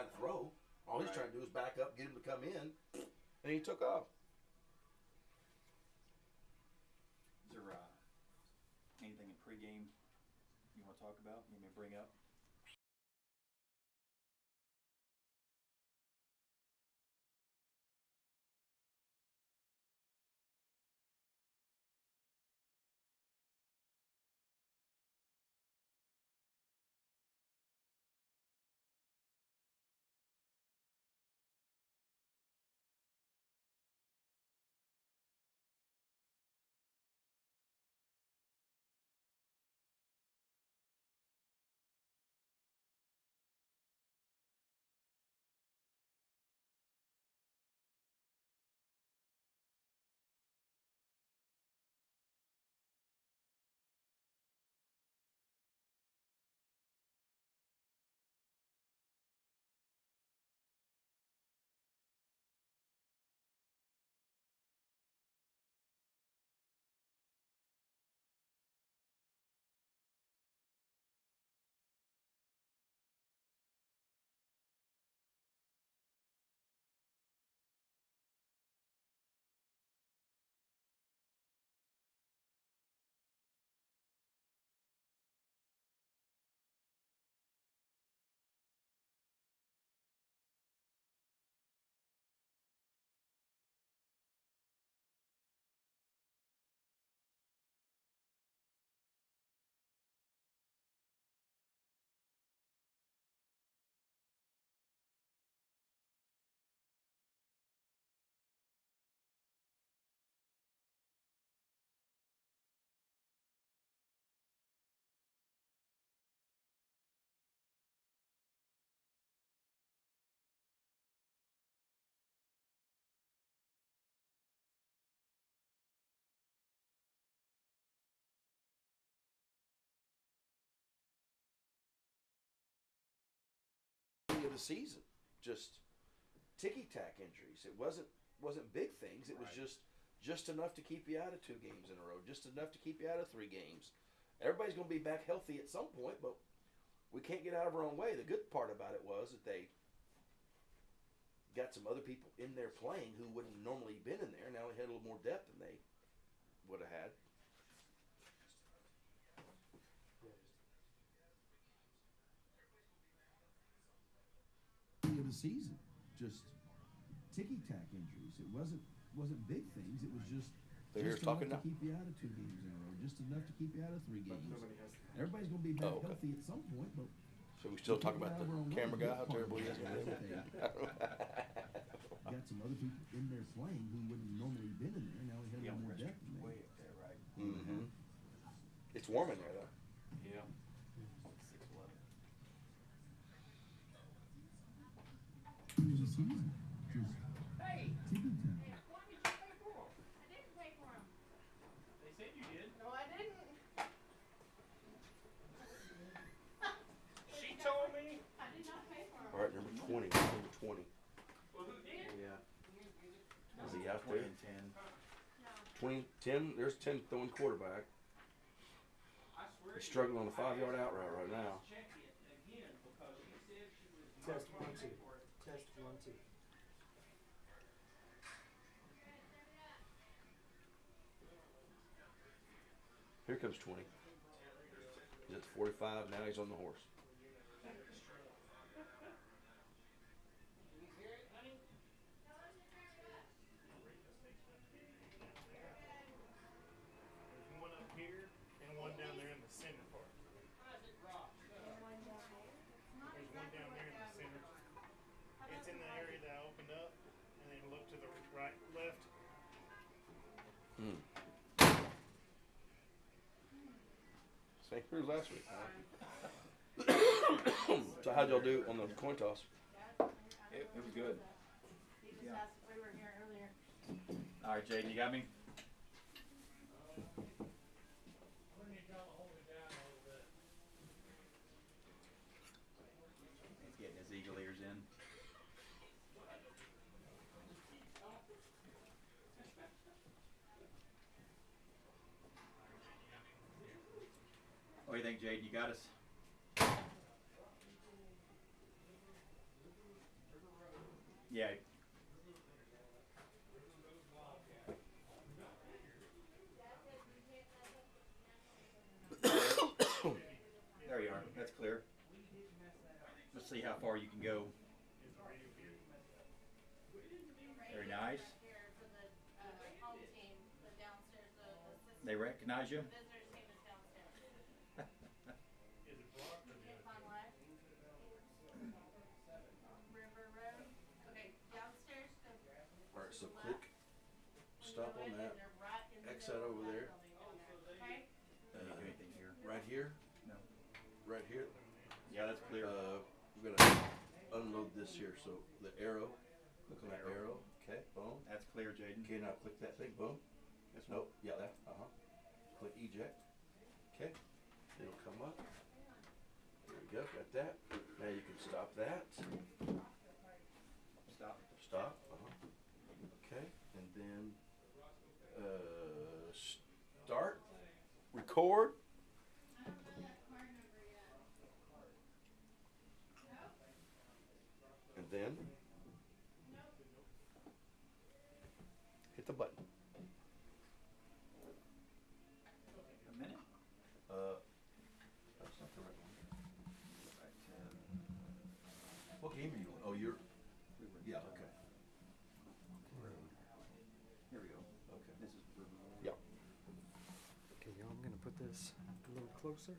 behind the throw. All he's trying to do is back up, get him to come in, and he took off. Is there anything in pregame you want to talk about? You may bring up? Of the season, just ticky tack injuries. It wasn't big things. It was just enough to keep you out of 2 games in a row, just enough to keep you out of 3 games. Everybody's going to be back healthy at some point, but we can't get out of our own way. The good part about it was that they got some other people in there playing who wouldn't normally been in there. Now they had a little more depth than they would have had. Of the season, just ticky tack injuries. It wasn't big things. It was just enough to keep you out of 2 games in a row, just enough to keep you out of 3 games. Everybody's going to be back healthy at some point, but so we still talking about the camera guy? How terrible he is. Got some other people in there playing who wouldn't normally been in there. Now we have more depth in there. Way up there, right? Mm-hmm. It's warm in there though. Yeah. 6'11". Of the season, just Hey! ticky tack. Hey, why did you pay for them? I didn't pay for them. They said you did. No, I didn't. She told me. I did not pay for them. All right, number 20. Number 20. Well, who did? Yeah. Is he out 20 there? and 10. 20, 10. There's 10 throwing quarterback. I swear He's struggling on the 5-yard out route right now. check it again because she said she was Test not 1 gonna 2. pay for it. Test 1 2. Here comes 20. He's at 45. Now he's on the horse. There's one up here and one down there in the center part. There's one down there in the center. It's in the area that I opened up, and then look to the right, left. Same crew last week. So how'd y'all do on the coin toss? It was good. Yeah. We were here earlier. All right, Jaden, you got me? He's getting his eagle ears in. What do you think, Jaden? You got us? Yeah. There you are. That's clear. Let's see how far you can go. Very nice. Here for the home team, the downstairs, the assistant. They recognize you? The visitors team is downstairs. Is it blocked or the Can't other? find what? River Road. Okay, downstairs, go to All right, so the click, left. When you stop go on in, that, and they're right in the X middle that of over that there. building down there. Okay? Can you do anything here? Right here, No. right here. Yeah, that's clear. We're gonna unload this here. So the arrow, click on that arrow. Okay, boom. That's clear, Jaden. Okay, now click that thing. Boom. This one. Nope. Yeah, that. Click eject. Okay. It'll come up. There we go. Got that. Now you can stop that. Stop. Stop. Okay. And then start. Record. And then hit the button. A minute. That's not the right one. What game are you on? Oh, you're. Yeah. Okay. Here we go. Okay. This is for Yeah. Okay, y'all, I'm gonna put this a little closer.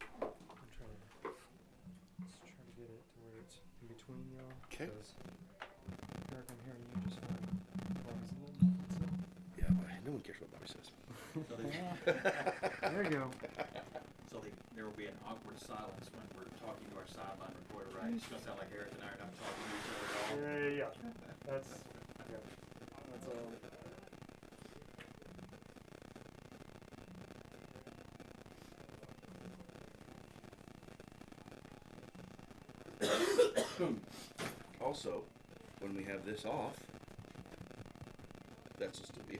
I'm trying to, let's try to get it to where it's in between y'all. 'Kay. Because Eric, I'm hearing you just fine. Bobby's a little, Yeah, but no one cares what Bobby says. there you go. So there will be an awkward silence when we're talking to our sideline reporter, right? It's gonna sound like Eric and I are not talking to each other at all. Yeah. That's, yeah. That's all. Also, when we have this off, that's just to be.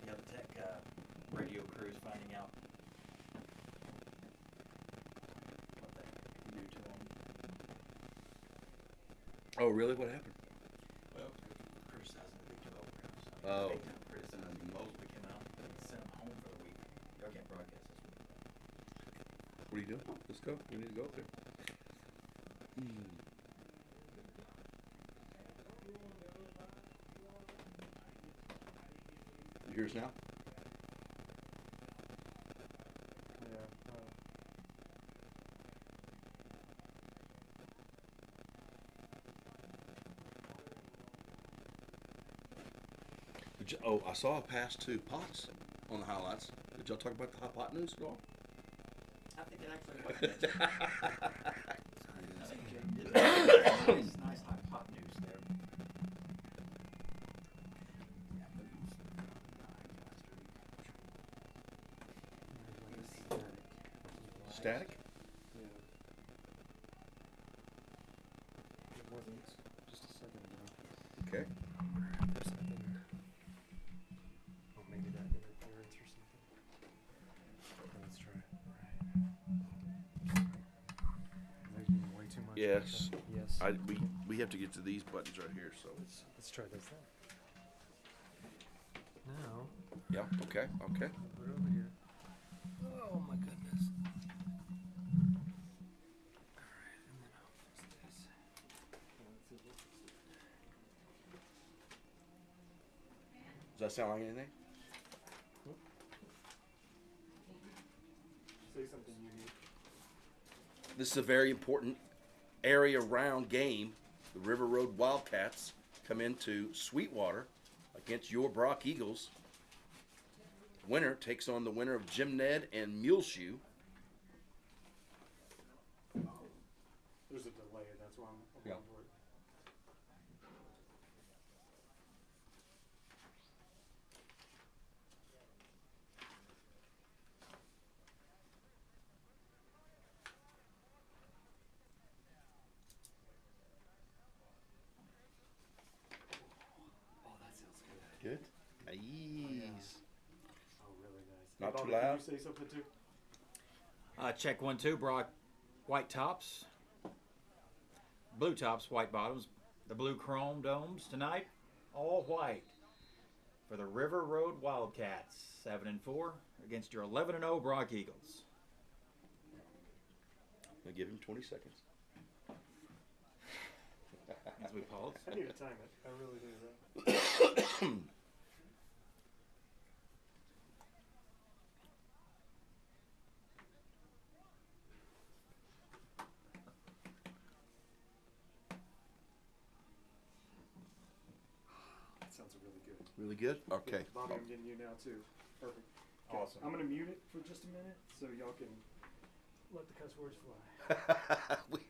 Yeah, the tech radio crew is finding out what they can do to them. Oh, really? What happened? Well, criticizing the Big 12 refs. Oh. Big time criticizing. Mosley came out and sent them home for the week. Y'all can't broadcast this week. What are you doing? Let's go. We need to go up there. You hear us now? Yeah. Oh, I saw a pass to Potts on the highlights. Did y'all talk about the hot pot news at all? I think it actually was mentioned. I think Jay did. Nice hot pot news there. Yeah, but he was Static? Yeah. It wasn't just a second ago. Okay. There's something. Oh, maybe that interference or something. Okay, let's try. Maybe way too much. Yes. Okay. Yes. We have to get to these buttons right here, so. Let's try this then. Now, Yeah, okay. put it over here. Oh my goodness. Alright, and then I'll fix this. Does that sound like anything? Say something unique. This is a very important area round game. The River Road Wildcats come into Sweetwater against your Brock Eagles. Winner takes on the winner of Jim Ned and Muleshoe. There's a delay, that's why I'm Yeah. going for it. Oh, that sounds good. Good. Nice. Oh, really nice. Not Hey, too Bobby, loud? Can you say something too? Check 1, 2. Brock, white tops, blue tops, white bottoms. The blue chrome domes tonight, all white for the River Road Wildcats, 7-4 against your 11-0 Brock Eagles. I'll give him 20 seconds. As we pause. I need to time it. I really do. Though. That sounds really good. Really good? Okay. Bobby, I'm getting you now too. Perfect. Okay, Awesome. I'm gonna mute it for just a minute so y'all can let the cuss words fly. We-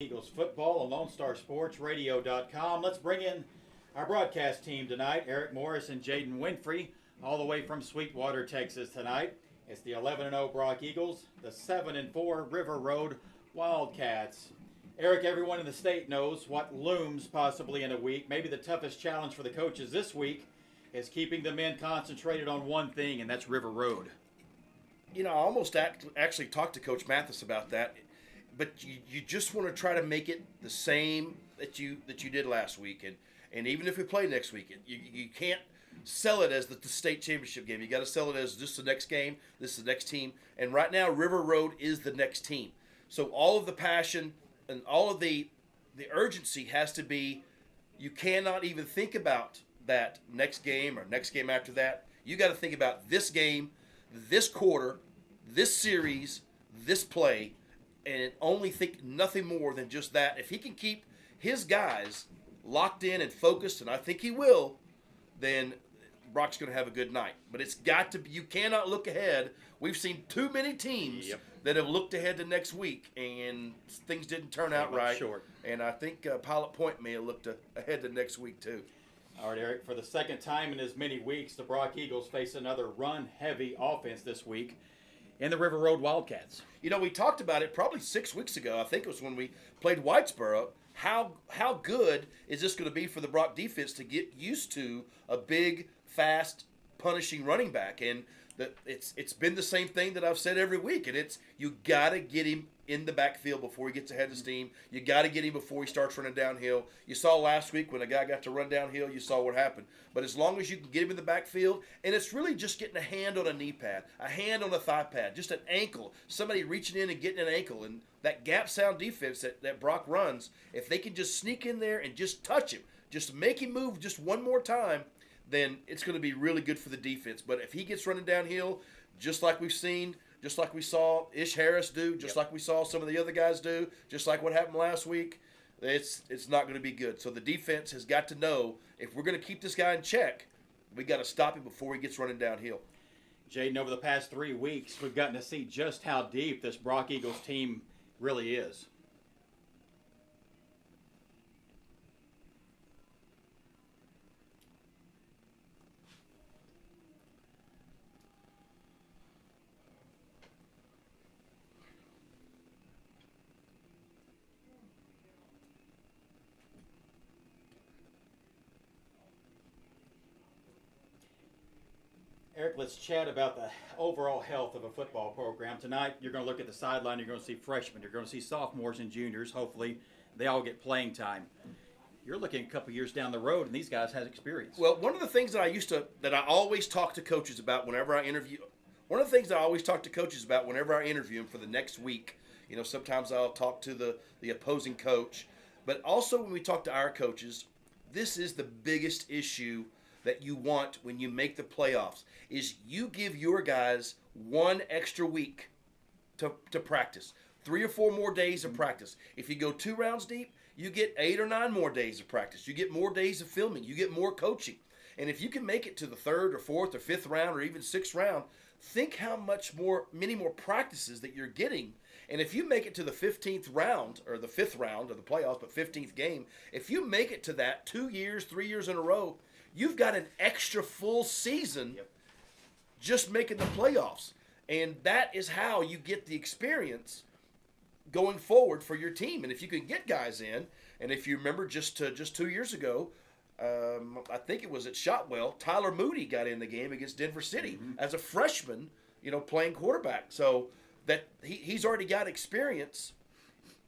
Eagles football on LoneStarSportsRadio.com. Let's bring in our broadcast team tonight. Eric Morris and Jaden Winfrey, all the way from Sweetwater, Texas tonight. It's the 11-0 Brock Eagles, the 7-4 River Road Wildcats. Eric, everyone in the state knows what looms possibly in a week. Maybe the toughest challenge for the coaches this week is keeping the men concentrated on one thing, and that's River Road. You know, I almost actually talked to Coach Mathis about that, but you just want to try to make it the same that you did last week, and even if we play next week, you can't sell it as the state championship game. You got to sell it as just the next game. This is the next team, and right now River Road is the next team. So all of the passion and all of the urgency has to be. You cannot even think about that next game or next game after that. You got to think about this game, this quarter, this series, this play, and only think nothing more than just that. If he can keep his guys locked in and focused, and I think he will, then Brock's going to have a good night. But it's got to be, you cannot look ahead. We've seen too many teams that have looked ahead to next week, and things didn't turn out right. Short. And I think Pilot Point may have looked ahead to next week too. All right, Eric, for the second time in as many weeks, the Brock Eagles face another run-heavy offense this week in the River Road Wildcats. You know, we talked about it probably 6 weeks ago. I think it was when we played Whitesboro. How good is this going to be for the Brock defense to get used to a big, fast, punishing running back? And it's been the same thing that I've said every week, and it's you got to get him in the backfield before he gets ahead of steam. You got to get him before he starts running downhill. You saw last week when a guy got to run downhill, you saw what happened. But as long as you can get him in the backfield, and it's really just getting a hand on a knee pad, a hand on a thigh pad, just an ankle, somebody reaching in and getting an ankle, and that gap sound defense that Brock runs, if they can just sneak in there and just touch him, just make him move just one more time, then it's going to be really good for the defense. But if he gets running downhill, just like we've seen, just like we saw Ish Harris do, just like we saw some of the other guys do, just like what happened last week, it's not going to be good. So the defense has got to know, if we're going to keep this guy in check, we got to stop him before he gets running downhill. Jaden, over the past 3 weeks, we've gotten to see just how deep this Brock Eagles team really is. Eric, let's chat about the overall health of a football program. Tonight, you're going to look at the sideline. You're going to see freshmen. You're going to see sophomores and juniors. Hopefully, they all get playing time. You're looking a couple years down the road, and these guys have experience. Well, one of the things that I always talk to coaches about whenever I interview, them for the next week, you know, sometimes I'll talk to the opposing coach, but also when we talk to our coaches, this is the biggest issue that you want when you make the playoffs, is you give your guys one extra week to practice. 3 or 4 more days of practice. If you go 2 rounds deep, you get 8 or 9 more days of practice. You get more days of filming. You get more coaching. And if you can make it to the 3rd or 4th or 5th round or even 6th round, think how many more practices that you're getting. And if you make it to the 15th round, or the 5th round of the playoffs, but 15th game, if you make it to that 2 years, 3 years in a row, you've got an extra full season just making the playoffs. And that is how you get the experience going forward for your team. And if you can get guys in, and if you remember just 2 years ago, I think it was at Shotwell, Tyler Moody got in the game against Denver City as a freshman, you know, playing quarterback. So that he's already got experience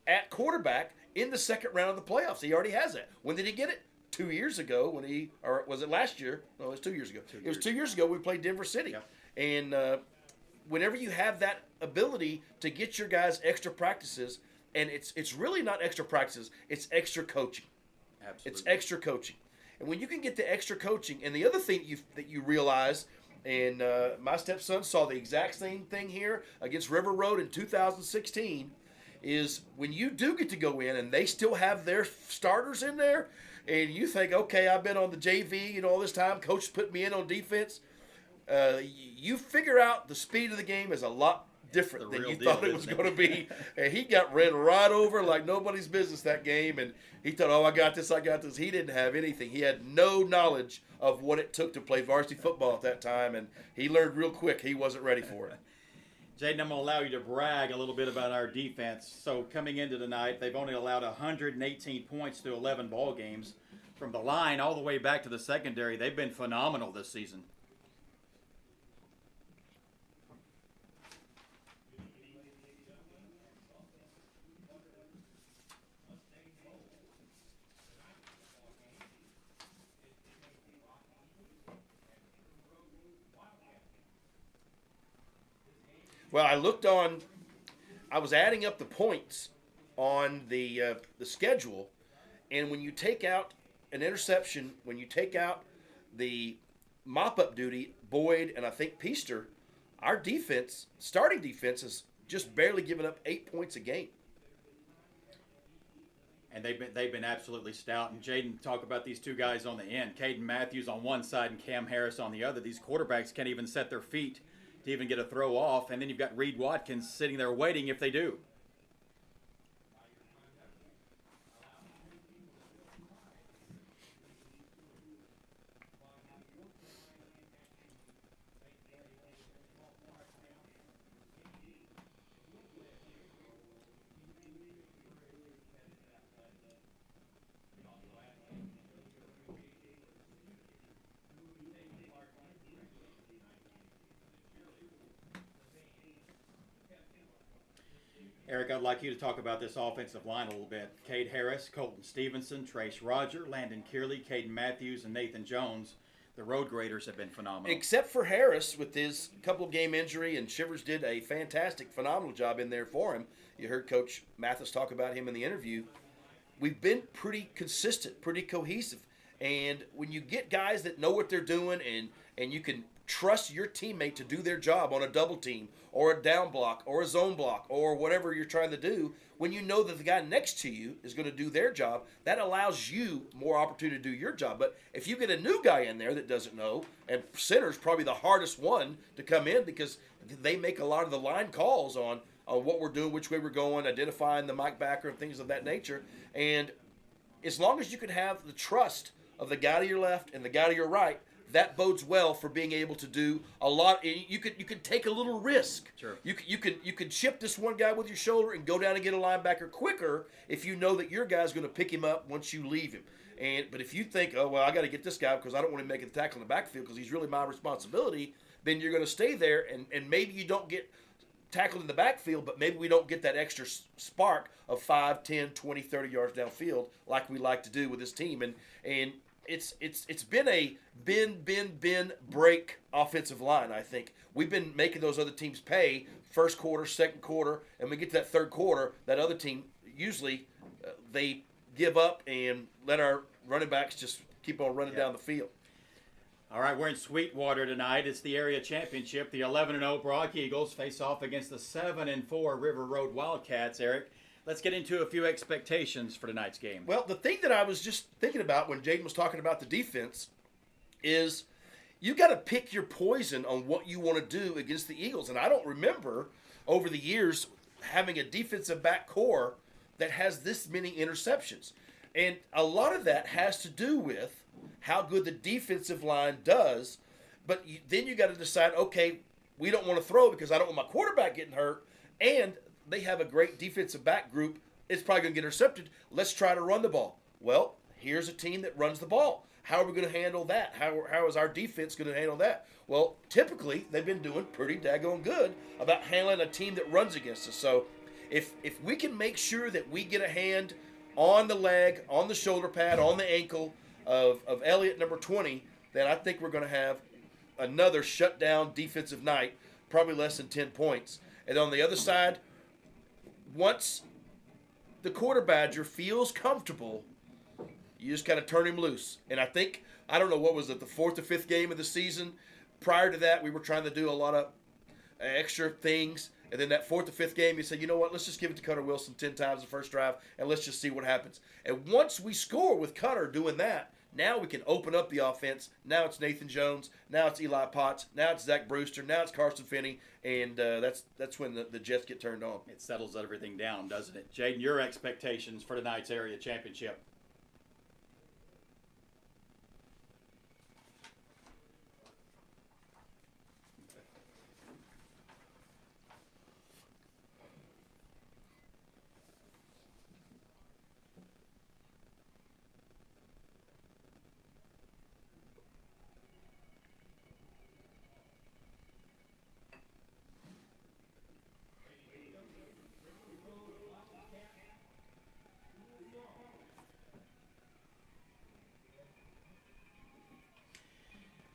at quarterback in the 2nd round of the playoffs. He already has that. When did he get it? 2 years ago or was it last year? No, it was 2 years ago. It was 2 years ago we played Denver City. Yeah. And whenever you have that ability to get your guys extra practices, and it's really not extra practices, it's extra coaching. Absolutely. It's extra coaching. And when you can get the extra coaching, and the other thing that you realize, and my stepson saw the exact same thing here against River Road in 2016, is when you do get to go in and they still have their starters in there, and you think, okay, I've been on the JV, all this time, coach put me in on defense. You figure out the speed of the game is a lot different The than real you deal, thought it was isn't it? going to be. And he got ran right over like nobody's business that game. And he thought, oh, I got this. He didn't have anything. He had no knowledge of what it took to play varsity football at that time. And he learned real quick he wasn't ready for it. Jaden, I'm going to allow you to brag a little bit about our defense. So coming into tonight, they've only allowed 118 points through 11 ball games. From the line all the way back to the secondary, they've been phenomenal this season. Well, I was adding up the points on the schedule, and when you take out an interception, when you take out the mop-up duty, Boyd and I think Peaster, our defense, starting defense, has just barely given up 8 points a game. And they've been absolutely stout. And Jaden, talk about these two guys on the end. Caden Matthews on one side and Cam Harris on the other. These quarterbacks can't even set their feet to even get a throw off. And then you've got Reed Watkins sitting there waiting if they do. Eric, I'd like you to talk about this offensive line a little bit. Cade Harris, Colton Stevenson, Trace Roger, Landon Kearley, Caden Matthews, and Nathan Jones. The road graders have been phenomenal. Except for Harris with his couple game injury, and Shivers did a fantastic, phenomenal job in there for him. You heard Coach Mathis talk about him in the interview. We've been pretty consistent, pretty cohesive. And when you get guys that know what they're doing and you can trust your teammate to do their job on a double team or a down block or a zone block or whatever you're trying to do, when you know that the guy next to you is going to do their job, that allows you more opportunity to do your job. But if you get a new guy in there that doesn't know, and center's probably the hardest one to come in because they make a lot of the line calls on what we're doing, which way we're going, identifying the mic backer and things of that nature. And as long as you can have the trust of the guy to your left and the guy to your right, that bodes well for being able to do a lot. You could take a little risk. Sure. You could chip this one guy with your shoulder and go down and get a linebacker quicker if you know that your guy's going to pick him up once you leave him. But if you think, oh well, I got to get this guy because I don't want to make a tackle in the backfield because he's really my responsibility, then you're going to stay there and maybe you don't get tackled in the backfield, but maybe we don't get that extra spark of 5, 10, 20, 30 yards downfield like we like to do with this team. And it's been a bend, break offensive line, I think. We've been making those other teams pay first quarter, second quarter, and we get to that third quarter, that other team, usually they give up and let our running backs just keep on running down the field. All right, we're in Sweetwater tonight. It's the area championship. The 11-0 Brock Eagles face off against the 7-4 River Road Wildcats, Eric. Let's get into a few expectations for tonight's game. Well, the thing that I was just thinking about when Jaden was talking about the defense is you got to pick your poison on what you want to do against the Eagles. And I don't remember over the years having a defensive back core that has this many interceptions. And a lot of that has to do with how good the defensive line does. But then you got to decide, okay, we don't want to throw because I don't want my quarterback getting hurt. And they have a great defensive back group. It's probably going to get intercepted. Let's try to run the ball. Well, here's a team that runs the ball. How are we going to handle that? How is our defense going to handle that? Well, typically, they've been doing pretty daggone good about handling a team that runs against us. So if we can make sure that we get a hand on the leg, on the shoulder pad, on the ankle of Elliott, number 20, then I think we're going to have another shutdown defensive night, probably less than 10 points. And on the other side, once the quarter badger feels comfortable, you just kind of turn him loose. And I think, I don't know, what was it, the 4th or 5th game of the season? Prior to that, we were trying to do a lot of extra things. And then that 4th or 5th game, you said, you know what, let's just give it to Cutter Wilson 10 times the first drive, and let's just see what happens. And once we score with Cutter doing that, Now we can open up the offense. Now it's Nathan Jones. Now it's Eli Potts. Now it's Zach Brewster. Now it's Carson Finney. And that's when the Jets get turned on. It settles everything down, doesn't it? Jaden, your expectations for tonight's area championship?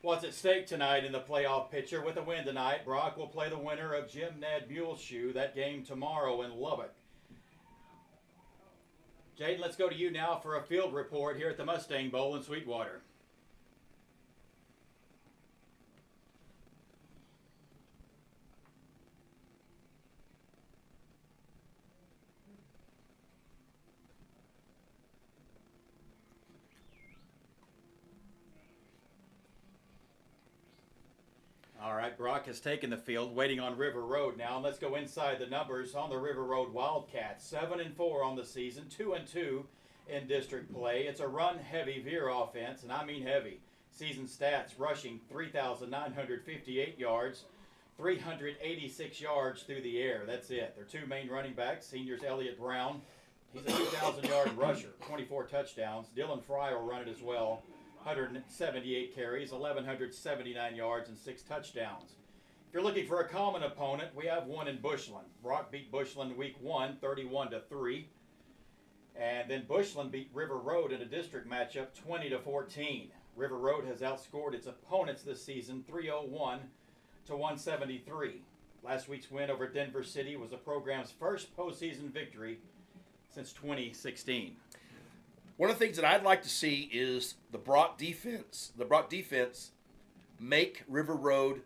What's at stake tonight in the playoff picture? With a win tonight, Brock will play the winner of Jim Ned Muleshoe. That game tomorrow in Lubbock. Jaden, let's go to you now for a field report here at the Mustang Bowl in Sweetwater. All right, Brock has taken the field, waiting on River Road now. Let's go inside the numbers on the River Road Wildcats. 7-4 on the season, 2-2 in district play. It's a run-heavy Veer offense, and I mean heavy. Season stats: rushing 3,958 yards, 386 yards through the air. That's it. Their two main running backs, seniors Elliott Brown. He's a 2,000-yard rusher, 24 touchdowns. Dylan Fry will run it as well. 178 carries, 1,179 yards, and 6 touchdowns. If you're looking for a common opponent, we have one in Bushland. Brock beat Bushland week 1, 31-3. And then Bushland beat River Road in a district matchup, 20-14. River Road has outscored its opponents this season, 301 to 173. Last week's win over Denver City was the program's first postseason victory since 2016. One of the things that I'd like to see is the Brock defense. The Brock defense make River Road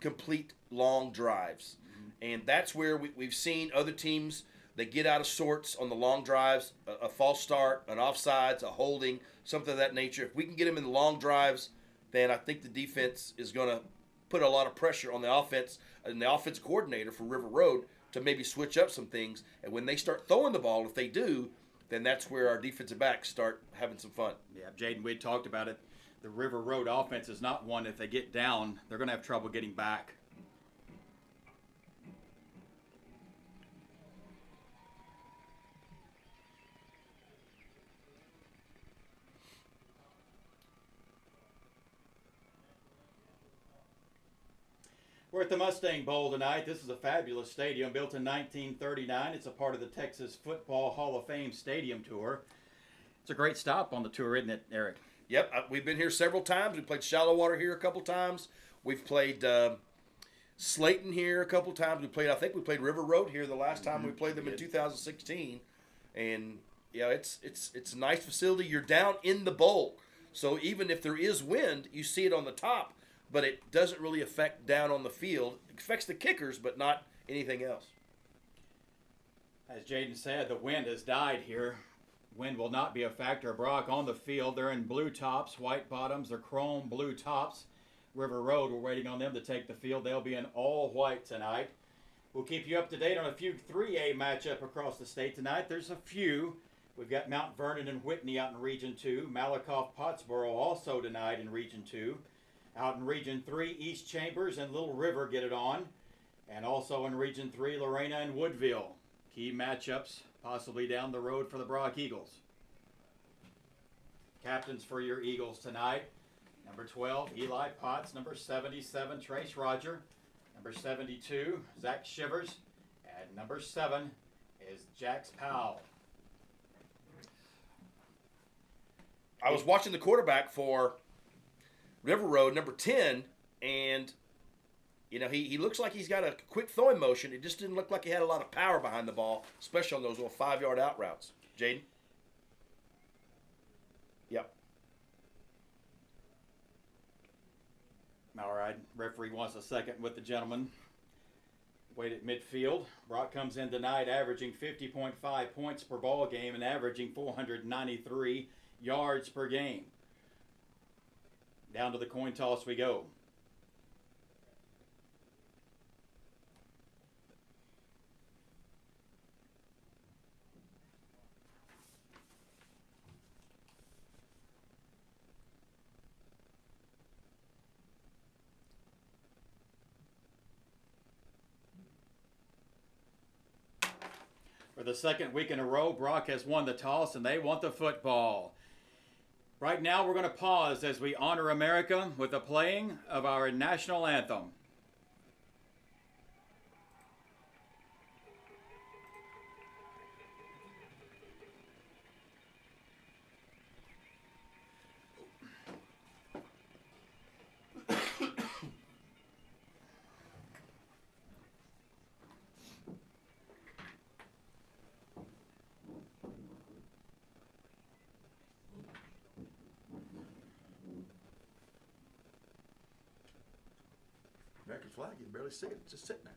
complete long drives. And that's where we've seen other teams that get out of sorts on the long drives, a false start, an offsides, a holding, something of that nature. If we can get them in the long drives, then I think the defense is going to put a lot of pressure on the offense and the offense coordinator for River Road to maybe switch up some things. And when they start throwing the ball, if they do, then that's where our defensive backs start having some fun. Yeah, Jaden, we talked about it. The River Road offense is not one, if they get down, they're going to have trouble getting back. We're at the Mustang Bowl tonight. This is a fabulous stadium built in 1939. It's a part of the Texas Football Hall of Fame Stadium Tour. It's a great stop on the tour, isn't it, Eric? Yep, we've been here several times. We played Shallow Water here a couple times. We've played Slayton here a couple times. I think we played River Road here the last time we played them in 2016. And yeah, it's a nice facility. You're down in the bowl, so even if there is wind, you see it on the top. But it doesn't really affect down on the field. It affects the kickers, but not anything else. As Jaden said, the wind has died here. Wind will not be a factor. Brock on the field. They're in blue tops, white bottoms, or chrome blue tops. River Road, we're waiting on them to take the field. They'll be in all white tonight. We'll keep you up to date on a few 3A matchup across the state tonight. There's a few. We've got Mount Vernon and Whitney out in Region 2. Malakoff Pottsboro also tonight in Region 2. Out in Region 3, East Chambers and Little River get it on. And also in Region 3, Lorena and Woodville. Key matchups possibly down the road for the Brock Eagles. Captains for your Eagles tonight. Number 12, Eli Potts. Number 77, Trace Roger. Number 72, Zach Shivers. And number 7 is Jax Powell. I was watching the quarterback for River Road, number 10, and you know he looks like he's got a quick throwing motion. It just didn't look like he had a lot of power behind the ball, especially on those little 5-yard out routes. Jaden? Yep. All right, referee wants a second with the gentleman. Wait at midfield. Brock comes in tonight averaging 50.5 points per ball game and averaging 493 yards per game. Down to the coin toss we go. For the second week in a row, Brock has won the toss and they want the football. Right now we're going to pause as we honor America with the playing of our national anthem. American flag, you can barely see it. It's just sitting there.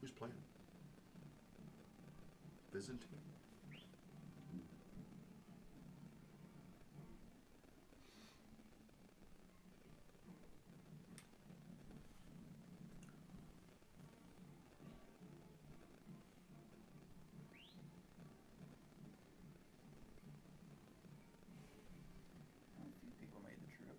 Who's playing? Byzantine? A few people made the trip.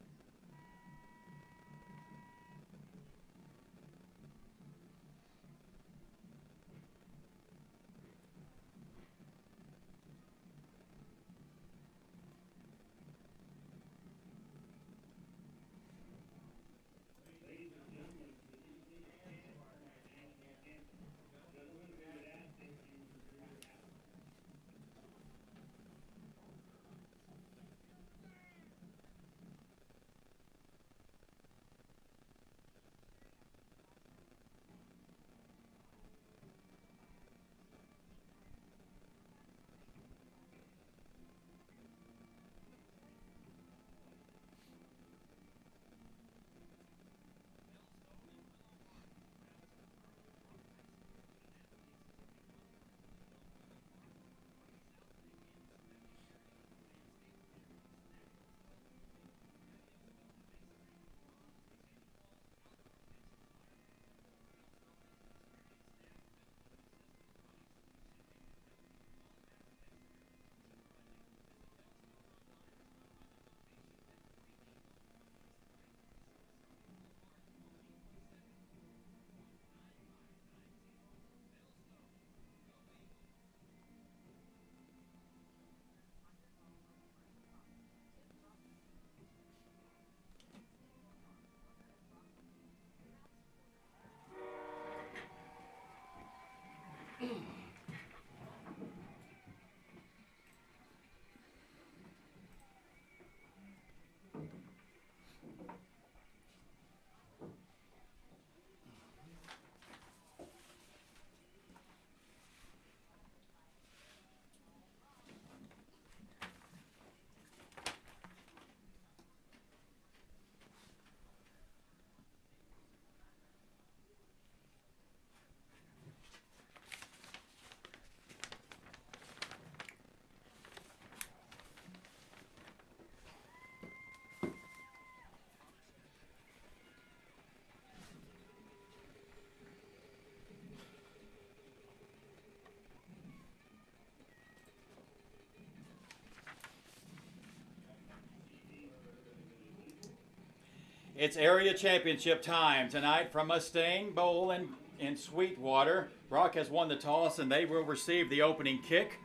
It's area championship time tonight from Mustang Bowl in Sweetwater. Brock has won the toss and they will receive the opening kick.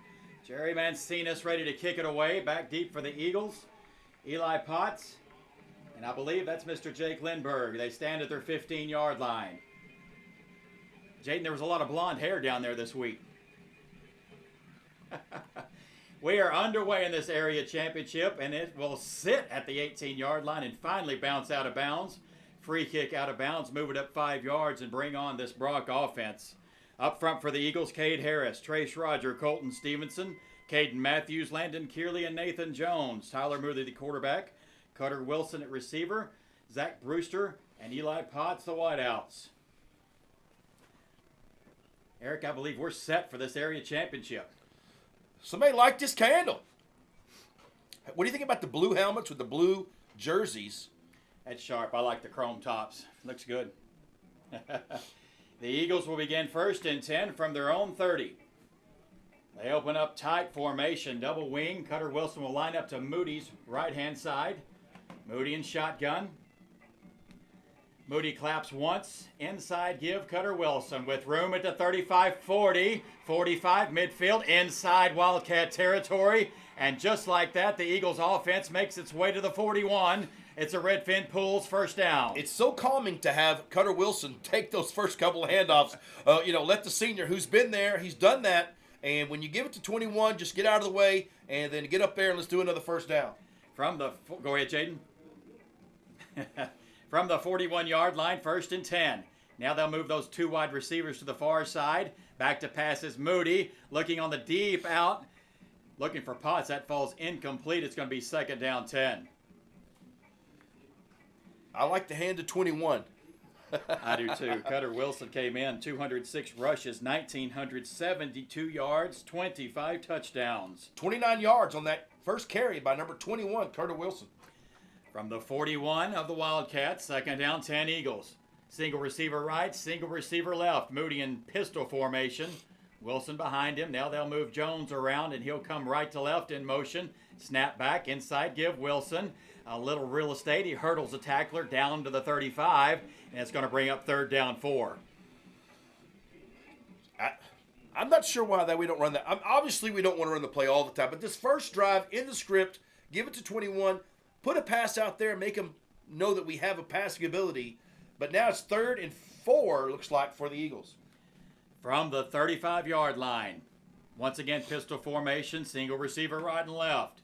Jerry Mancini's ready to kick it away. Back deep for the Eagles. Eli Potts. And I believe that's Mr. Jake Lindbergh. They stand at their 15-yard line. Jaden, there was a lot of blonde hair down there this week. We are underway in this area championship, and it will sit at the 18-yard line and finally bounce out of bounds. Free kick out of bounds, move it up 5 yards, and bring on this Brock offense. Up front for the Eagles, Cade Harris, Trace Roger, Colton Stevenson, Caden Matthews, Landon Kearley, and Nathan Jones. Tyler Moody, the quarterback. Cutter Wilson at receiver. Zach Brewster and Eli Potts, the wideouts. Eric, I believe we're set for this area championship. Somebody like this candle. What do you think about the blue helmets with the blue jerseys? That's sharp. I like the chrome tops. Looks good. The Eagles will begin first and 10 from their own 30. They open up tight formation, double wing. Cutter Wilson will line up to Moody's right-hand side. Moody in shotgun. Moody claps once. Inside give Cutter Wilson with room at the 35, 40, 45 midfield, inside Wildcat territory. And just like that, the Eagles offense makes its way to the 41. It's a Redfin Pools first down. It's so calming to have Cutter Wilson take those first couple of handoffs. Let the senior who's been there, he's done that. And when you give it to 21, just get out of the way and then get up there and let's do another first down. Go ahead, Jaden. From the 41-yard line, first and 10. Now they'll move those 2 wide receivers to the far side. Back to pass is Moody, looking on the deep out. Looking for Potts. That falls incomplete. It's going to be second down 10. I like the hand to 21. I do too. Cutter Wilson came in, 206 rushes, 1,972 yards, 25 touchdowns. 29 yards on that first carry by number 21, Cutter Wilson. From the 41 of the Wildcats, second down 10 Eagles. Single receiver right, single receiver left. Moody in pistol formation. Wilson behind him. Now they'll move Jones around, and he'll come right to left in motion. Snap back, inside give Wilson. A little real estate. He hurdles the tackler down to the 35, and it's going to bring up third down 4. I'm not sure why we don't run that. Obviously, we don't want to run the play all the time, but this first drive in the script, give it to 21, put a pass out there, make them know that we have a passing ability. But now it's 3rd and 4, looks like, for the Eagles. From the 35-yard line. Once again, pistol formation, single receiver right and left.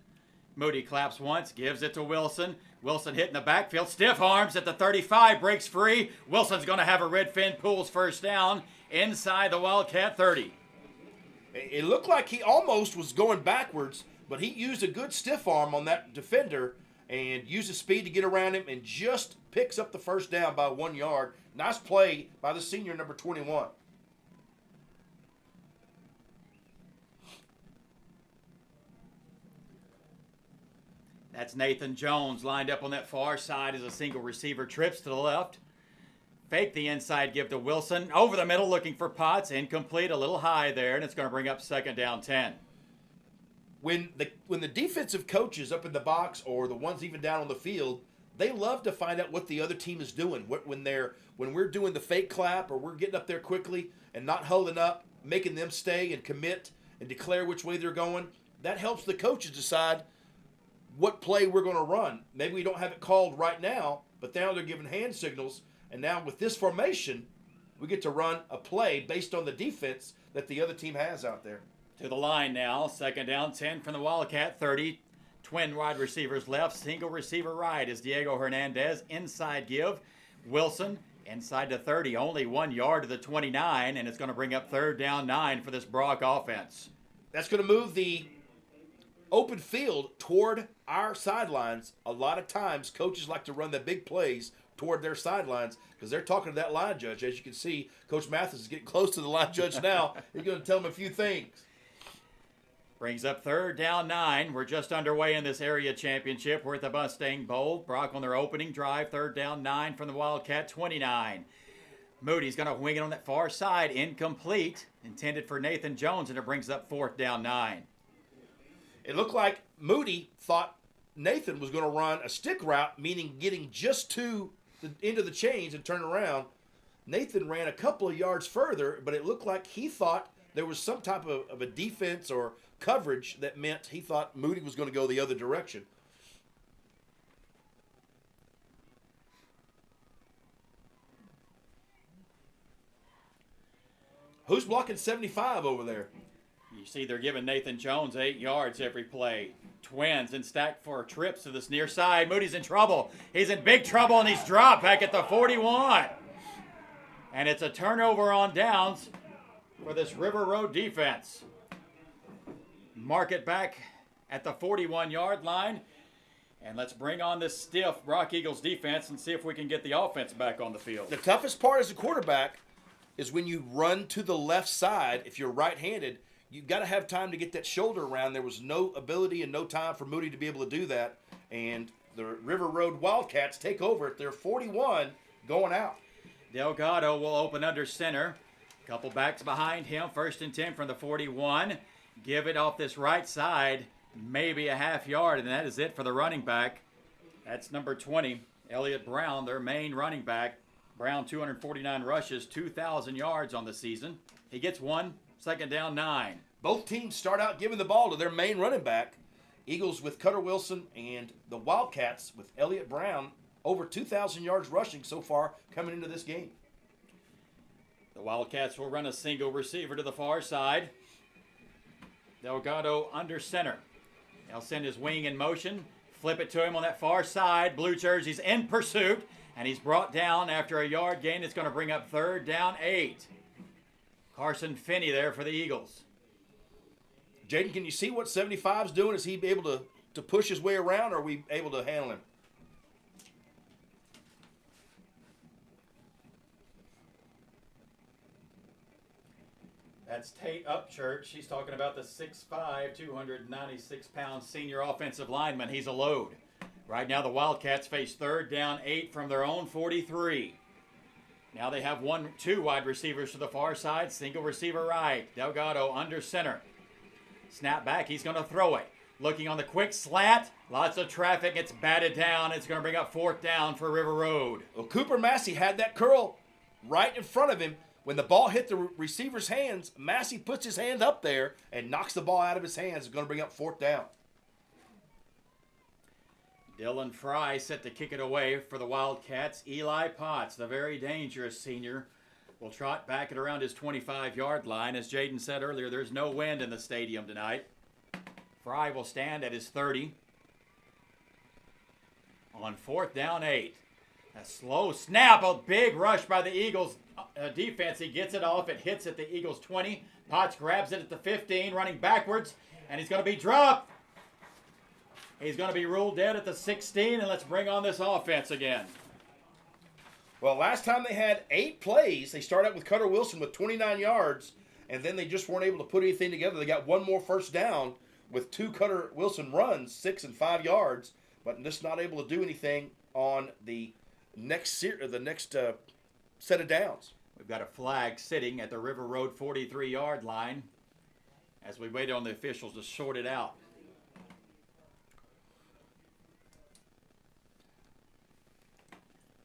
Moody claps once, gives it to Wilson. Wilson hitting the backfield, stiff arms at the 35, breaks free. Wilson's going to have a Redfin Pools first down inside the Wildcat 30. It looked like he almost was going backwards, but he used a good stiff arm on that defender and used his speed to get around him and just picks up the first down by 1 yard. Nice play by the senior, number 21. That's Nathan Jones lined up on that far side as a single receiver trips to the left. Fake the inside give to Wilson. Over the middle looking for Potts. Incomplete, a little high there, and it's going to bring up second down 10. When the defensive coaches up in the box or the ones even down on the field, they love to find out what the other team is doing. When we're doing the fake clap or we're getting up there quickly and not holding up, making them stay and commit and declare which way they're going, that helps the coaches decide what play we're going to run. Maybe we don't have it called right now, but now they're giving hand signals. And now with this formation, we get to run a play based on the defense that the other team has out there. To the line now, second down 10 from the Wildcat 30. Twin wide receivers left, single receiver right is Diego Hernandez. Inside give, Wilson inside to 30, only 1 yard to the 29, and it's going to bring up third down 9 for this Brock offense. That's going to move the open field toward our sidelines. A lot of times, coaches like to run the big plays toward their sidelines because they're talking to that line judge. As you can see, Coach Mathis is getting close to the line judge now. He's going to tell him a few things. Brings up third down 9. We're just underway in this area championship. We're at the Mustang Bowl. Brock on their opening drive. Third down 9 from the Wildcat 29. Moody's going to wing it on that far side. Incomplete. Intended for Nathan Jones, and it brings up fourth down 9. It looked like Moody thought Nathan was going to run a stick route, meaning getting just to the end of the chains and turn around. Nathan ran a couple of yards further, but it looked like he thought there was some type of a defense or coverage that meant he thought Moody was going to go the other direction. Who's blocking 75 over there? You see they're giving Nathan Jones 8 yards every play. Twins in stack for trips to this near side. Moody's in trouble. He's in big trouble, and he's dropped back at the 41. And it's a turnover on downs for this River Road defense. Mark it back at the 41-yard line. And let's bring on this stiff Rock Eagles defense and see if we can get the offense back on the field. The toughest part as a quarterback is when you run to the left side. If you're right-handed, you've got to have time to get that shoulder around. There was no ability and no time for Moody to be able to do that. And the River Road Wildcats take over at their 41 going out. Delgado will open under center. Couple backs behind him. 1st and 10 from the 41. Give it off this right side. Maybe a half yard, and that is it for the running back. That's number 20, Elliott Brown, their main running back. Brown, 249 rushes, 2,000 yards on the season. He gets 1, 2nd down, 9. Both teams start out giving the ball to their main running back. Eagles with Cutter Wilson and the Wildcats with Elliott Brown. Over 2,000 yards rushing so far coming into this game. The Wildcats will run a single receiver to the far side. Delgado under center. They'll send his wing in motion, flip it to him on that far side. Blue jersey's in pursuit, and he's brought down after a yard gain. It's going to bring up 3rd down, 8. Carson Finney there for the Eagles. Jaden, can you see what 75's doing? Is he able to push his way around, or are we able to handle him? That's Tate Upchurch. She's talking about the 6'5", 296-pound senior offensive lineman. He's a load. Right now the Wildcats face 3rd down, 8 from their own 43. Now they have 2 wide receivers to the far side. Single receiver right. Delgado under center. Snap back. He's going to throw it. Looking on the quick slant. Lots of traffic. It's batted down. It's going to bring up 4th down for River Road. Well, Cooper Massey had that curl right in front of him. When the ball hit the receiver's hands, Massey puts his hand up there and knocks the ball out of his hands. It's going to bring up 4th down. Dylan Fry set to kick it away for the Wildcats. Eli Potts, the very dangerous senior, will trot back at around his 25-yard line. As Jaden said earlier, there's no wind in the stadium tonight. Fry will stand at his 30. On 4th down, 8. A slow snap, a big rush by the Eagles defense. He gets it off. It hits at the Eagles 20. Potts grabs it at the 15, running backwards, and he's going to be dropped. He's going to be ruled dead at the 16, and let's bring on this offense again. Well, last time they had 8 plays. They started out with Cutter Wilson with 29 yards, and then they just weren't able to put anything together. They got 1 more first down with 2 Cutter Wilson runs, 6 and 5 yards, but just not able to do anything on the next set of downs. We've got a flag sitting at the River Road 43-yard line as we wait on the officials to sort it out.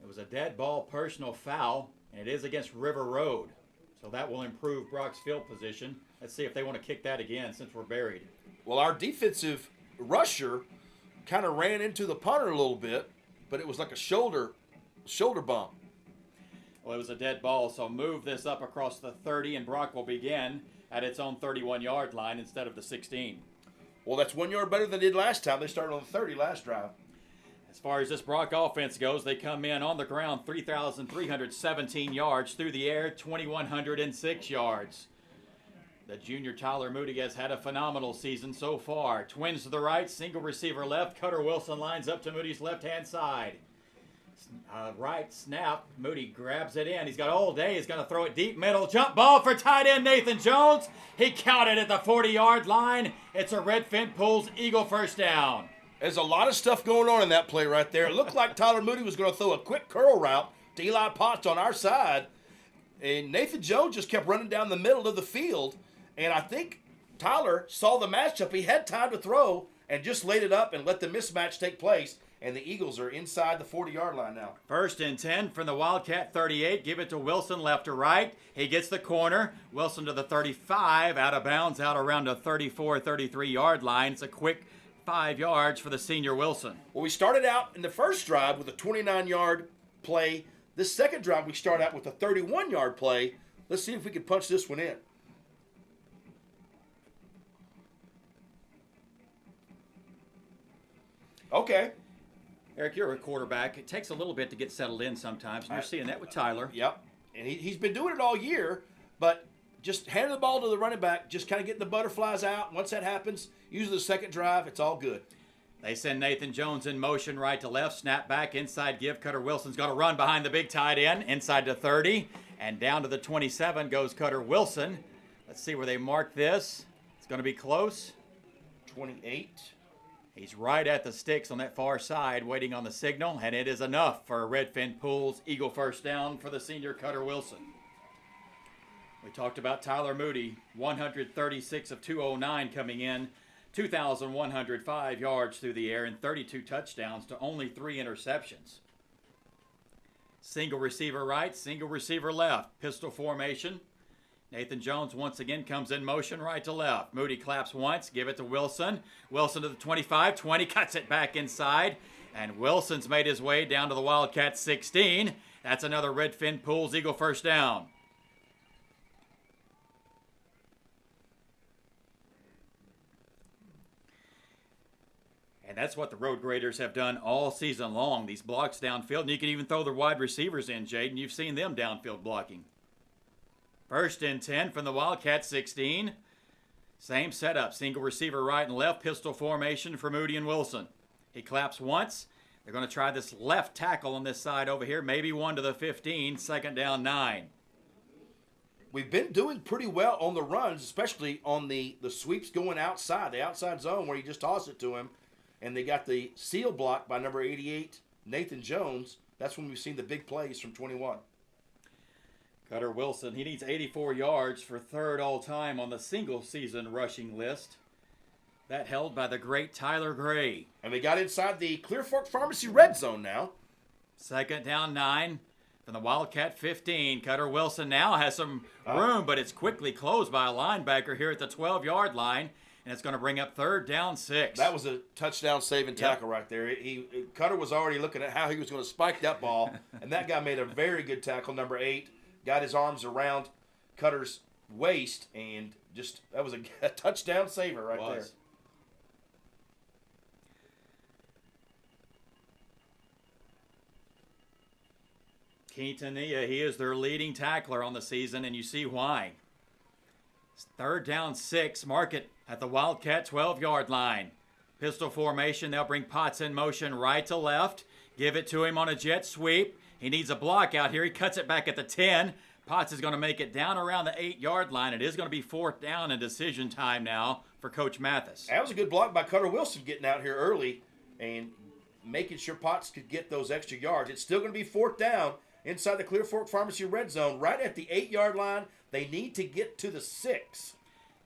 It was a dead ball personal foul, and it is against River Road. So that will improve Brock's field position. Let's see if they want to kick that again since we're buried. Well, our defensive rusher kind of ran into the punter a little bit, but it was like a shoulder bump. Well, it was a dead ball, so move this up across the 30, and Brock will begin at its own 31-yard line instead of the 16. Well, that's 1 yard better than they did last time. They started on the 30 last drive. As far as this Brock offense goes, they come in on the ground 3,317 yards, through the air 2,106 yards. The junior Tyler Moody has had a phenomenal season so far. Twins to the right, single receiver left. Cutter Wilson lines up to Moody's left-hand side. Right snap. Moody grabs it in. He's got all day. He's going to throw it deep middle. Jump ball for tight end Nathan Jones. He counted at the 40-yard line. It's a Redfin Pools Eagle first down. There's a lot of stuff going on in that play right there. It looked like Tyler Moody was going to throw a quick curl route to Eli Potts on our side. And Nathan Jones just kept running down the middle of the field. And I think Tyler saw the matchup. He had time to throw and just laid it up and let the mismatch take place. And the Eagles are inside the 40-yard line now. 1st and 10 from the Wildcat 38. Give it to Wilson left to right. He gets the corner. Wilson to the 35. Out of bounds, out around the 34, 33-yard line. It's a quick 5 yards for the senior Wilson. Well, we started out in the first drive with a 29-yard play. This second drive, we start out with a 31-yard play. Let's see if we can punch this one in. Okay. Eric, you're a quarterback. It takes a little bit to get settled in sometimes, and you're seeing that with Tyler. Yep. And he's been doing it all year, but just handing the ball to the running back, just kind of getting the butterflies out. Once that happens, usually the second drive, it's all good. They send Nathan Jones in motion right to left. Snap back, inside give. Cutter Wilson's going to run behind the big tight end, inside to 30. And down to the 27 goes Cutter Wilson. Let's see where they mark this. It's going to be close. 28. He's right at the sticks on that far side, waiting on the signal. And it is enough for Redfin Pools. Eagle first down for the senior Cutter Wilson. We talked about Tyler Moody, 136 of 209 coming in. 2,105 yards through the air and 32 touchdowns to only 3 interceptions. Single receiver right, single receiver left. Pistol formation. Nathan Jones once again comes in motion right to left. Moody claps once, give it to Wilson. Wilson to the 25, 20, cuts it back inside. And Wilson's made his way down to the Wildcat 16. That's another Redfin Pools Eagle first down. And that's what the road graders have done all season long. These blocks downfield, and you can even throw the wide receivers in, Jaden. You've seen them downfield blocking. First and 10 from the Wildcat 16. Same setup, single receiver right and left, pistol formation for Moody and Wilson. He claps once. They're going to try this left tackle on this side over here, maybe one to the 15, second down 9. We've been doing pretty well on the runs, especially on the sweeps going outside, the outside zone where you just toss it to him. And they got the seal block by number 88, Nathan Jones. That's when we've seen the big plays from 21. Cutter Wilson, he needs 84 yards for third all-time on the single-season rushing list. That held by the great Tyler Gray. And they got inside the Clear Fork Pharmacy red zone now. Second down 9 from the Wildcat 15. Cutter Wilson now has some room, but it's quickly closed by a linebacker here at the 12-yard line. And it's going to bring up third down 6. That was a touchdown saving tackle right there. Cutter was already looking at how he was going to spike that ball, and that guy made a very good tackle. Number 8 got his arms around Cutter's waist, and just that was a touchdown saver right there. Quintanilla, he is their leading tackler on the season, and you see why. Third down 6, mark it at the Wildcat 12-yard line. Pistol formation, they'll bring Potts in motion right to left. Give it to him on a jet sweep. He needs a block out here. He cuts it back at the 10. Potts is going to make it down around the 8-yard line. It is going to be fourth down and decision time now for Coach Mathis. That was a good block by Cutter Wilson getting out here early and making sure Potts could get those extra yards. It's still going to be fourth down inside the Clear Fork Pharmacy red zone, right at the 8-yard line. They need to get to the 6.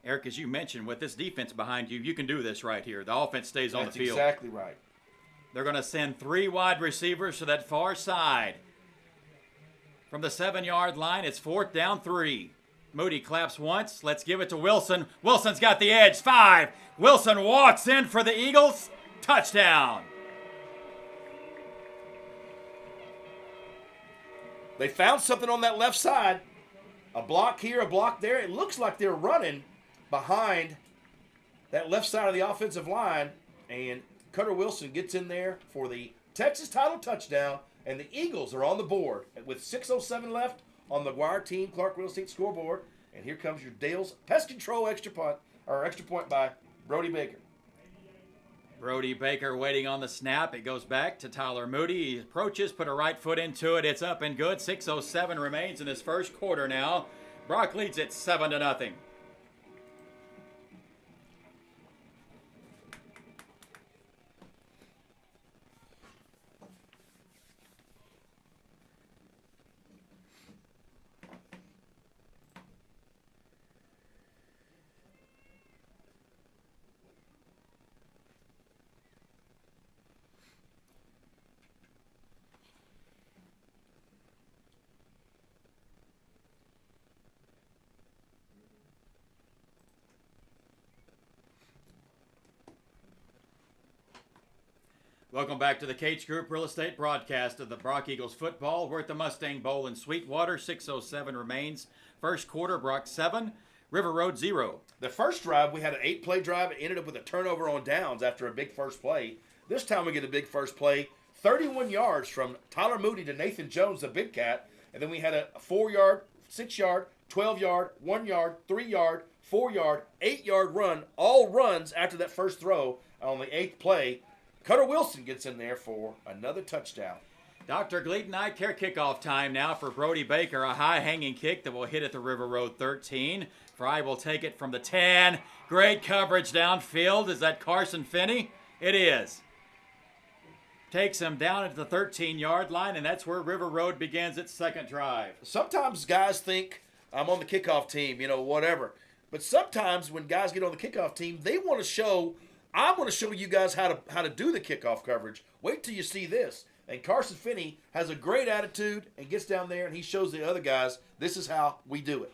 Eric, as you mentioned, with this defense behind you, you can do this right here. The offense stays on the field. That's exactly right. They're going to send 3 wide receivers to that far side. From the 7-yard line, it's fourth down 3. Moody claps once. Let's give it to Wilson. Wilson's got the edge. 5. Wilson walks in for the Eagles. Touchdown. They found something on that left side. A block here, a block there. It looks like they're running behind that left side of the offensive line. And Cutter Wilson gets in there for the Texas title touchdown. And the Eagles are on the board with 6:07 left on the Wire Team Clark Real Estate scoreboard. And here comes your Dale's Pest Control extra point by Brody Baker. Brody Baker waiting on the snap. It goes back to Tyler Moody. He approaches, put a right foot into it. It's up and good. 6:07 remains in this first quarter now. Brock leads it 7-0. Welcome back to the Cates Group Real Estate broadcast of the Brock Eagles football. We're at the Mustang Bowl in Sweetwater. 6:07 remains. First quarter, Brock 7, River Road 0. The first drive, we had an 8-play drive. It ended up with a turnover on downs after a big first play. This time we get a big first play. 31 yards from Tyler Moody to Nathan Jones, the big cat. And then we had a 4-yard, 6-yard, 12-yard, 1-yard, 3-yard, 4-yard, 8-yard run. All runs after that first throw on the 8th play. Cutter Wilson gets in there for another touchdown. Dr. Gleaton Eye Care kickoff time now for Brody Baker. A high-hanging kick that will hit at the River Road 13. Fry will take it from the 10. Great coverage downfield. Is that Carson Finney? It is. Takes him down at the 13-yard line, and that's where River Road begins its second drive. Sometimes guys think, I'm on the kickoff team, whatever. But sometimes when guys get on the kickoff team, they want to show, I want to show you guys how to do the kickoff coverage. Wait till you see this. And Carson Finney has a great attitude and gets down there and he shows the other guys, this is how we do it.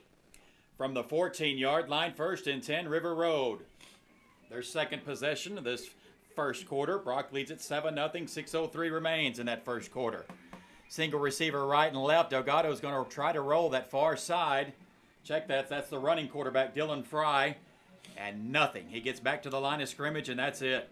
From the 14-yard line, 1st and 10, River Road. Their second possession of this first quarter. Brock leads at 7-0. 6:03 remains in that first quarter. Single receiver right and left. Delgado's going to try to roll that far side. Check that. That's the running quarterback, Dylan Fry. And nothing. He gets back to the line of scrimmage, and that's it.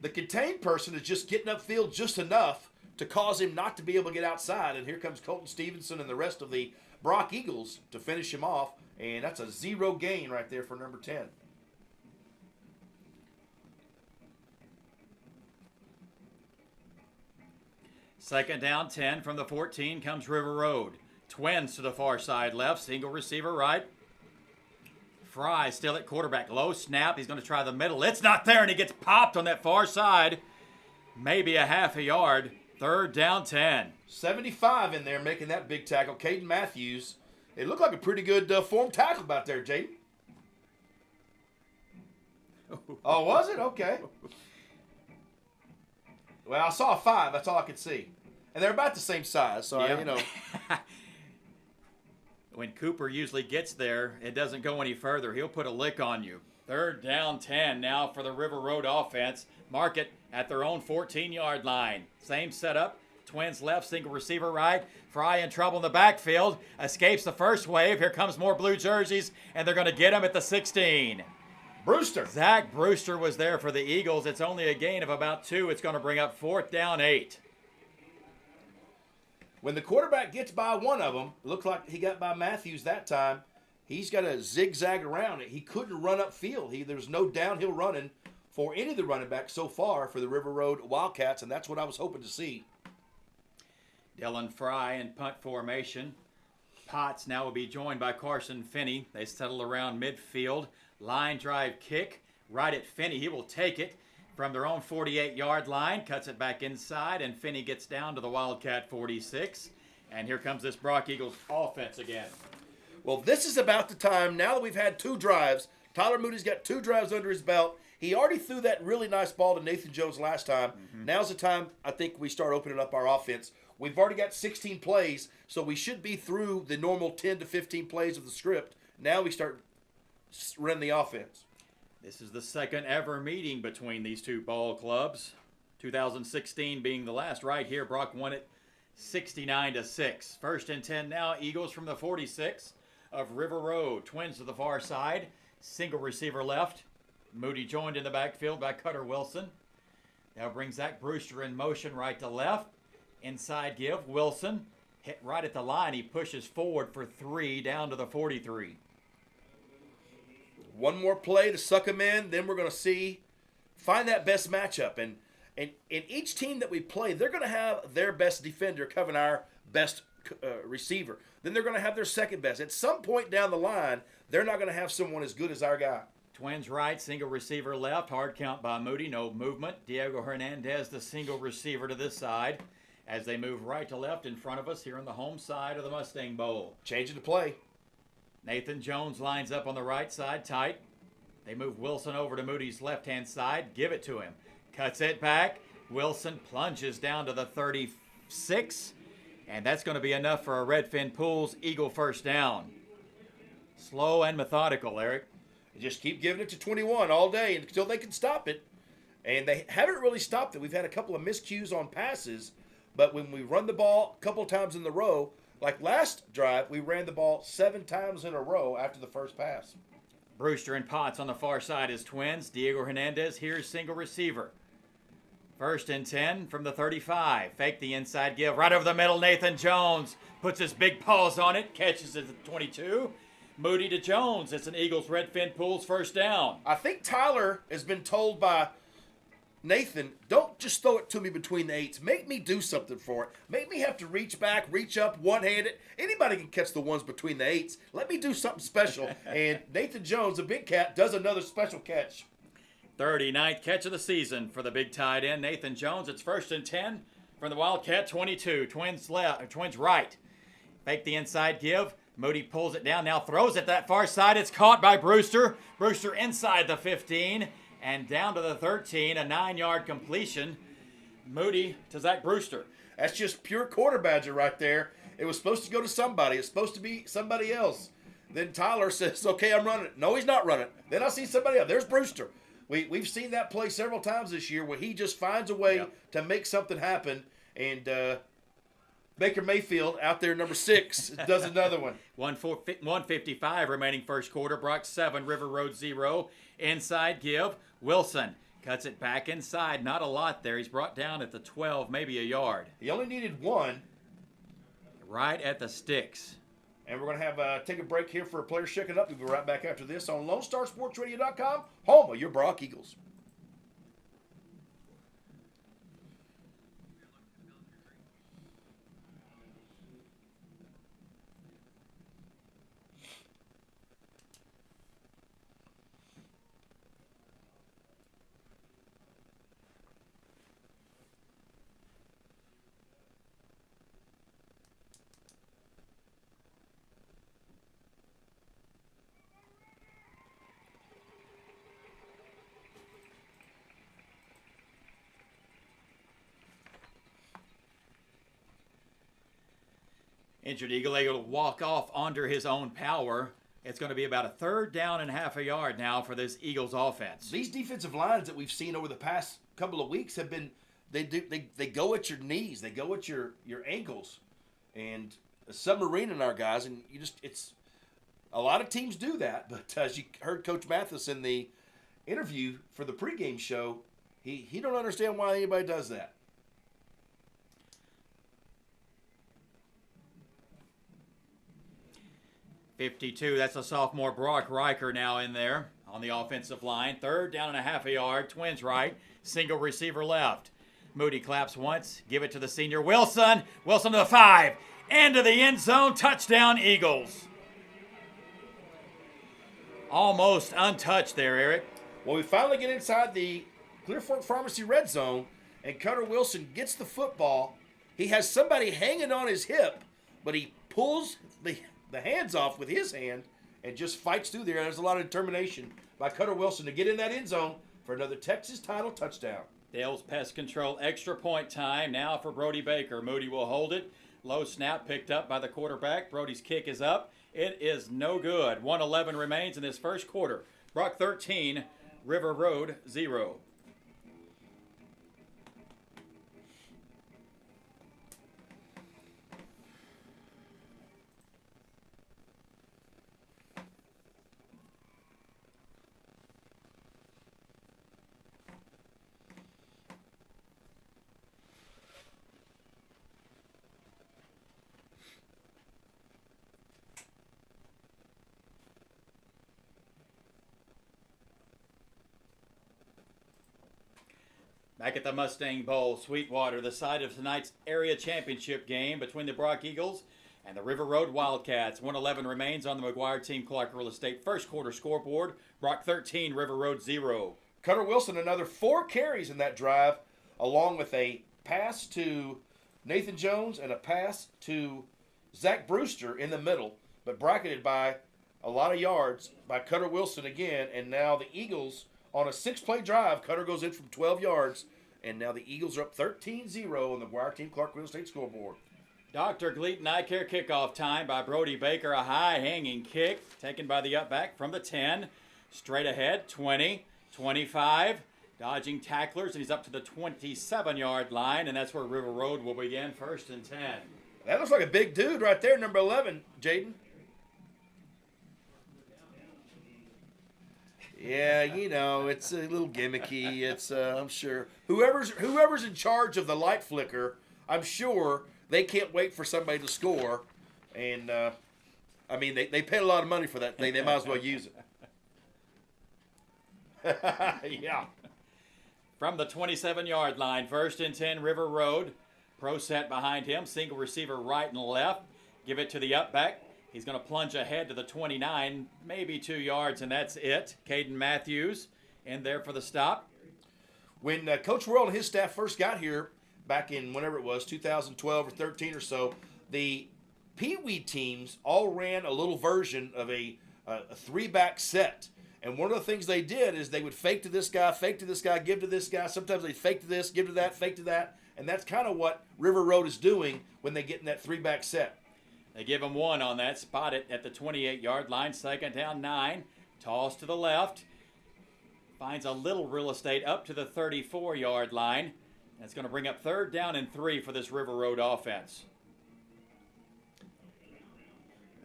The contained person is just getting upfield just enough to cause him not to be able to get outside. And here comes Colton Stevenson and the rest of the Brock Eagles to finish him off. And that's a 0 gain right there for number 10. Second down, 10 from the 14 comes River Road. Twins to the far side left. Single receiver right. Fry still at quarterback. Low snap. He's going to try the middle. It's not there, and he gets popped on that far side. Maybe a half a yard. Third down, 10. 75 in there making that big tackle. Caden Matthews. It looked like a pretty good form tackle out there, Jaden. Oh, was it? Okay. Well, I saw a 5. That's all I could see. And they're about the same size, so, Yep. When Cooper usually gets there, it doesn't go any further. He'll put a lick on you. Third down, 10 now for the River Road offense. Mark it at their own 14-yard line. Same setup. Twins left, single receiver right. Fry in trouble in the backfield. Escapes the first wave. Here comes more blue jerseys, and they're going to get him at the 16. Brewster. Zach Brewster was there for the Eagles. It's only a gain of about 2. It's going to bring up 4th down, 8. When the quarterback gets by one of them, it looked like he got by Matthews that time. He's got to zigzag around it. He couldn't run upfield. There's no downhill running for any of the running backs so far for the River Road Wildcats, and that's what I was hoping to see. Dylan Fry in punt formation. Potts now will be joined by Carson Finney. They settle around midfield. Line drive kick right at Finney. He will take it from their own 48-yard line. Cuts it back inside, and Finney gets down to the Wildcat 46. And here comes this Brock Eagles offense again. Well, this is about the time, now that we've had 2 drives, Tyler Moody's got 2 drives under his belt. He already threw that really nice ball to Nathan Jones last time. Now's the time I think we start opening up our offense. We've already got 16 plays, so we should be through the normal 10 to 15 plays of the script. Now we start running the offense. This is the second ever meeting between these two ball clubs. 2016 being the last right here. Brock won it 69-6. 1st and 10 now. Eagles from the 46 of River Road. Twins to the far side. Single receiver left. Moody joined in the backfield by Cutter Wilson. Now brings Zach Brewster in motion right to left. Inside give. Wilson hit right at the line. He pushes forward for 3 down to the 43. One more play to suck them in. Then we're going to find that best matchup. And in each team that we play, they're going to have their best defender covering our best receiver. Then they're going to have their second best. At some point down the line, they're not going to have someone as good as our guy. Twins right, single receiver left. Hard count by Moody, no movement. Diego Hernandez, the single receiver to this side, as they move right to left in front of us here on the home side of the Mustang Bowl. Changing the play. Nathan Jones lines up on the right side tight. They move Wilson over to Moody's left-hand side. Give it to him. Cuts it back. Wilson plunges down to the 36. And that's going to be enough for a Redfin Pools Eagle first down. Slow and methodical, Eric. They just keep giving it to 21 all day until they can stop it. And they haven't really stopped it. We've had a couple of miscues on passes. But when we run the ball a couple of times in the row, like last drive, we ran the ball 7 times in a row after the first pass. Brewster and Potts on the far side is Twins. Diego Hernandez, here's single receiver. First and 10 from the 35. Fake the inside give. Right over the middle, Nathan Jones puts his big paws on it. Catches it at the 22. Moody to Jones. It's an Eagles Redfin Pools first down. I think Tyler has been told by Nathan, don't just throw it to me between the eights. Make me do something for it. Make me have to reach back, reach up, one-handed. Anybody can catch the ones between the eights. Let me do something special. And Nathan Jones, the big cat, does another special catch. 39th catch of the season for the big tight end, Nathan Jones. It's first and 10 from the Wildcat 22. Twins left, Twins right. Fake the inside give. Moody pulls it down, now throws it that far side. It's caught by Brewster. Brewster inside the 15 and down to the 13. A 9-yard completion. Moody to Zach Brewster. That's just pure quarter badger right there. It was supposed to go to somebody. It's supposed to be somebody else. Then Tyler says, okay, I'm running it. No, he's not running it. Then I see somebody else. There's Brewster. We've seen that play several times this year where he just finds a way to make something happen. And Baker Mayfield out there, number 6, does another one. 1:55 remaining first quarter. Brock 7, River Road 0. Inside give. Wilson cuts it back inside. Not a lot there. He's brought down at the 12, maybe a yard. He only needed 1. Right at the sticks. And we're going to have take a break here for a player shaking up. We'll be right back after this on LoneStarSportsRadio.com, home of your Brock Eagles. Injured Eagle able to walk off under his own power. It's going to be about a 3rd down and half a yard now for this Eagles offense. These defensive lines that we've seen over the past couple of weeks have been, they go at your knees, they go at your ankles, and submarining our guys, and it's a lot of teams do that. But as you heard Coach Mathis in the interview for the pregame show, he don't understand why anybody does that. .52, that's a sophomore Brock Riker now in there on the offensive line. 3rd down and a half a yard. Twins right. Single receiver left. Moody claps once. Give it to the senior Wilson. Wilson to the 5. Into the end zone. Touchdown Eagles. Almost untouched there, Eric. Well, we finally get inside the Clear Fork Pharmacy red zone, and Cutter Wilson gets the football. He has somebody hanging on his hip, but he pulls the hands off with his hand and just fights through there. There's a lot of determination by Cutter Wilson to get in that end zone for another Texas title touchdown. Dale's Pest Control extra point time now for Brody Baker. Moody will hold it. Low snap picked up by the quarterback. Brody's kick is up. It is no good. 1:11 remains in this first quarter. Brock 13, River Road 0. Back at the Mustang Bowl, Sweetwater, the site of tonight's area championship game between the Brock Eagles and the River Road Wildcats. 1:11 remains on the McGuire Team Clark Real Estate first quarter scoreboard. Brock 13, River Road 0. Cutter Wilson, another 4 carries in that drive, along with a pass to Nathan Jones and a pass to Zach Brewster in the middle, but bracketed by a lot of yards by Cutter Wilson again. And now the Eagles, on a 6-play drive, Cutter goes in from 12 yards, and now the Eagles are up 13-0 on the McGuire Team Clark Real Estate scoreboard. Dr. Gleaton Eye Care kickoff time by Brody Baker. A high-hanging kick taken by the upback from the 10. Straight ahead, 20, 25. Dodging tacklers, and he's up to the 27-yard line, and that's where River Road will begin 1st and 10. That looks like a big dude right there, number 11, Jaden. Yeah, it's a little gimmicky. It's I'm sure whoever's in charge of the light flicker, I'm sure they can't wait for somebody to score, and I mean they paid a lot of money for that thing. They might as well use it. Yeah. From the 27-yard line, 1st and 10, River Road. Pro set behind him, single receiver right and left. Give it to the up back. He's going to plunge ahead to the 29, maybe 2 yards, and that's it. Caden Matthews in there for the stop. When Coach Worrell and his staff first got here, back in whenever it was, 2012 or 13 or so, the Pee Wee teams all ran a little version of a 3-back set. And one of the things they did is they would fake to this guy, give to this guy. Sometimes they fake to this, give to that, fake to that. And that's kind of what River Road is doing when they get in that 3-back set. They give him one on that, spot it at the 28-yard line, 2nd down 9. Toss to the left. Finds a little real estate up to the 34-yard line. That's going to bring up 3rd down and 3 for this River Road offense.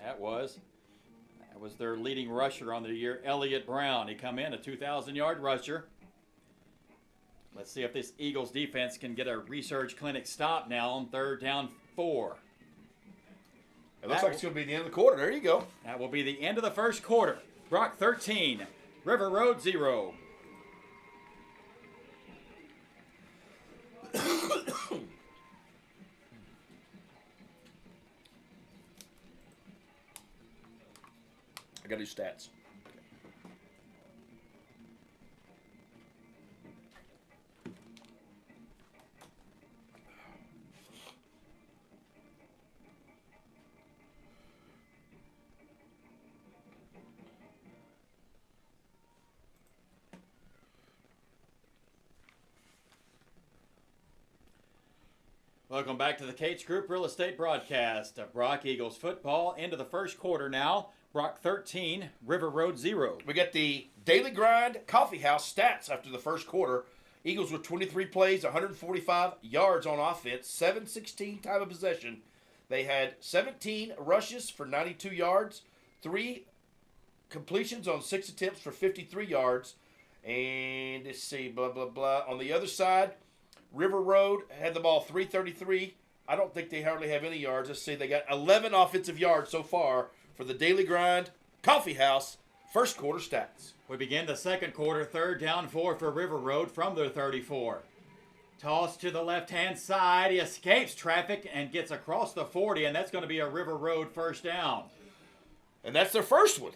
That was their leading rusher on the year, Elliott Brown. He come in a 2,000-yard rusher. Let's see if this Eagles defense can get a research clinic stop now on 3rd down 4. It looks like it's going to be the end of the quarter. There you go. That will be the end of the first quarter. Brock 13, River Road 0. I got to do stats. Welcome back to the Cates Group Real Estate broadcast of Brock Eagles football. Into the first quarter now. Brock 13, River Road 0. We got the Daily Grind Coffee House stats after the first quarter. Eagles with 23 plays, 145 yards on offense, 7-16 time of possession. They had 17 rushes for 92 yards, 3 completions on 6 attempts for 53 yards. And let's see, blah, blah, blah. On the other side, River Road had the ball 333. I don't think they hardly have any yards. Let's see, they got 11 offensive yards so far for the Daily Grind Coffee House first quarter stats. We begin the second quarter, 3rd down 4 for River Road from their 34. Toss to the left-hand side. He escapes traffic and gets across the 40, and that's going to be a River Road first down. And that's their first one.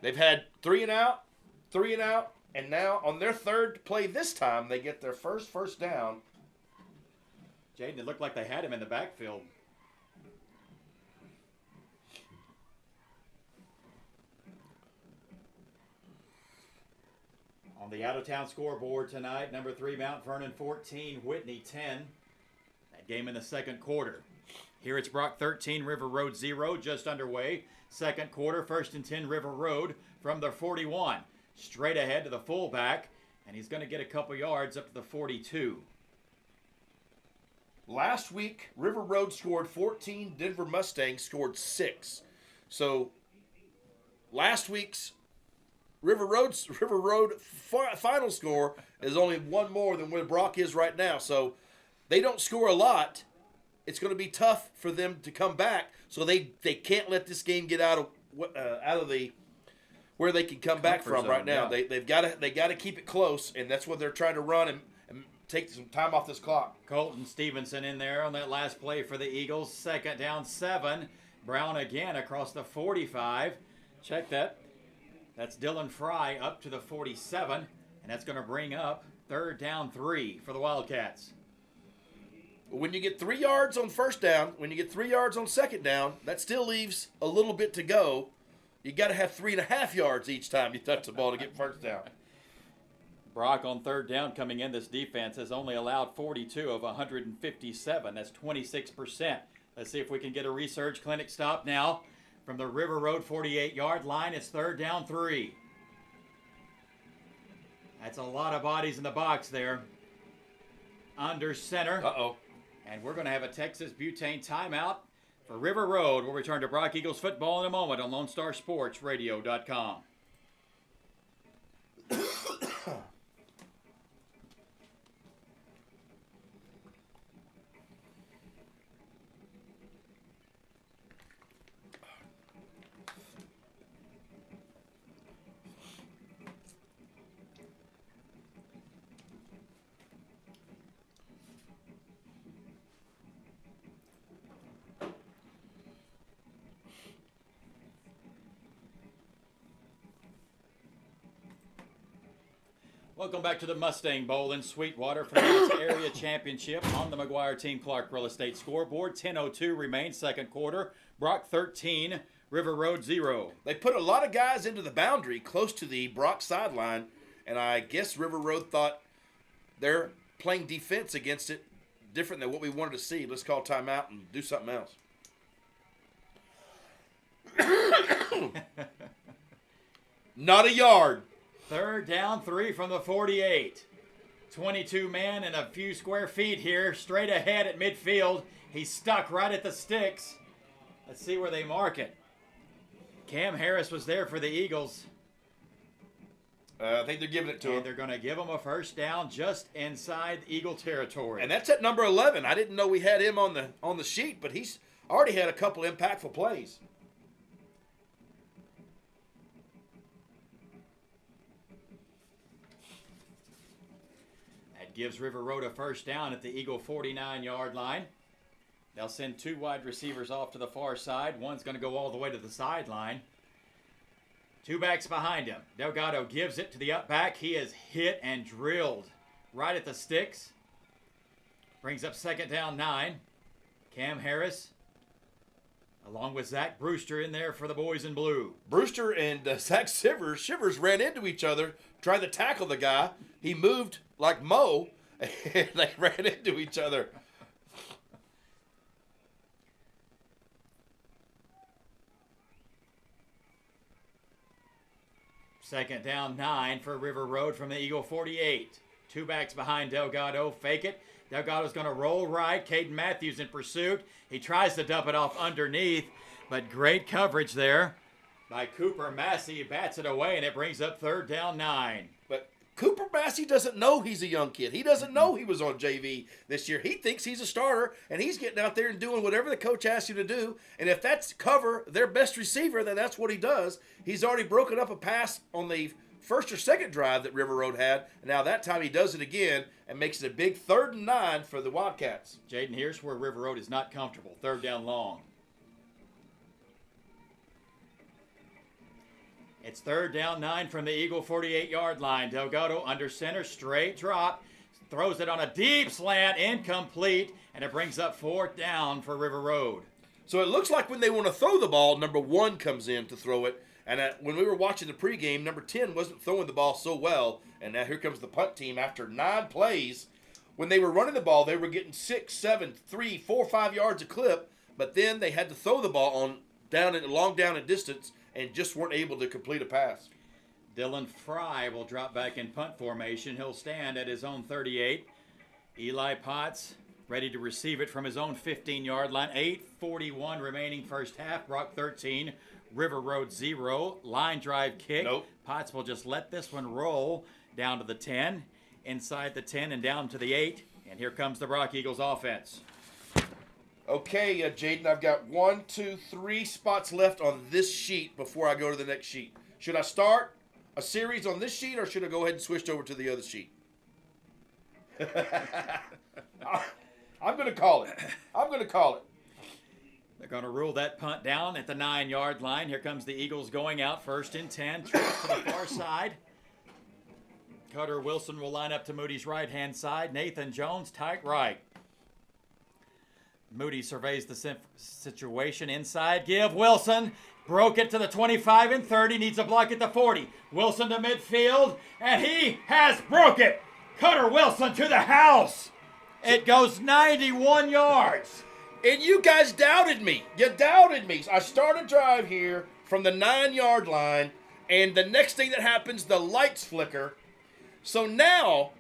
They've had 3 and out, and now on their third play this time, they get their first down. Jaden, it looked like they had him in the backfield. On the out-of-town scoreboard tonight, number 3, Mount Vernon 14, Whitney 10. That game in the second quarter. Here it's Brock 13, River Road 0, just underway. Second quarter, 1st and 10, River Road from their 41. Straight ahead to the fullback, and he's going to get a couple yards up to the 42. Last week, River Road scored 14, Denver Mustangs scored 6. So, last week's River Road final score is only one more than where Brock is right now. So they don't score a lot. It's going to be tough for them to come back. So they can't let this game get out of the where they can come back from right now. Yeah. They got to keep it close, and that's what they're trying to run and take some time off this clock. Colton Stevenson in there on that last play for the Eagles. 2nd down 7. Brown again across the 45. Check that. That's Dylan Fry up to the 47, and that's going to bring up 3rd down 3 for the Wildcats. When you get 3 yards on first down, when you get 3 yards on second down, that still leaves a little bit to go. You got to have 3.5 yards each time you touch the ball to get first down. Brock on 3rd down coming in. This defense has only allowed 42 of 157. That's 26%. Let's see if we can get a research clinic stop now. From the River Road 48-yard line, it's 3rd down 3. That's a lot of bodies in the box there. Under center. Uh-oh. And we're going to have a Texas butane timeout. For River Road, we'll return to Brock Eagles football in a moment on LoneStarSportsRadio.com. Welcome back to the Mustang Bowl in Sweetwater for the area championship on the McGuire Team Clark Real Estate scoreboard. 10:02 remains second quarter. Brock 13, River Road 0. They put a lot of guys into the boundary close to the Brock sideline, and I guess River Road thought they're playing defense against it different than what we wanted to see. Let's call timeout and do something else. Not a yard. Third down, 3 from the 48. 22 man and a few square feet here, straight ahead at midfield. He's stuck right at the sticks. Let's see where they mark it. Cam Harris was there for the Eagles. I think they're giving it to him. And they're going to give him a first down just inside Eagle territory. And that's at number 11. I didn't know we had him on the sheet, but he's already had a couple impactful plays. Gives River Road a first down at the Eagle 49-yard line. They'll send 2 wide receivers off to the far side. One's going to go all the way to the sideline. 2 backs behind him. Delgado gives it to the up back. He is hit and drilled right at the sticks. Brings up second down 9. Cam Harris along with Zach Brewster in there for the boys in blue. Brewster and Zach Shivers ran into each other, trying to tackle the guy. He moved like Mo, and they ran into each other. Second down 9 for River Road from the Eagle 48. 2 backs behind Delgado. Fake it. Delgado's going to roll right. Caden Matthews in pursuit. He tries to dump it off underneath, but great coverage there by Cooper Massey. He bats it away, and it brings up third down 9. But Cooper Massey doesn't know he's a young kid. He doesn't know he was on JV this year. He thinks he's a starter, and he's getting out there and doing whatever the coach asks you to do. And if that's cover their best receiver, then that's what he does. He's already broken up a pass on the first or second drive that River Road had. And now that time he does it again and makes it a big 3rd and 9 for the Wildcats. Jaden, here's where River Road is not comfortable. Third down long. It's third down 9 from the Eagle 48-yard line. Delgado under center, straight drop. Throws it on a deep slant, incomplete, and it brings up 4th down for River Road. So it looks like when they want to throw the ball, number 1 comes in to throw it. And when we were watching the pregame, number 10 wasn't throwing the ball so well. And now here comes the punt team after 9 plays. When they were running the ball, they were getting 6, 7, 3, 4, 5 yards a clip. But then they had to throw the ball long down in distance and just weren't able to complete a pass. Dylan Fry will drop back in punt formation. He'll stand at his own 38. Eli Potts ready to receive it from his own 15-yard line. 8:41 remaining first half. Brock 13, River Road 0. Line drive kick. Nope. Potts will just let this one roll down to the 10, inside the 10 and down to the 8. And here comes the Brock Eagles offense. Okay, Jaden, I've got 1, 2, 3 spots left on this sheet before I go to the next sheet. Should I start a series on this sheet, or should I go ahead and switch over to the other sheet? I'm going to call it. They're going to rule that punt down at the 9-yard line. Here comes the Eagles going out 1st and 10. Trips to the far side. Cutter Wilson will line up to Moody's right-hand side. Nathan Jones tight right. Moody surveys the situation inside. Give Wilson. Broke it to the 25 and 30. Needs a block at the 40. Wilson to midfield. And he has broke it. Cutter Wilson to the house. It goes 91 yards. And you guys doubted me. You doubted me. I start a drive here from the 9-yard line. And the next thing that happens, the lights flicker. So now,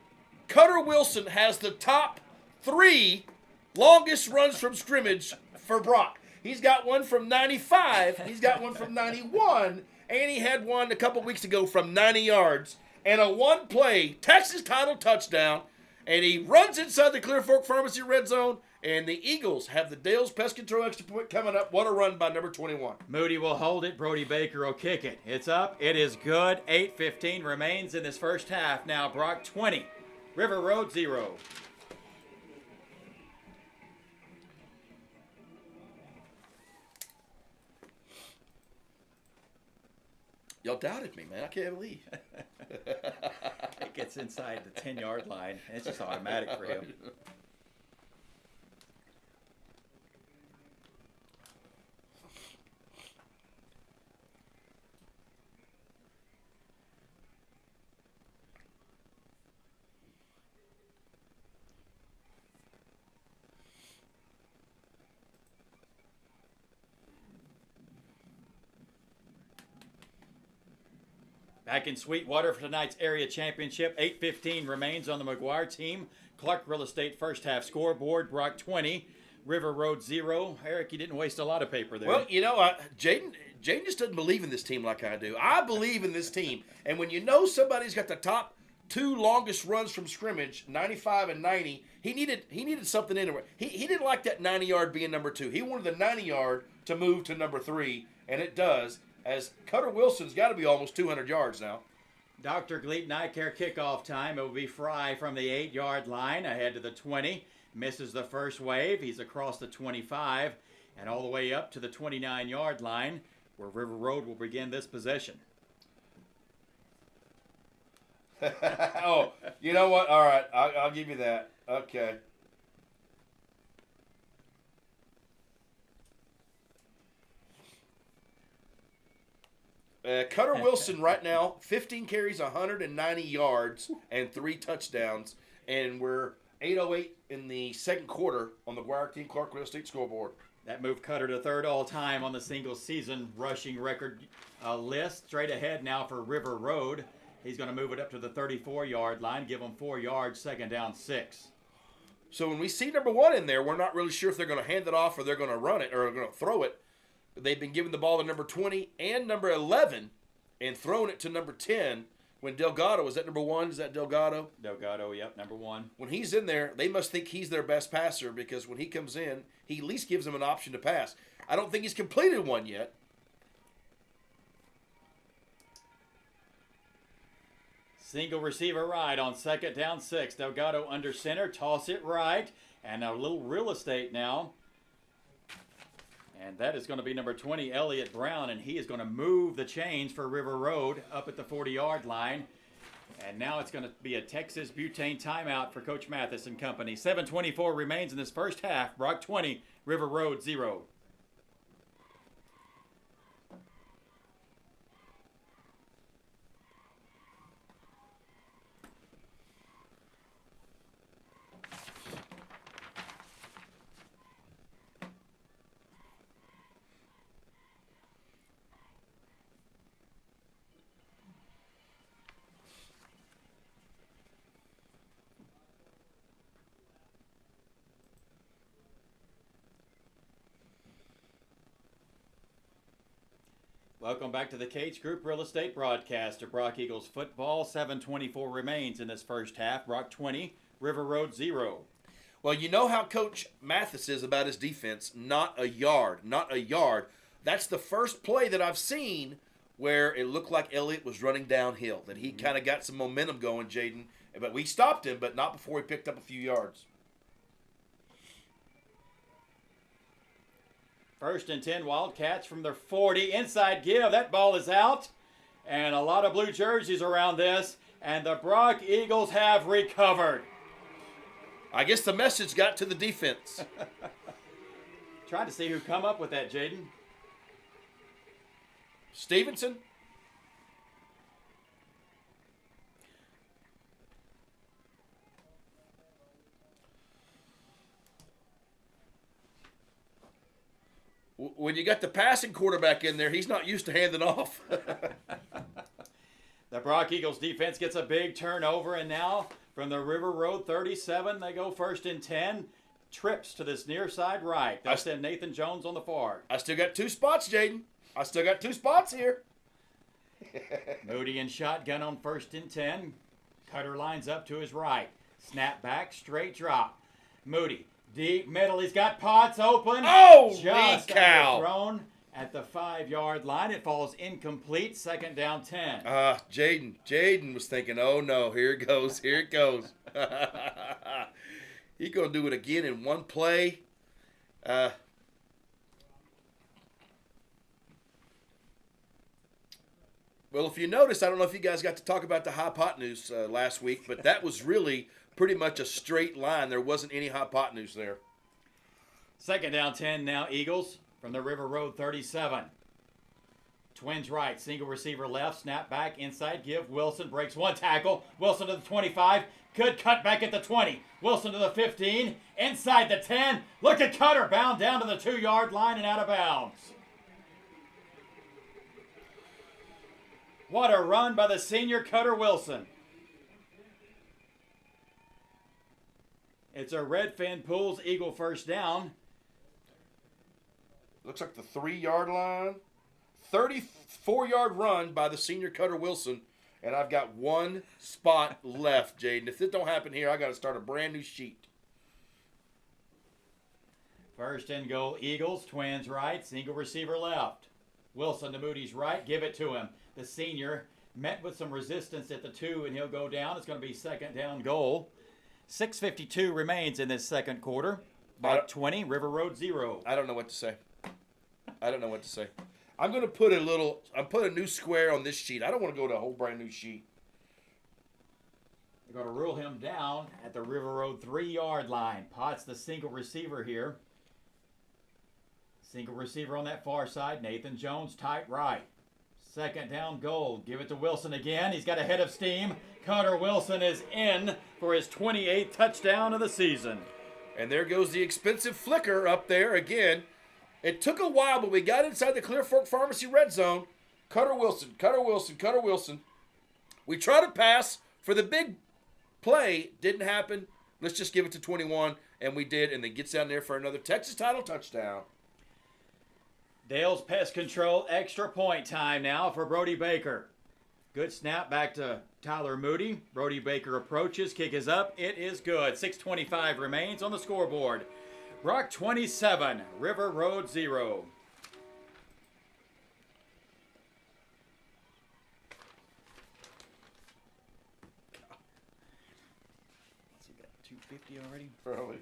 Cutter Wilson has the top 3 longest runs from scrimmage for Brock. He's got one from 95. He's got one from 91. And he had one a couple weeks ago from 90 yards. And a one-play Texas title touchdown. And he runs inside the Clear Fork Pharmacy red zone. And the Eagles have the Dale's Pest Control extra point coming up. What a run by number 21. Moody will hold it. Brody Baker will kick it. It's up. It is good. 8:15 remains in this first half. Now Brock 20. River Road 0. Y'all doubted me, man. I can't believe. It gets inside the 10-yard line. It's just automatic for him. Back in Sweetwater for tonight's area championship. 8:15 remains on the McGuire team. Clark Real Estate first half scoreboard. Brock 20. River Road 0. Eric, you didn't waste a lot of paper there. Well, Jaden just doesn't believe in this team like I do. I believe in this team. And when you know somebody's got the top 2 longest runs from scrimmage, 95 and 90, he needed something in there. He didn't like that 90-yard being number 2. He wanted the 90-yard to move to number 3, and it does. As Cutter Wilson's got to be almost 200 yards now. Dr. Gleaton Eye Care kickoff time. It will be Fry from the 8-yard line ahead to the 20. Misses the first wave. He's across the 25 and all the way up to the 29-yard line where River Road will begin this possession. Oh, you know what? All right, I'll give you that. Okay. Cutter Wilson right now, 15 carries, 190 yards, and 3 touchdowns. And we're 8:08 in the second quarter on the McGuire team Clark Real Estate scoreboard. That moved Cutter to 3rd all-time on the single-season rushing record list. Straight ahead now for River Road. He's going to move it up to the 34-yard line, give him 4 yards, second down 6. So when we see number 1 in there, we're not really sure if they're going to hand it off or they're going to run it or going to throw it. They've been giving the ball to number 20 and number 11 and throwing it to number 10 when Delgado, is that number 1? Is that Delgado? Delgado, yep, number 1. When he's in there, they must think he's their best passer because when he comes in, he at least gives them an option to pass. I don't think he's completed one yet. Single receiver right on second down 6. Delgado under center, toss it right, and a little real estate now. And that is going to be number 20, Elliott Brown, and he is going to move the chains for River Road up at the 40-yard line. And now it's going to be a Texas butane timeout for Coach Mathis and company. 7:24 remains in this first half. Brock 20, River Road 0. Welcome back to the Cage Group Real Estate broadcast of Brock Eagles football. 7:24 remains in this first half. Brock 20, River Road 0. Well, you know how Coach Mathis is about his defense. Not a yard. Not a yard. That's the first play that I've seen where it looked like Elliott was running downhill. That he kind of got some momentum going, Jaden. But we stopped him, but not before he picked up a few yards. 1st and 10, Wildcats from their 40. Inside give. That ball is out. And a lot of blue jerseys around this. And the Brock Eagles have recovered. I guess the message got to the defense. Trying to see who come up with that, Jaden. Stevenson? When you got the passing quarterback in there, he's not used to handing off. The Brock Eagles defense gets a big turnover, and now from the River Road 37, they go 1st and 10. trips to this near side right. They'll send Nathan Jones on the far. I still got 2 spots, Jaden. I still got 2 spots here. Moody in shotgun on 1st and 10. Cutter lines up to his right. Snap back, straight drop. Moody, deep middle. He's got Potts open. Oh, just cow. thrown at the 5-yard line. It falls incomplete. 2nd down 10. Jaden was thinking, oh no, here it goes. He's going to do it again in one play. Well, if you notice, I don't know if you guys got to talk about the hypotenuse last week, but that was really pretty much a straight line. There wasn't any hypotenuse there. 2nd down 10 now, Eagles from the River Road 37. Twins right, single receiver left, snap back, inside give. Wilson breaks 1 tackle. Wilson to the 25. Good cut back at the 20. Wilson to the 15. Inside the 10. Look at Cutter, bound down to the 2-yard line and out of bounds. What a run by the senior Cutter Wilson. It's a Redfin Pools Eagle first down. Looks like the 3-yard line. 34-yard run by the senior Cutter Wilson. And I've got 1 spot left, Jaden. If this don't happen here, I got to start a brand new sheet. 1st and goal, Eagles. Twins right, single receiver left. Wilson to Moody's right, give it to him. The senior met with some resistance at the 2, and he'll go down. It's going to be 2nd down goal. 6:52 remains in this 2nd quarter. Buck 20, River Road 0. I don't know what to say. I'm going to put a new square on this sheet. I don't want to go to a whole brand new sheet. They're going to rule him down at the River Road 3-yard line. Potts the single receiver here. Single receiver on that far side. Nathan Jones tight right. 2nd down goal. Give it to Wilson again. He's got a head of steam. Cutter Wilson is in for his 28th touchdown of the season. And there goes the expensive flicker up there again. It took a while, but we got inside the Clear Fork Pharmacy red zone. Cutter Wilson. We tried to pass for the big play. Didn't happen. Let's just give it to 21. And we did. And then gets down there for another Texas title touchdown. Dale's Pest Control extra point time now for Brody Baker. Good snap back to Tyler Moody. Brody Baker approaches. Kick is up. It is good. 6:25 remains on the scoreboard. Brock 27, River Road 0. Let's see, got 250 already? Probably.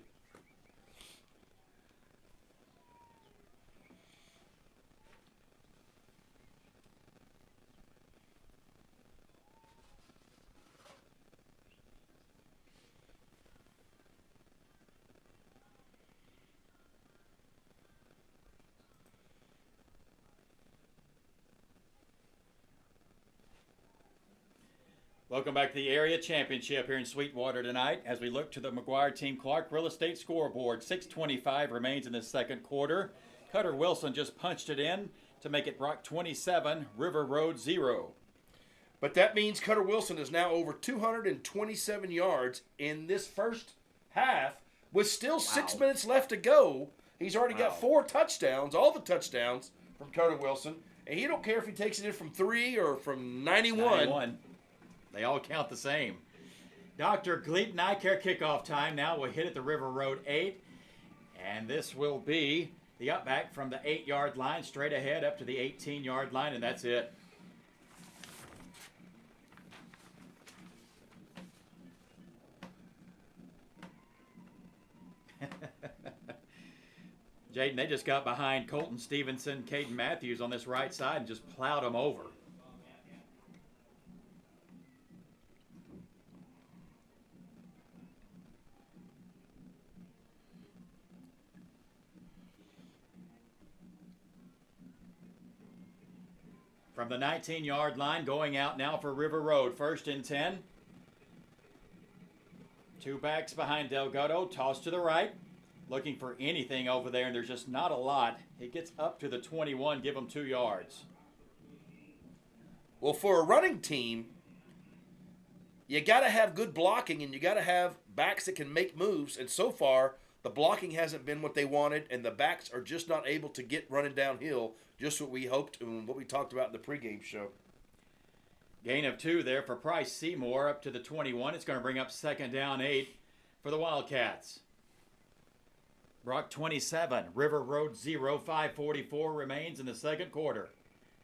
Welcome back to the area championship here in Sweetwater tonight as we look to the McGuire Team Clark Real Estate scoreboard. 6:25 remains in the 2nd quarter. Cutter Wilson just punched it in to make it Brock 27, River Road 0. But that means Cutter Wilson is now over 227 yards in this first half with still 6 minutes left to go. He's already got 4 touchdowns, all the touchdowns from Cutter Wilson. And he don't care if he takes it in from 3 or from 91. They all count the same. Dr. Gleaton Eye Care kickoff time now. We'll hit at the River Road 8. And this will be the up back from the 8-yard line straight ahead up to the 18-yard line, and that's it. Jaden, they just got behind Colton Stevenson, Caden Matthews on this right side and just plowed them over. From the 19-yard line, going out now for River Road. 1st and 10. 2 backs behind Delgado. Toss to the right. Looking for anything over there, and there's just not a lot. It gets up to the 21. Give them 2 yards. Well, for a running team, you got to have good blocking, and you got to have backs that can make moves. And so far, the blocking hasn't been what they wanted, and the backs are just not able to get running downhill, just what we hoped and what we talked about in the pregame show. Gain of 2 there for Price Seymour up to the 21. It's going to bring up 2nd down 8 for the Wildcats. Brock 27, River Road 0, 5:44 remains in the second quarter.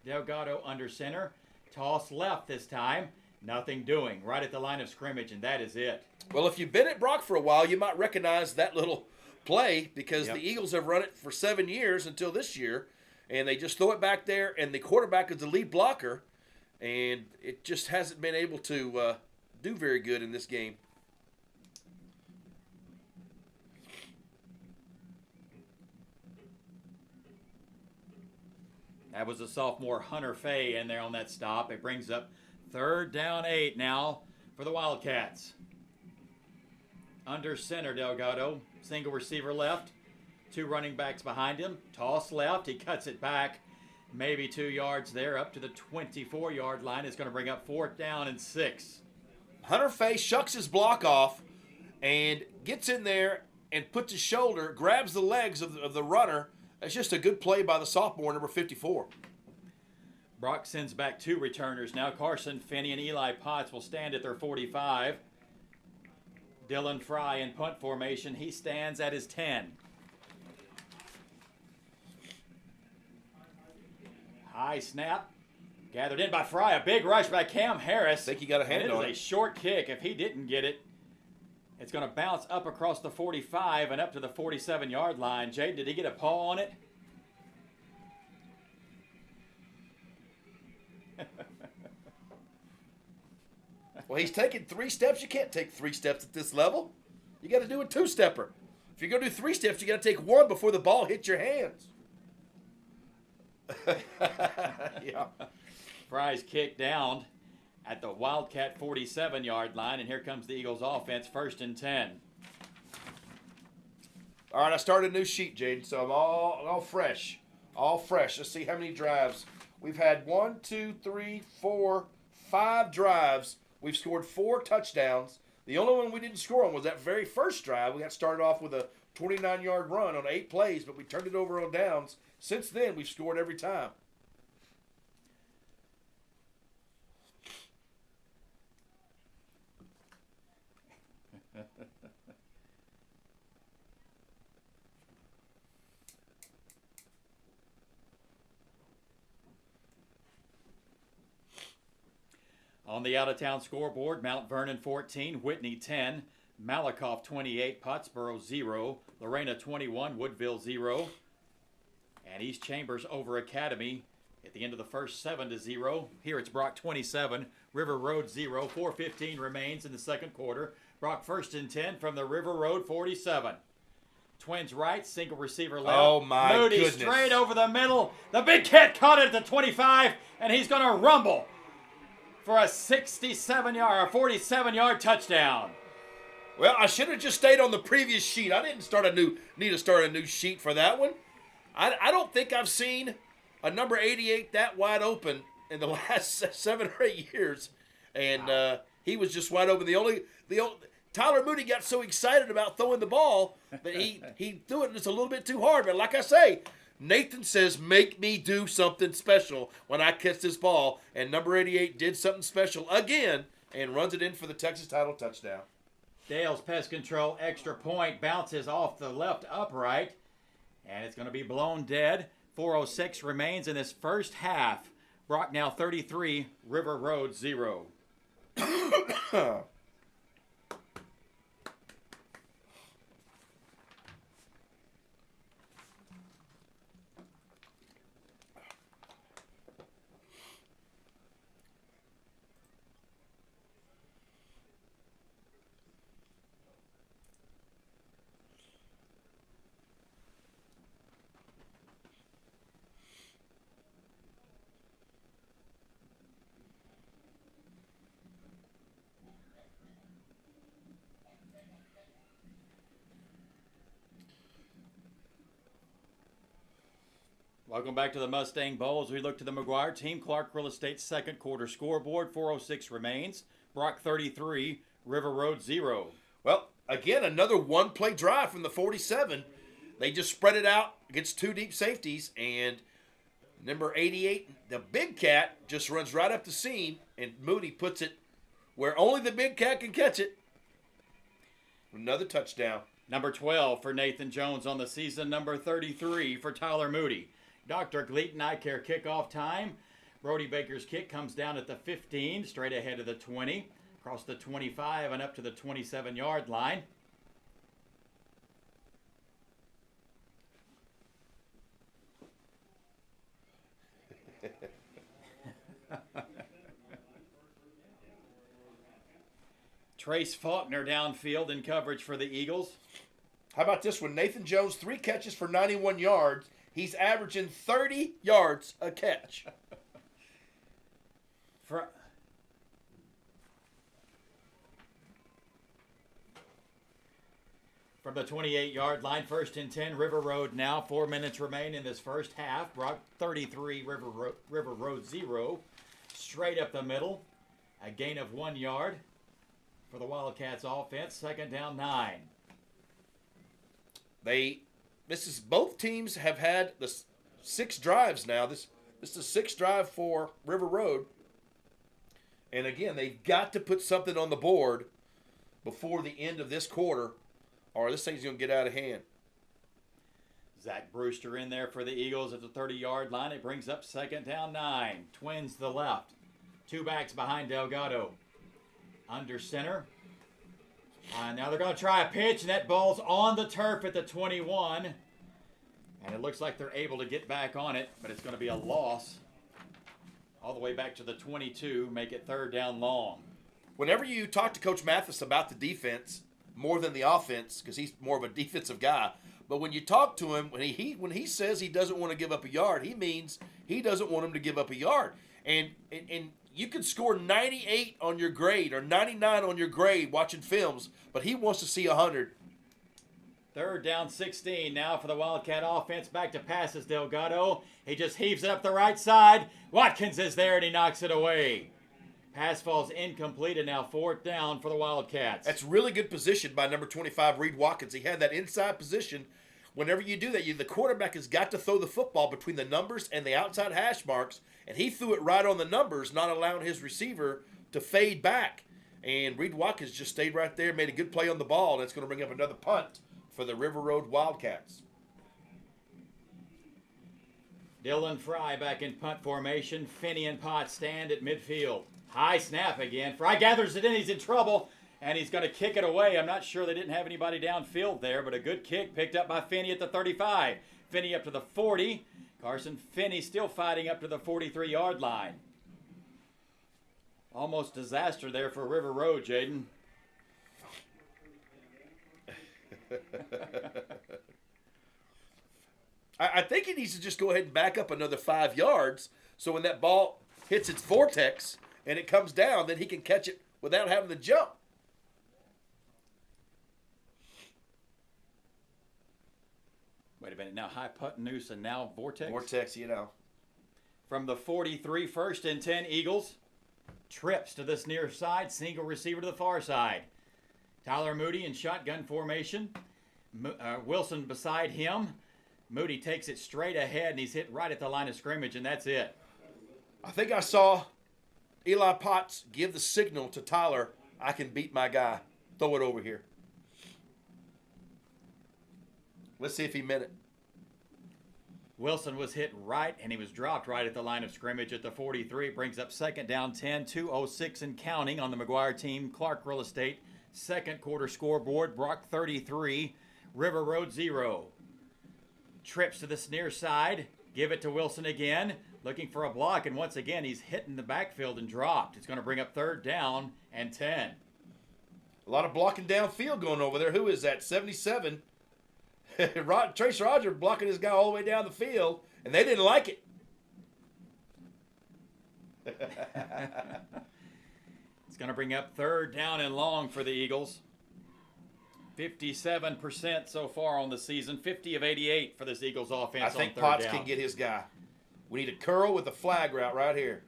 Delgado under center. Toss left this time. Nothing doing. Right at the line of scrimmage, and that is it. Well, if you've been at Brock for a while, you might recognize that little play because the Eagles have run it for 7 years until this year, and they just throw it back there, and the quarterback is the lead blocker, and it just hasn't been able to do very good in this game. That was the sophomore Hunter Fay in there on that stop. It brings up 3rd down 8 now for the Wildcats. Under center, Delgado. Single receiver left. 2 running backs behind him. Toss left. He cuts it back. Maybe 2 yards there up to the 24-yard line. It's going to bring up 4th down and 6. Hunter Fay shucks his block off and gets in there and puts his shoulder, grabs the legs of the runner. It's just a good play by the sophomore, number 54. Brock sends back 2 returners now. Carson Finney and Eli Potts will stand at their 45. Dylan Fry in punt formation. He stands at his 10. High snap. Gathered in by Fry. A big rush by Cam Harris. I think he got a hand on it. It is a short kick. If he didn't get it, it's going to bounce up across the 45 and up to the 47-yard line. Jay, did he get a paw on it? Well, he's taking 3 steps. You can't take 3 steps at this level. You got to do a 2-stepper. If you're going to do 3 steps, you got to take 1 before the ball hits your hands. Yeah. Fry's kick down at the Wildcat 47-yard line, and here comes the Eagles offense, 1st and 10. All right, I started a new sheet, Jaden, so I'm all fresh. All fresh. Let's see how many drives. We've had 1, 2, 3, 4, 5 drives. We've scored 4 touchdowns. The only one we didn't score on was that very first drive. We got started off with a 29-yard run on 8 plays, but we turned it over on downs. Since then, we've scored every time. On the out-of-town scoreboard, Mount Vernon 14, Whitney 10, Malakoff 28, Pottsboro 0, Lorena 21, Woodville 0, and East Chambers over Academy at the end of the first 7-0. Here it's Brock 27, River Road 0, 4:15 remains in the second quarter. Brock 1st and 10 from the River Road 47. Twins right, single receiver left. Oh, my Moody goodness. straight over the middle. The big cat caught it at the 25, and he's going to rumble for a 67-yard, 47-yard touchdown. Well, I should have just stayed on the previous sheet. I didn't need to start a new sheet for that one. I don't think I've seen a number 88 that wide open in the last 7 or 8 years. And he was just wide open. The only Tyler Moody got so excited about throwing the ball that he threw it just a little bit too hard. But like I say, Nathan says, make me do something special when I catch this ball. And number 88 did something special again and runs it in for the Texas title touchdown. Dale's Pest Control extra point bounces off the left upright. And it's going to be blown dead. 4:06 remains in this first half. Brock now 33, River Road 0. Welcome back to the Mustang Bowl as we look to the McGuire Team Clark Real Estate second quarter scoreboard. 4:06 remains. Brock 33, River Road 0. Well, again, another one-play drive from the 47. They just spread it out against 2 deep safeties, and number 88, the big cat, just runs right up the seam, and Moody puts it where only the big cat can catch it. Another touchdown. Number 12 for Nathan Jones on the season. Number 33 for Tyler Moody. Dr. Gleaton Eye Care kickoff time. Brody Baker's kick comes down at the 15, straight ahead of the 20, across the 25 and up to the 27-yard line. Trace Faulkner downfield in coverage for the Eagles. How about this one? Nathan Jones, 3 catches for 91 yards. He's averaging 30 yards a catch. From the 28-yard line, 1st and 10, River Road now. 4 minutes remain in this first half. Brock 33, River Road 0. Straight up the middle. A gain of 1 yard for the Wildcats offense. 2nd down 9. Both teams have had the 6 drives now. This is the 6th drive for River Road. And again, they've got to put something on the board before the end of this quarter, or this thing's going to get out of hand. Zach Brewster in there for the Eagles at the 30-yard line. It brings up 2nd down 9. Twins to the left. 2 backs behind Delgado. Under center. Now they're going to try a pitch, and that ball's on the turf at the 21. And it looks like they're able to get back on it, but it's going to be a loss all the way back to the 22, make it 3rd down long. Whenever you talk to Coach Mathis about the defense, more than the offense, because he's more of a defensive guy, but when you talk to him, when he says he doesn't want to give up a yard, he means he doesn't want him to give up a yard. And you could score 98 on your grade or 99 on your grade watching films, but he wants to see 100. 3rd down 16 now for the Wildcat offense. Back to passes Delgado. He just heaves it up the right side. Watkins is there, and he knocks it away. Pass falls incomplete, and now 4th down for the Wildcats. That's really good position by number 25, Reed Watkins. He had that inside position. Whenever you do that, the quarterback has got to throw the football between the numbers and the outside hash marks, and he threw it right on the numbers, not allowing his receiver to fade back. And Reed Watkins just stayed right there, made a good play on the ball, and it's going to bring up another punt for the River Road Wildcats. Dylan Fry back in punt formation. Finney and Potts stand at midfield. High snap again. Fry gathers it in. He's in trouble, and he's going to kick it away. I'm not sure they didn't have anybody downfield there, but a good kick picked up by Finney at the 35. Finney up to the 40. Carson Finney still fighting up to the 43-yard line. Almost disaster there for River Road, Jaden. I think he needs to just go ahead and back up another 5 yards so when that ball hits its vortex and it comes down, then he can catch it without having to jump. Wait a minute. Now high putt noose and now vortex? Vortex, From the 43, 1st and 10 Eagles. Trips to this near side. Single receiver to the far side. Tyler Moody in shotgun formation. Wilson beside him. Moody takes it straight ahead, and he's hit right at the line of scrimmage, and that's it. I think I saw Eli Potts give the signal to Tyler, I can beat my guy. Throw it over here. Let's see if he meant it. Wilson was hit right, and he was dropped right at the line of scrimmage at the 43. Brings up 2nd down 10, 2:06 and counting on the McGuire team. Clark Real Estate, 2nd quarter scoreboard. Brock 33, River Road 0. Trips to this near side. Give it to Wilson again. Looking for a block, and once again, he's hitting the backfield and dropped. It's going to bring up 3rd down and 10. A lot of blocking downfield going over there. Who is that? 77. Trace Roger blocking his guy all the way down the field, and they didn't like it. It's going to bring up 3rd down and long for the Eagles. 57% so far on the season. 50 of 88 for this Eagles offense. I think on 3rd Potts down. can get his guy. We need a curl with a flag route right here.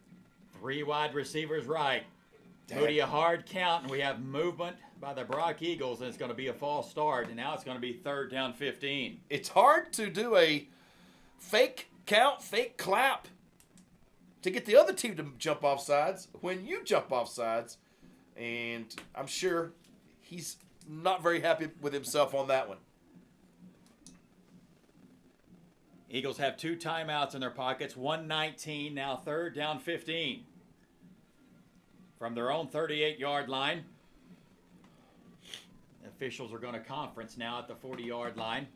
3 wide receivers right. Damn. Moody a hard count, and we have movement by the Brock Eagles, and it's going to be a false start, and now it's going to be 3rd down 15. It's hard to do a fake count, fake clap to get the other team to jump off sides when you jump off sides. And I'm sure he's not very happy with himself on that one. Eagles have 2 timeouts in their pockets, 1:19, now 3rd down 15. From their own 38-yard line, the officials are going to conference now at the 40-yard line.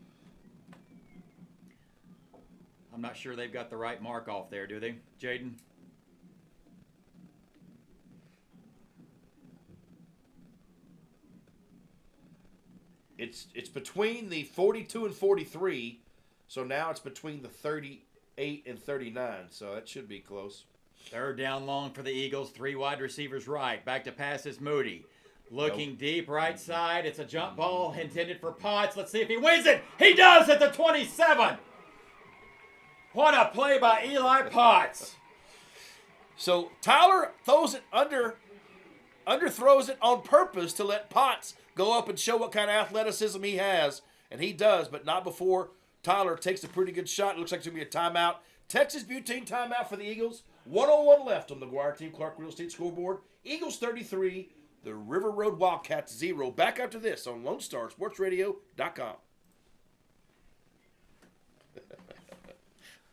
I'm not sure they've got the right mark off there, do they, Jaden? It's between the 42 and 43, so now it's between the 38 and 39, so that should be close. 3rd down long for the Eagles, 3 wide receivers right. Back to pass is Moody. Looking deep right side. It's a jump ball intended for Potts. Let's see if he wins it. He does at the 27. What a play by Eli Potts. So Tyler throws it underthrows it on purpose to let Potts go up and show what kind of athleticism he has, and he does, but not before Tyler takes a pretty good shot. It looks like it's going to be a timeout. Texas Butane timeout for the Eagles. 1:01 left on the McGuire Team Clark Real Estate scoreboard. Eagles 33, the River Road Wildcats 0. Back after this on LoneStarSportsRadio.com.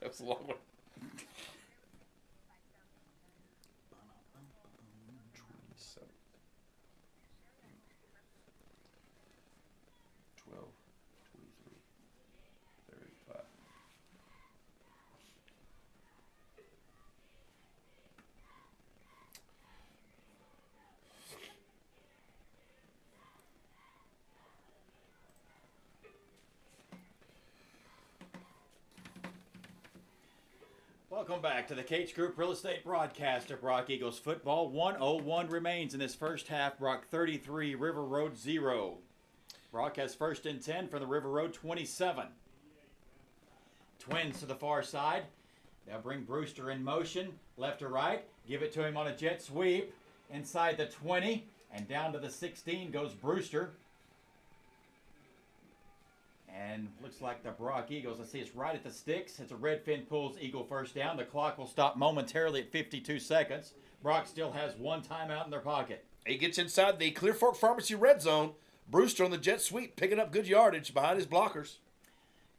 That was a long one. 12, 23, 35. Welcome back to the Cates Group Real Estate broadcast of Brock Eagles football. 1:01 remains in this first half. Brock 33, River Road 0. Brock has 1st and 10 from the River Road 27. Twins to the far side. They'll bring Brewster in motion, left to right. Give it to him on a jet sweep. Inside the 20 and down to the 16 goes Brewster. And looks like the Brock Eagles, let's see, it's right at the sticks. It's a Redfin pulls Eagle 1st down. The clock will stop momentarily at 52 seconds. Brock still has 1 timeout in their pocket. He gets inside the Clear Fork Pharmacy red zone. Brewster on the jet sweep, picking up good yardage behind his blockers.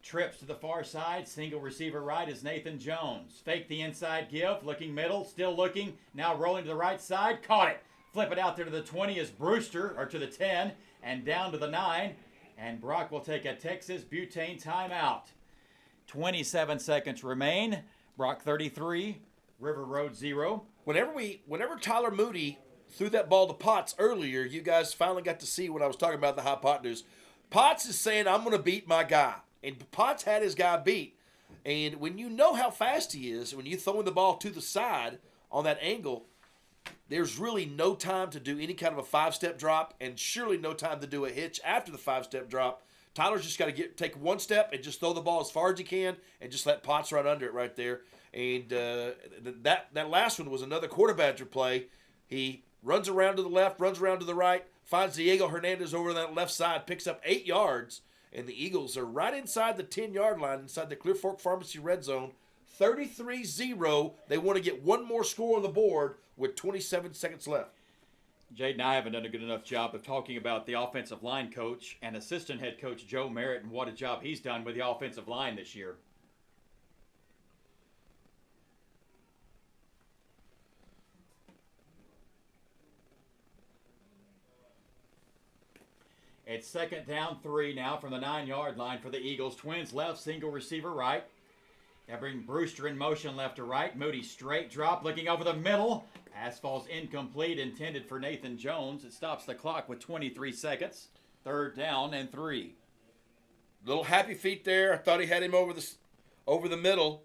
Trips to the far side. Single receiver right is Nathan Jones. Fake the inside give. Looking middle. Still looking. Now rolling to the right side. Caught it. Flip it out there to the 20 is Brewster, or to the 10, and down to the 9. And Brock will take a Texas Butane timeout. 27 seconds remain. Brock 33, River Road 0. Whenever Tyler Moody threw that ball to Potts earlier, you guys finally got to see what I was talking about, the high pot news. Potts is saying, I'm going to beat my guy. And Potts had his guy beat. And when you know how fast he is, when you're throwing the ball to the side on that angle, there's really no time to do any kind of a 5-step drop, and surely no time to do a hitch after the 5-step drop. Tyler's just got to take 1 step and just throw the ball as far as he can and just let Potts run under it right there. And that last one was another quarter badger play. He runs around to the left, runs around to the right, finds Diego Hernandez over on that left side, picks up 8 yards, and the Eagles are right inside the 10-yard line, inside the Clear Fork Pharmacy red zone. 33-0. They want to get 1 more score on the board with 27 seconds left. Jade and I haven't done a good enough job of talking about the offensive line coach and assistant head coach Joe Merritt and what a job he's done with the offensive line this year. It's 2nd down 3 now from the 9-yard line for the Eagles. Twins left, single receiver right. They bring Brewster in motion left to right. Moody straight drop, looking over the middle. Pass falls incomplete, intended for Nathan Jones. It stops the clock with 23 seconds. 3rd down and 3. Little happy feet there. I thought he had him over the middle.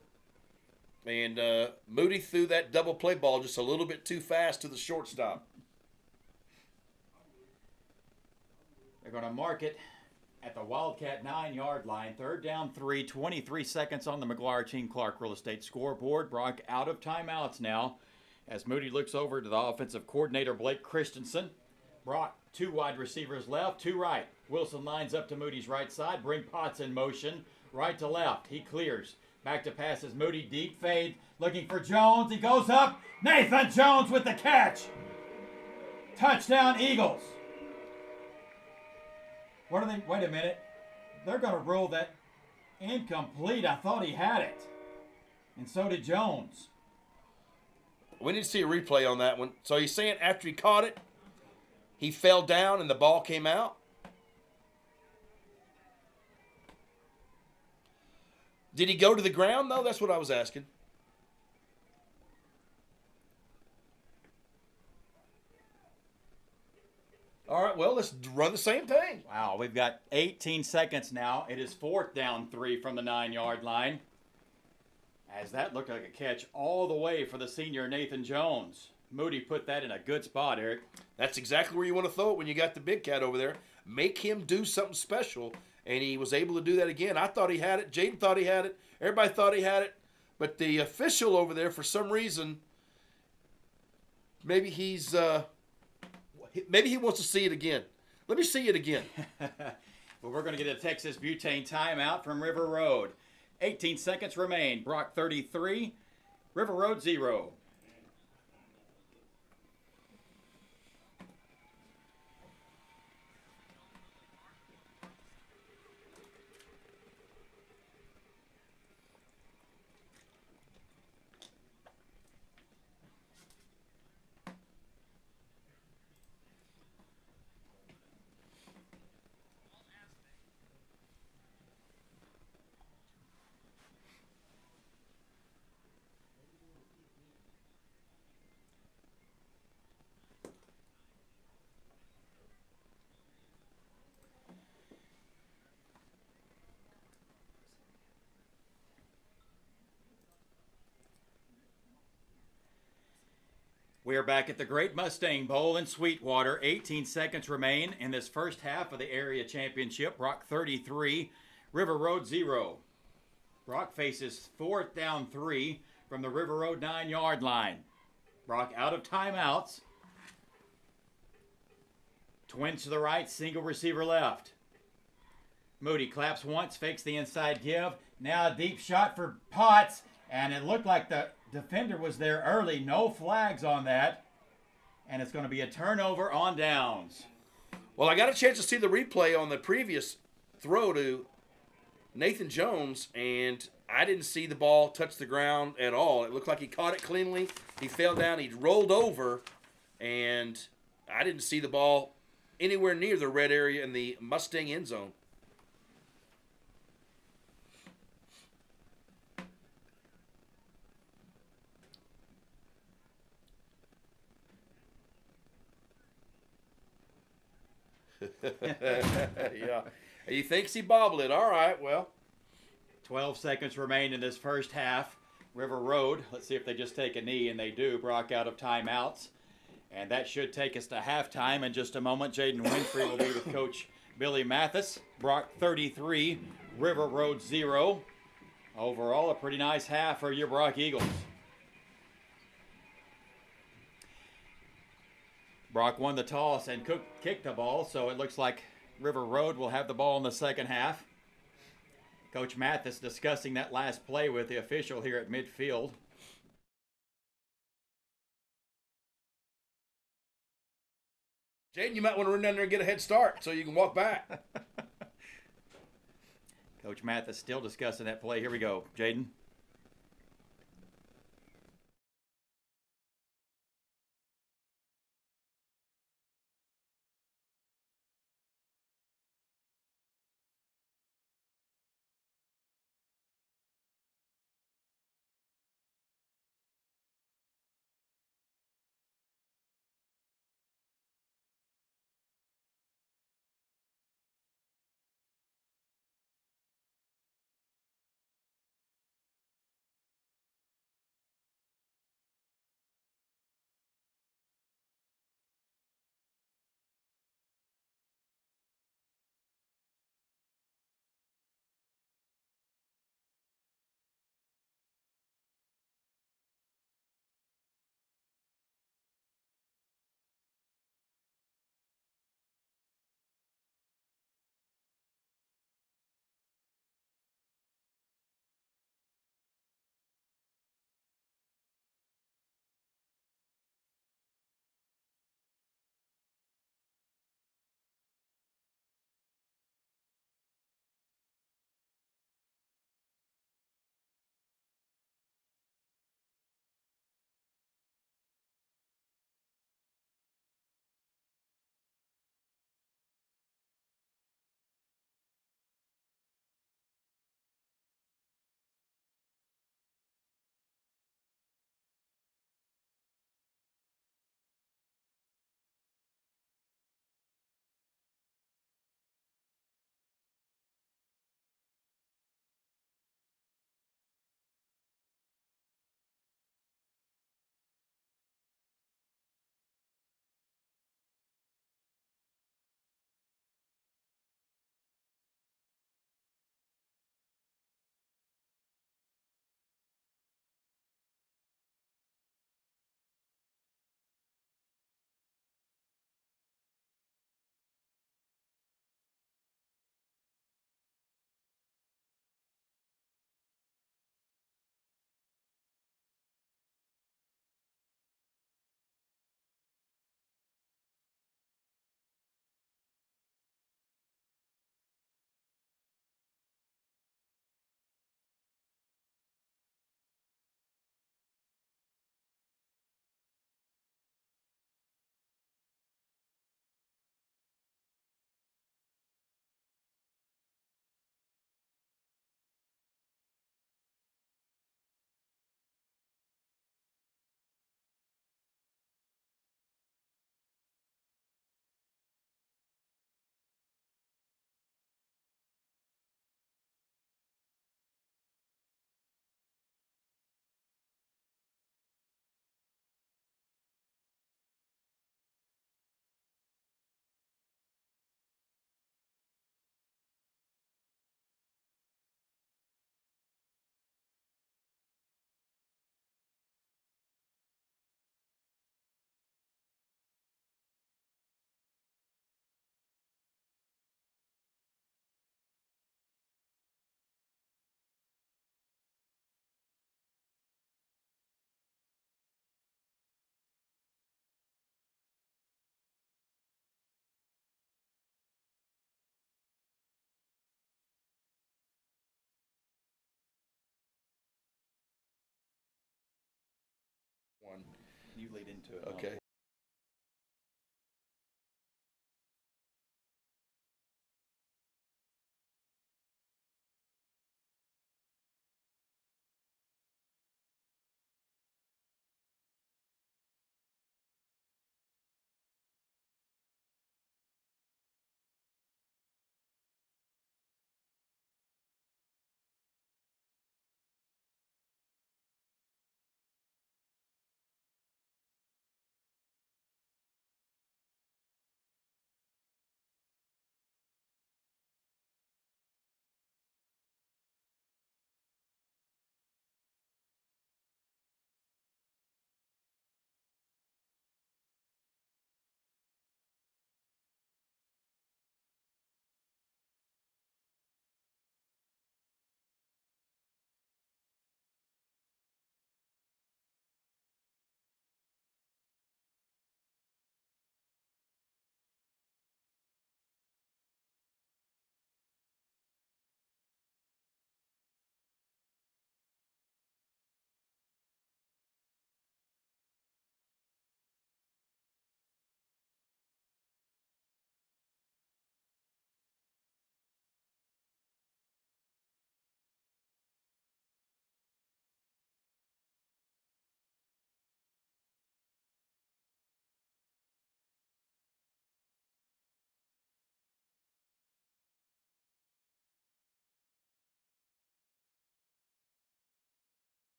And Moody threw that double play ball just a little bit too fast to the shortstop. They're going to mark it at the Wildcat 9-yard line. 3rd down 3, 23 seconds on the McGuire Team Clark Real Estate scoreboard. Brock out of timeouts now as Moody looks over to the offensive coordinator, Blake Christensen. Brock, 2 wide receivers left, 2 right. Wilson lines up to Moody's right side. Bring Potts in motion. Right to left. He clears. Back to passes. Moody deep fade. Looking for Jones. He goes up. Nathan Jones with the catch. Touchdown Eagles. What are they? Wait a minute. They're going to rule that incomplete. I thought he had it. And so did Jones. We need to see a replay on that one. So he's saying after he caught it, he fell down and the ball came out? Did he go to the ground, though? That's what I was asking. All right, well, let's run the same thing. Wow, we've got 18 seconds now. It is 4th down 3 from the 9-yard line. As that looked like a catch all the way for the senior Nathan Jones. Moody put that in a good spot, Eric. That's exactly where you want to throw it when you got the big cat over there. Make him do something special, and he was able to do that again. I thought he had it. Jaden thought he had it. Everybody thought he had it. But the official over there, for some reason, maybe he wants to see it again. Let me see it again. Well, we're going to get a Texas butane timeout from River Road. 18 seconds remain. Brock 33, River Road 0. We are back at the Great Mustang Bowl in Sweetwater. 18 seconds remain in this first half of the area championship. Brock 33, River Road 0. Brock faces 4th down 3 from the River Road 9-yard line. Brock out of timeouts. Twins to the right, single receiver left. Moody claps once, fakes the inside give. Now a deep shot for Potts, and it looked like the defender was there early. No flags on that. And it's going to be a turnover on downs. Well, I got a chance to see the replay on the previous throw to Nathan Jones, and I didn't see the ball touch the ground at all. It looked like he caught it cleanly. He fell down. He rolled over, and I didn't see the ball anywhere near the red area in the Mustang end zone. Yeah. He thinks he bobbled it. All right, well. 12 seconds remain in this first half. River Road, let's see if they just take a knee, and they do. Brock out of timeouts. And that should take us to halftime in just a moment. Jaden Winfrey will be with Coach Billy Mathis. Brock 33, River Road 0. Overall, a pretty nice half for your Brock Eagles. Brock won the toss and kicked the ball, so it looks like River Road will have the ball in the second half. Coach Mathis discussing that last play with the official here at midfield. Jaden, you might want to run down there and get a head start so you can walk back. Coach Mathis still discussing that play. Here we go. Jaden. You lead into it. Okay.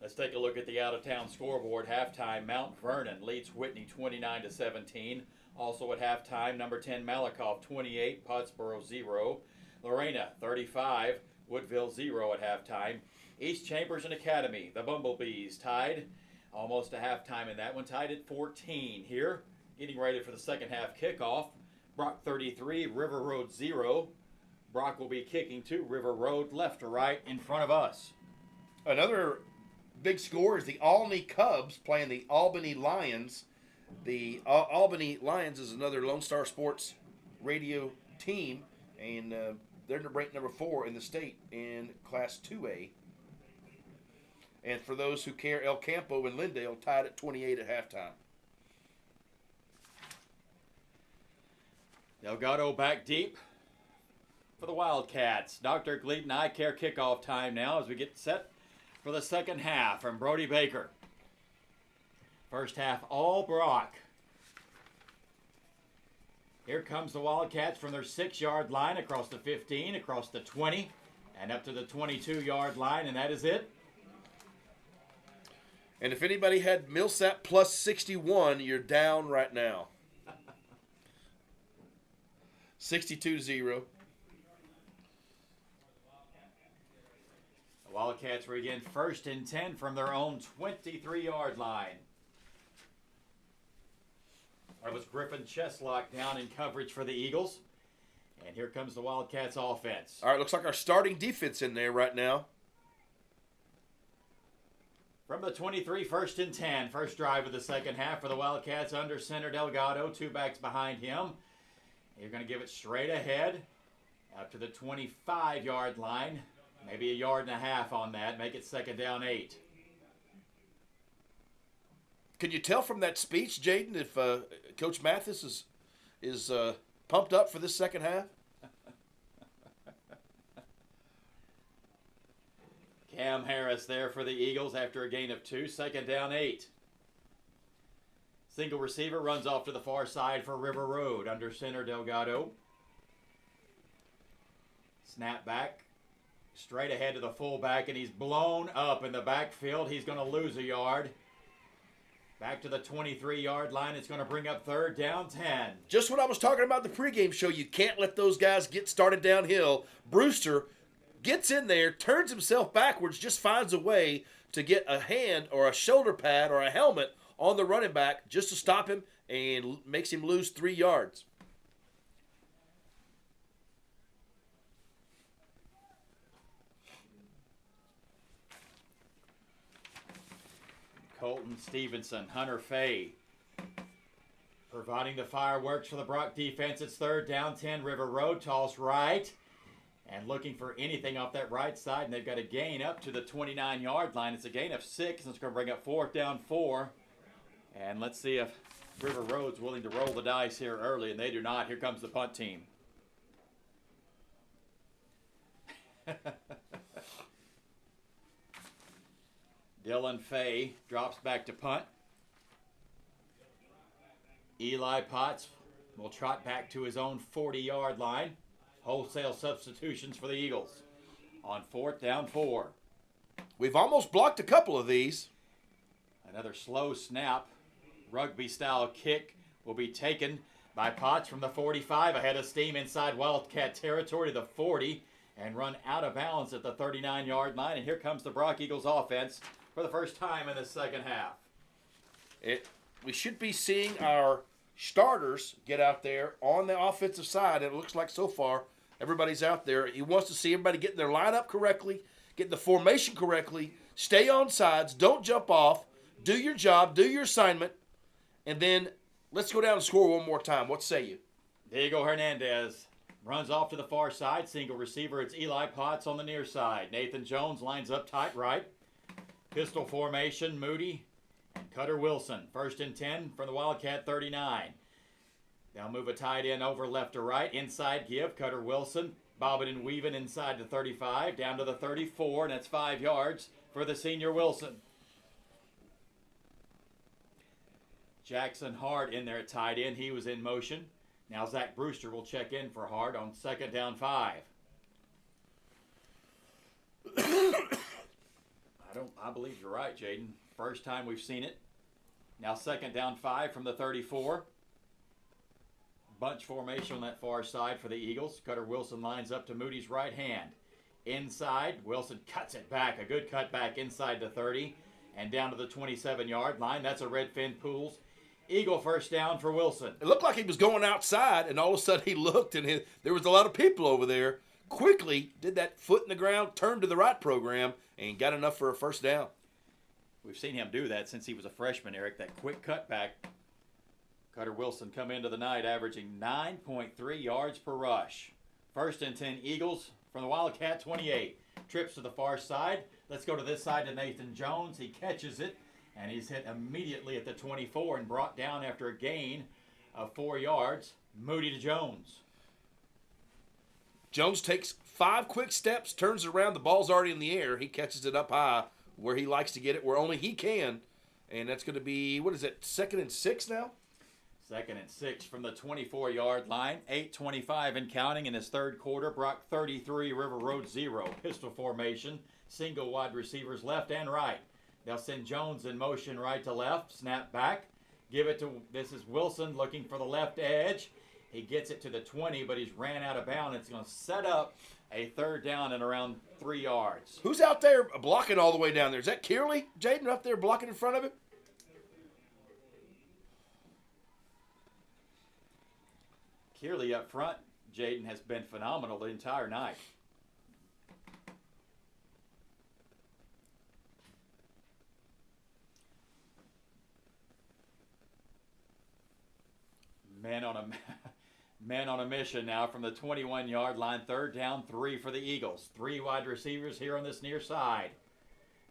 Let's take a look at the out-of-town scoreboard. Halftime, Mount Vernon leads Whitney 29-17. Also at halftime, number 10 Malakoff 28, Pottsboro 0. Lorena 35, Woodville 0 at halftime. East Chambers and Academy, the Bumblebees tied. Almost to halftime in that one, tied at 14 here. Getting ready for the second half kickoff. Brock 33, River Road 0. Brock will be kicking to River Road, left to right in front of us. Another big score is the Albany Cubs playing the Albany Lions. The Albany Lions is another Lone Star Sports radio team, and they're ranked number 4 in the state in Class 2A. And for those who care, El Campo and Lindale tied at 28 at halftime. Delgado back deep for the Wildcats. Dr. Gleaton Eye Care kickoff time now as we get set for the second half from Brody Baker. First half all Brock. Here comes the Wildcats from their 6-yard line across the 15, across the 20, and up to the 22-yard line, and that is it. And if anybody had Millsap plus 61, you're down right now. 62-0. The Wildcats were again 1st and 10 from their own 23-yard line. That was Griffin Cheslock down in coverage for the Eagles. And here comes the Wildcats offense. All right, looks like our starting defense in there right now. From the 23, 1st and 10. First drive of the second half for the Wildcats under center Delgado. 2 backs behind him. You're going to give it straight ahead up to the 25-yard line. Maybe a yard and a half on that. Make it 2nd down 8. Can you tell from that speech, Jaden, if Coach Mathis is pumped up for this second half? Cam Harris there for the Eagles after a gain of 2. 2nd down 8. Single receiver runs off to the far side for River Road. Under center Delgado. Snap back. Straight ahead to the fullback, and he's blown up in the backfield. He's going to lose a yard. Back to the 23-yard line. It's going to bring up 3rd down 10. Just what I was talking about in the pregame show. You can't let those guys get started downhill. Brewster gets in there, turns himself backwards, just finds a way to get a hand or a shoulder pad or a helmet on the running back just to stop him and makes him lose 3 yards. Colton Stevenson, Hunter Fay providing the fireworks for the Brock defense. It's 3rd down 10, River Road, toss right. And looking for anything off that right side, and they've got a gain up to the 29-yard line. It's a gain of 6, and it's going to bring up 4th down 4. And let's see if River Road's willing to roll the dice here early, and they do not. Here comes the punt team. Dylan Fay drops back to punt. Eli Potts will trot back to his own 40-yard line. Wholesale substitutions for the Eagles on 4th down 4. We've almost blocked a couple of these. Another slow snap. Rugby-style kick will be taken by Potts from the 45. Ahead of steam inside Wildcat territory to the 40 and run out of bounds at the 39-yard line. And here comes the Brock Eagles offense for the first time in the second half. We should be seeing our starters get out there on the offensive side. It looks like so far everybody's out there. He wants to see everybody getting their lineup correctly, getting the formation correctly, stay on sides, don't jump off, do your job, do your assignment, and then let's go down and score one more time. What say you? Diego Hernandez runs off to the far side. Single receiver. It's Eli Potts on the near side. Nathan Jones lines up tight right. Pistol formation, Moody and Cutter Wilson. 1st and 10 from the Wildcat 39. They'll move a tight end over left to right. Inside give, Cutter Wilson. Bobbing and weaving inside the 35, down to the 34, and that's 5 yards for the senior Wilson. Jackson Hart in there at tight end. He was in motion. Now Zach Brewster will check in for Hart on 2nd down 5. I believe you're right, Jaden. First time we've seen it. Now 2nd down 5 from the 34. Bunch formation on that far side for the Eagles. Cutter Wilson lines up to Moody's right hand. Inside, Wilson cuts it back. A good cut back inside the 30 and down to the 27-yard line. That's a Redfin Pools Eagle first down for Wilson. It looked like he was going outside, and all of a sudden he looked, and there was a lot of people over there. Quickly did that foot in the ground, turned to the right program, and got enough for a first down. We've seen him do that since he was a freshman, Eric. That quick cutback. Cutter Wilson come into the night averaging 9.3 yards per rush. 1st and 10 Eagles from the Wildcat 28. Trips to the far side. Let's go to this side to Nathan Jones. He catches it, and he's hit immediately at the 24 and brought down after a gain of 4 yards. Moody to Jones. Jones takes 5 quick steps, turns around. The ball's already in the air. He catches it up high where he likes to get it, where only he can. And that's going to be, what is it, 2nd and 6 now? 2nd and 6 from the 24-yard line. 8:25 and counting in his 3rd quarter. Brock 33, River Road 0. Pistol formation. Single wide receivers left and right. They'll send Jones in motion right to left. Snap back. Give it to, this is Wilson looking for the left edge. He gets it to the 20, but he's ran out of bounds. It's going to set up a 3rd down and around 3 yards. Who's out there blocking all the way down there? Is that Kearley, Jaden, up there blocking in front of him? Kearley up front, Jaden, has been phenomenal the entire night. Men on a mission now from the 21-yard line. 3rd down, 3 for the Eagles. 3 wide receivers here on this near side.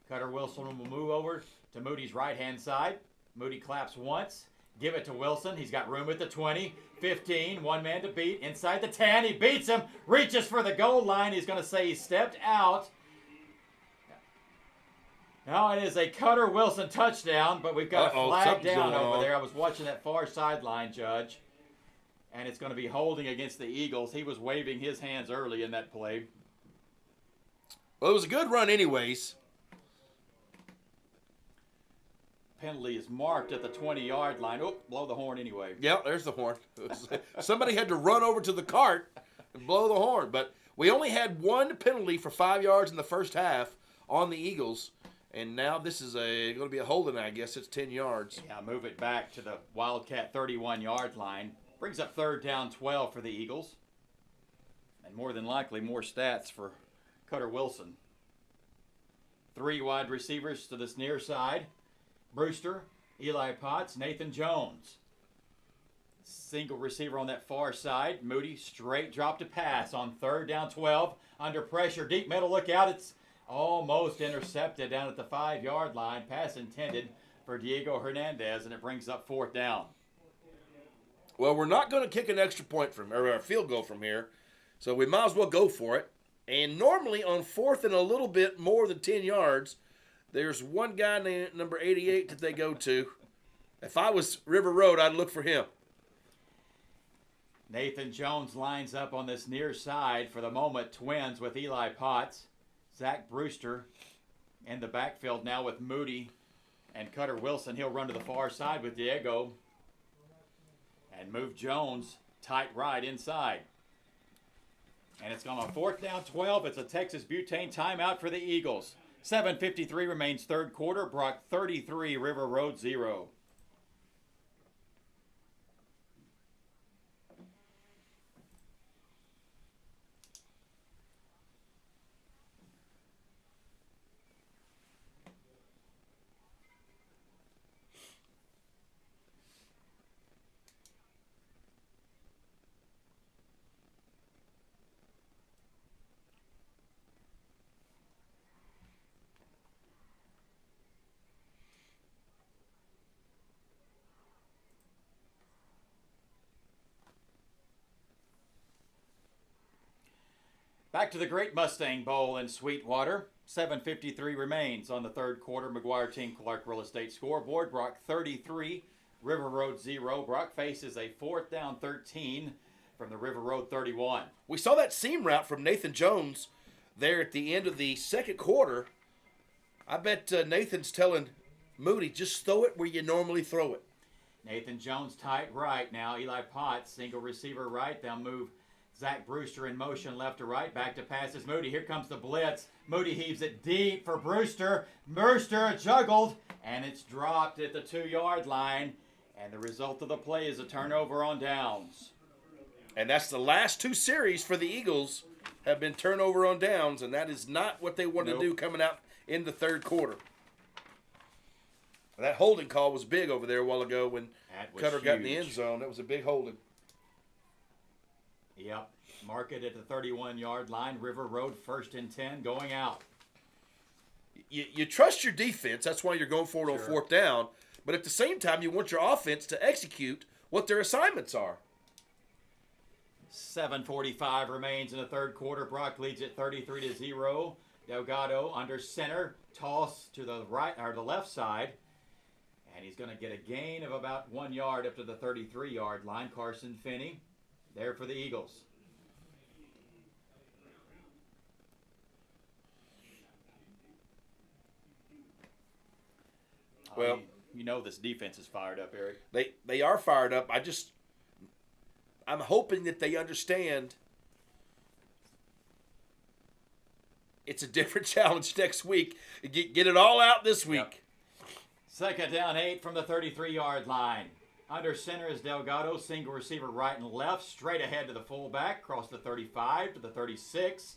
Cutter Wilson will move over to Moody's right-hand side. Moody claps once. Give it to Wilson. He's got room at the 20, 15. One man to beat. Inside the 10. He beats him. Reaches for the goal line. He's going to say he stepped out. Now it is a Cutter Wilson touchdown, but we've got a flag down over there. I was watching that far sideline, Judge. And it's going to be holding against the Eagles. He was waving his hands early in that play. Well, it was a good run anyways. Penalty is marked at the 20-yard line. Oh, blow the horn anyway. Yeah, there's the horn. Somebody had to run over to the cart and blow the horn. But we only had 1 penalty for 5 yards in the first half on the Eagles. And now this is going to be a holding, I guess. It's 10 yards. Yeah, move it back to the Wildcat 31-yard line. Brings up 3rd down 12 for the Eagles. And more than likely, more stats for Cutter Wilson. 3 wide receivers to this near side. Brewster, Eli Potts, Nathan Jones. Single receiver on that far side. Moody straight drop to pass on 3rd down 12. Under pressure, deep middle, look out. It's almost intercepted down at the 5-yard line. Pass intended for Diego Hernandez, and it brings up 4th down. Well, we're not going to kick an extra point or a field goal from here, so we might as well go for it. And normally on 4th and a little bit more than 10 yards, there's one guy named number 88 that they go to. If I was River Road, I'd look for him. Nathan Jones lines up on this near side for the moment. Twins with Eli Potts. Zach Brewster in the backfield now with Moody and Cutter Wilson. He'll run to the far side with Diego and move Jones tight right inside. And it's gone on 4th down 12. It's a Texas Butane timeout for the Eagles. 7:53 remains 3rd quarter. Brock 33, River Road 0. Back to the Great Mustang Bowl in Sweetwater. 7:53 remains on the 3rd quarter. McGuire Team Clark Real Estate scoreboard. Brock 33, River Road 0. Brock faces a 4th down 13 from the River Road 31. We saw that seam route from Nathan Jones there at the end of the 2nd quarter. I bet Nathan's telling Moody, just throw it where you normally throw it. Nathan Jones tight right now. Eli Potts, single receiver right. They'll move Zach Brewster in motion left to right. Back to passes Moody. Here comes the blitz. Moody heaves it deep for Brewster. Brewster juggled, and it's dropped at the 2-yard line. And the result of the play is a turnover on downs. And that's the last 2 series for the Eagles have been turnover on downs, and that is not what they wanted to do coming out in the third quarter. That holding call was big over there a while ago when Cutter got in the end zone. That was a big holding. Yep. Mark it at the 31-yard line. River Road, 1st and 10, going out. You trust your defense. That's why you're going for it on 4th down. But at the same time, you want your offense to execute what their assignments are. 7:45 remains in the third quarter. Brock leads at 33-0. Delgado under center. Toss to the right or the left side. And he's going to get a gain of about 1 yard up to the 33-yard line. Carson Finney there for the Eagles. Well, you know this defense is fired up, Eric. They are fired up. I'm hoping that they understand it's a different challenge next week. Get it all out this week. Yep. 2nd down 8 from the 33-yard line. Under center is Delgado, single receiver right and left, straight ahead to the fullback, across the 35 to the 36.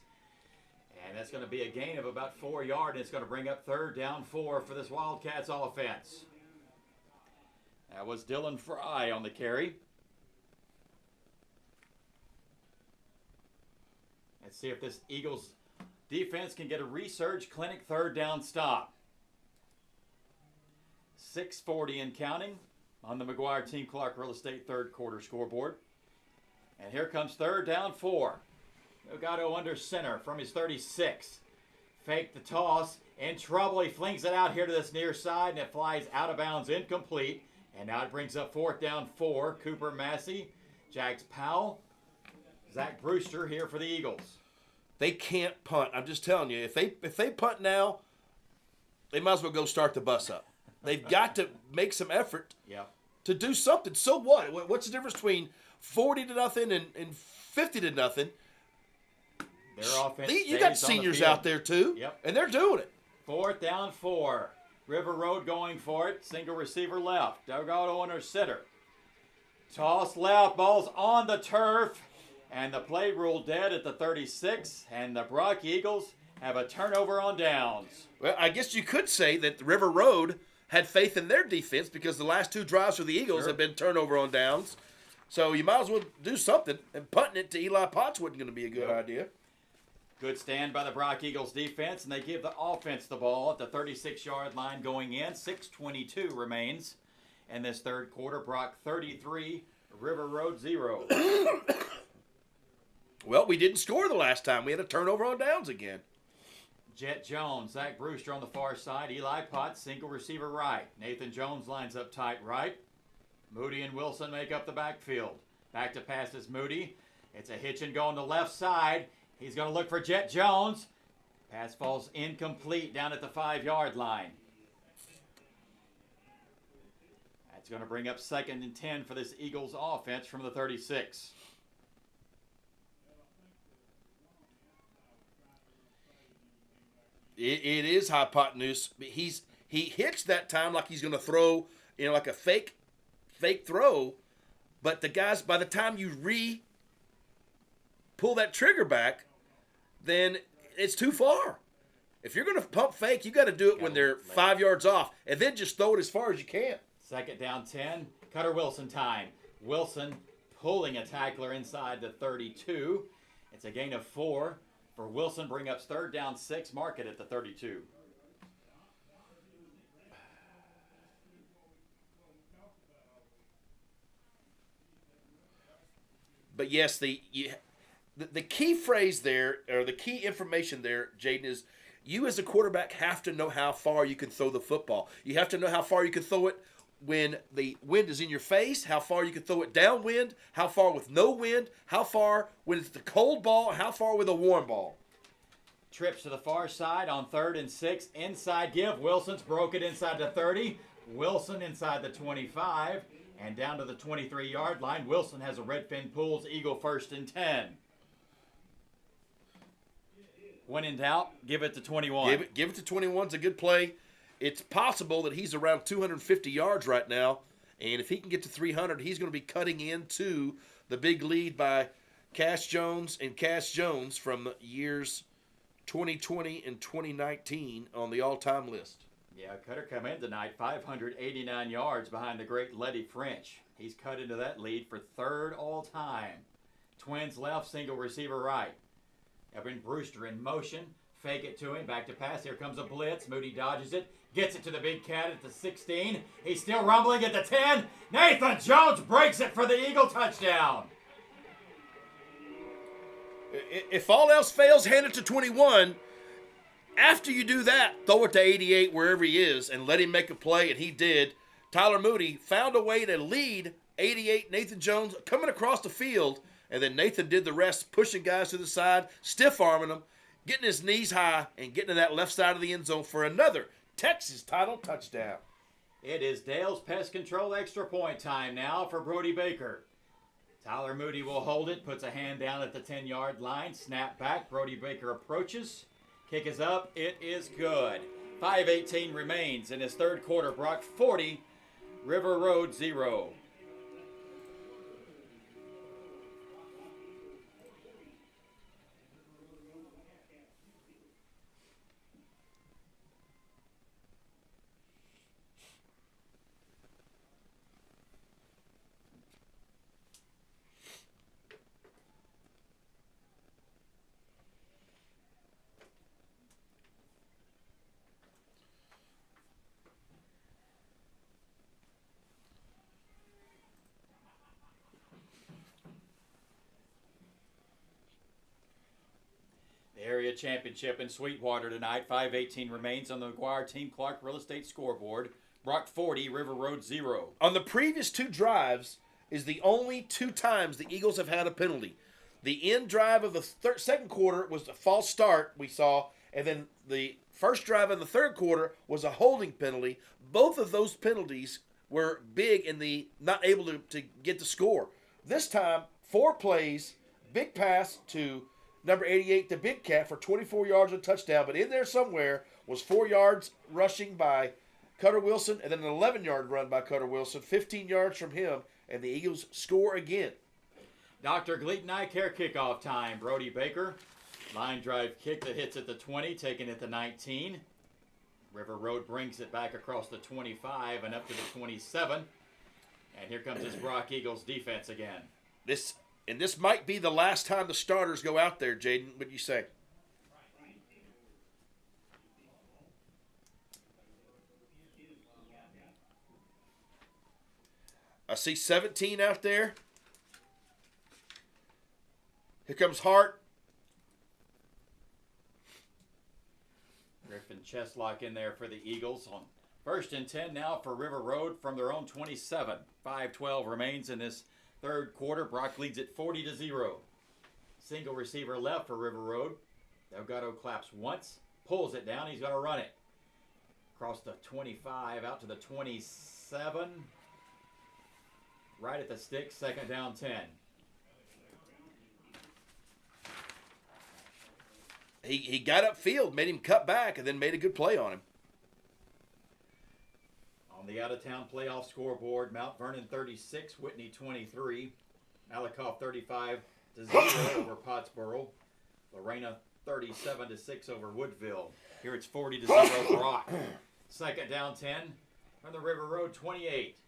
And that's going to be a gain of about 4 yards. It's going to bring up 3rd down 4 for this Wildcats offense. That was Dylan Fry on the carry. Let's see if this Eagles defense can get a resurge clinic 3rd down stop. 6:40 and counting on the McGuire Team Clark Real Estate third quarter scoreboard. And here comes 3rd down 4. Delgado under center from his 36. Fake the toss. In trouble. He flings it out here to this near side, and it flies out of bounds, incomplete. And now it brings up 4th down 4. Cooper Massey, Jax Powell, Zach Brewster here for the Eagles. They can't punt. I'm just telling you, if they punt now, they might as well go start the bus up. They've got to make some effort to do something. So what? What's the difference between 40-0 and 50-0? Their offense You got seniors out there too, and they're doing it. 4th down 4. River Road going for it. Single receiver left. Delgado under center. Toss left. Ball's on the turf. And the play ruled dead at the 36. And the Brock Eagles have a turnover on downs. Well, I guess you could say that the River Road had faith in their defense because the last 2 drives for the Eagles have been turnover on downs. So you might as well do something. And punting it to Eli Potts wasn't going to be a good idea. Good stand by the Brock Eagles defense, and they give the offense the ball at the 36-yard line going in. 6:22 remains in this third quarter. Brock 33, River Road 0. Well, we didn't score the last time. We had a turnover on downs again. Jet Jones, Zach Brewster on the far side. Eli Potts, single receiver right. Nathan Jones lines up tight right. Moody and Wilson make up the backfield. Back to passes Moody. It's a hitch and go on the left side. He's going to look for Jet Jones. Pass falls incomplete down at the 5-yard line. That's going to bring up 2nd and 10 for this Eagles offense from the 36. It is hypotenuse. He hits that time like he's going to throw, like a fake throw. But the guys, by the time you pull that trigger back, then it's too far. If you're going to pump fake, you got to do it when they're 5 yards off, and then just throw it as far as you can. 2nd down 10. Cutter Wilson time. Wilson pulling a tackler inside the 32. It's a gain of 4 for Wilson. Bring up 3rd down 6. Mark it at the 32. But yes, the key phrase there, or the key information there, Jaden, is you as a quarterback have to know how far you can throw the football. You have to know how far you can throw it when the wind is in your face, how far you can throw it downwind, how far with no wind, how far when it's the cold ball, how far with a warm ball. Trips to the far side on 3rd and 6. Inside give. Wilson's broke it inside the 30. Wilson inside the 25. And down to the 23-yard line. Wilson has a Redfin Pools Eagle 1st and 10. When in doubt, give it to 21. Give it to 21. It's a good play. It's possible that he's around 250 yards right now. And if he can get to 300, he's going to be cutting into the big lead by Cash Jones and Cash Jones from the years 2020 and 2019 on the all-time list. Yeah, Cutter come in tonight 589 yards behind the great Letty French. He's cut into that lead for 3rd all-time. Twins left, single receiver right. Evan Brewster in motion. Fake it to him. Back to pass. Here comes a blitz. Moody dodges it. Gets it to the big cat at the 16. He's still rumbling at the 10. Nathan Jones breaks it for the Eagle touchdown. If all else fails, hand it to 21. After you do that, throw it to 88 wherever he is and let him make a play, and he did. Tyler Moody found a way to lead 88 Nathan Jones coming across the field, and then Nathan did the rest, pushing guys to the side, stiff-arming them, getting his knees high, and getting to that left side of the end zone for another Texas title touchdown. It is Dale's Pest Control extra point time now for Brody Baker. Tyler Moody will hold it, puts a hand down at the 10-yard line, snap back, Brody Baker approaches, kick is up, it is good. 5:18 remains in his 3rd quarter. Brock 40, River Road 0. Area championship in Sweetwater tonight. 5:18 remains on the McGuire Team Clark Real Estate scoreboard. Brock 40, River Road 0. On the previous 2 drives is the only 2 times the Eagles have had a penalty. The end drive of the 2nd quarter was a false start we saw, and then the first drive in the 3rd quarter was a holding penalty. Both of those penalties were big in the not able to get the score. This time, 4 plays, big pass to number 88, the Big Cat, for 24 yards and a touchdown. But in there somewhere was 4 yards rushing by Cutter Wilson and then an 11-yard run by Cutter Wilson, 15 yards from him, and the Eagles score again. Dr. Gleaton Eye Care kickoff time. Brody Baker, line drive kick that hits at the 20, taking it to 19. River Road brings it back across the 25 and up to the 27. And here comes this Brock Eagles defense again. This might be the last time the starters go out there, Jaden. What do you say? I see 17 out there. Here comes Hart. Griffin Cheslock in there for the Eagles on 1st and 10 now for River Road from their own 27. 5:12 remains in this 3rd quarter. Brock leads it 40-0. Single receiver left for River Road. Delgado claps once, pulls it down. He's going to run it across the 25 out to the 27. Right at the stick, 2nd down 10. He got upfield, made him cut back, and then made a good play on him. On the out-of-town playoff scoreboard, Mount Vernon 36, Whitney 23, Malakoff 35-0 over Pottsboro, Lorena 37-6 over Woodville. Here it's 40-0 Brock. 2nd down 10 from the River Road 28.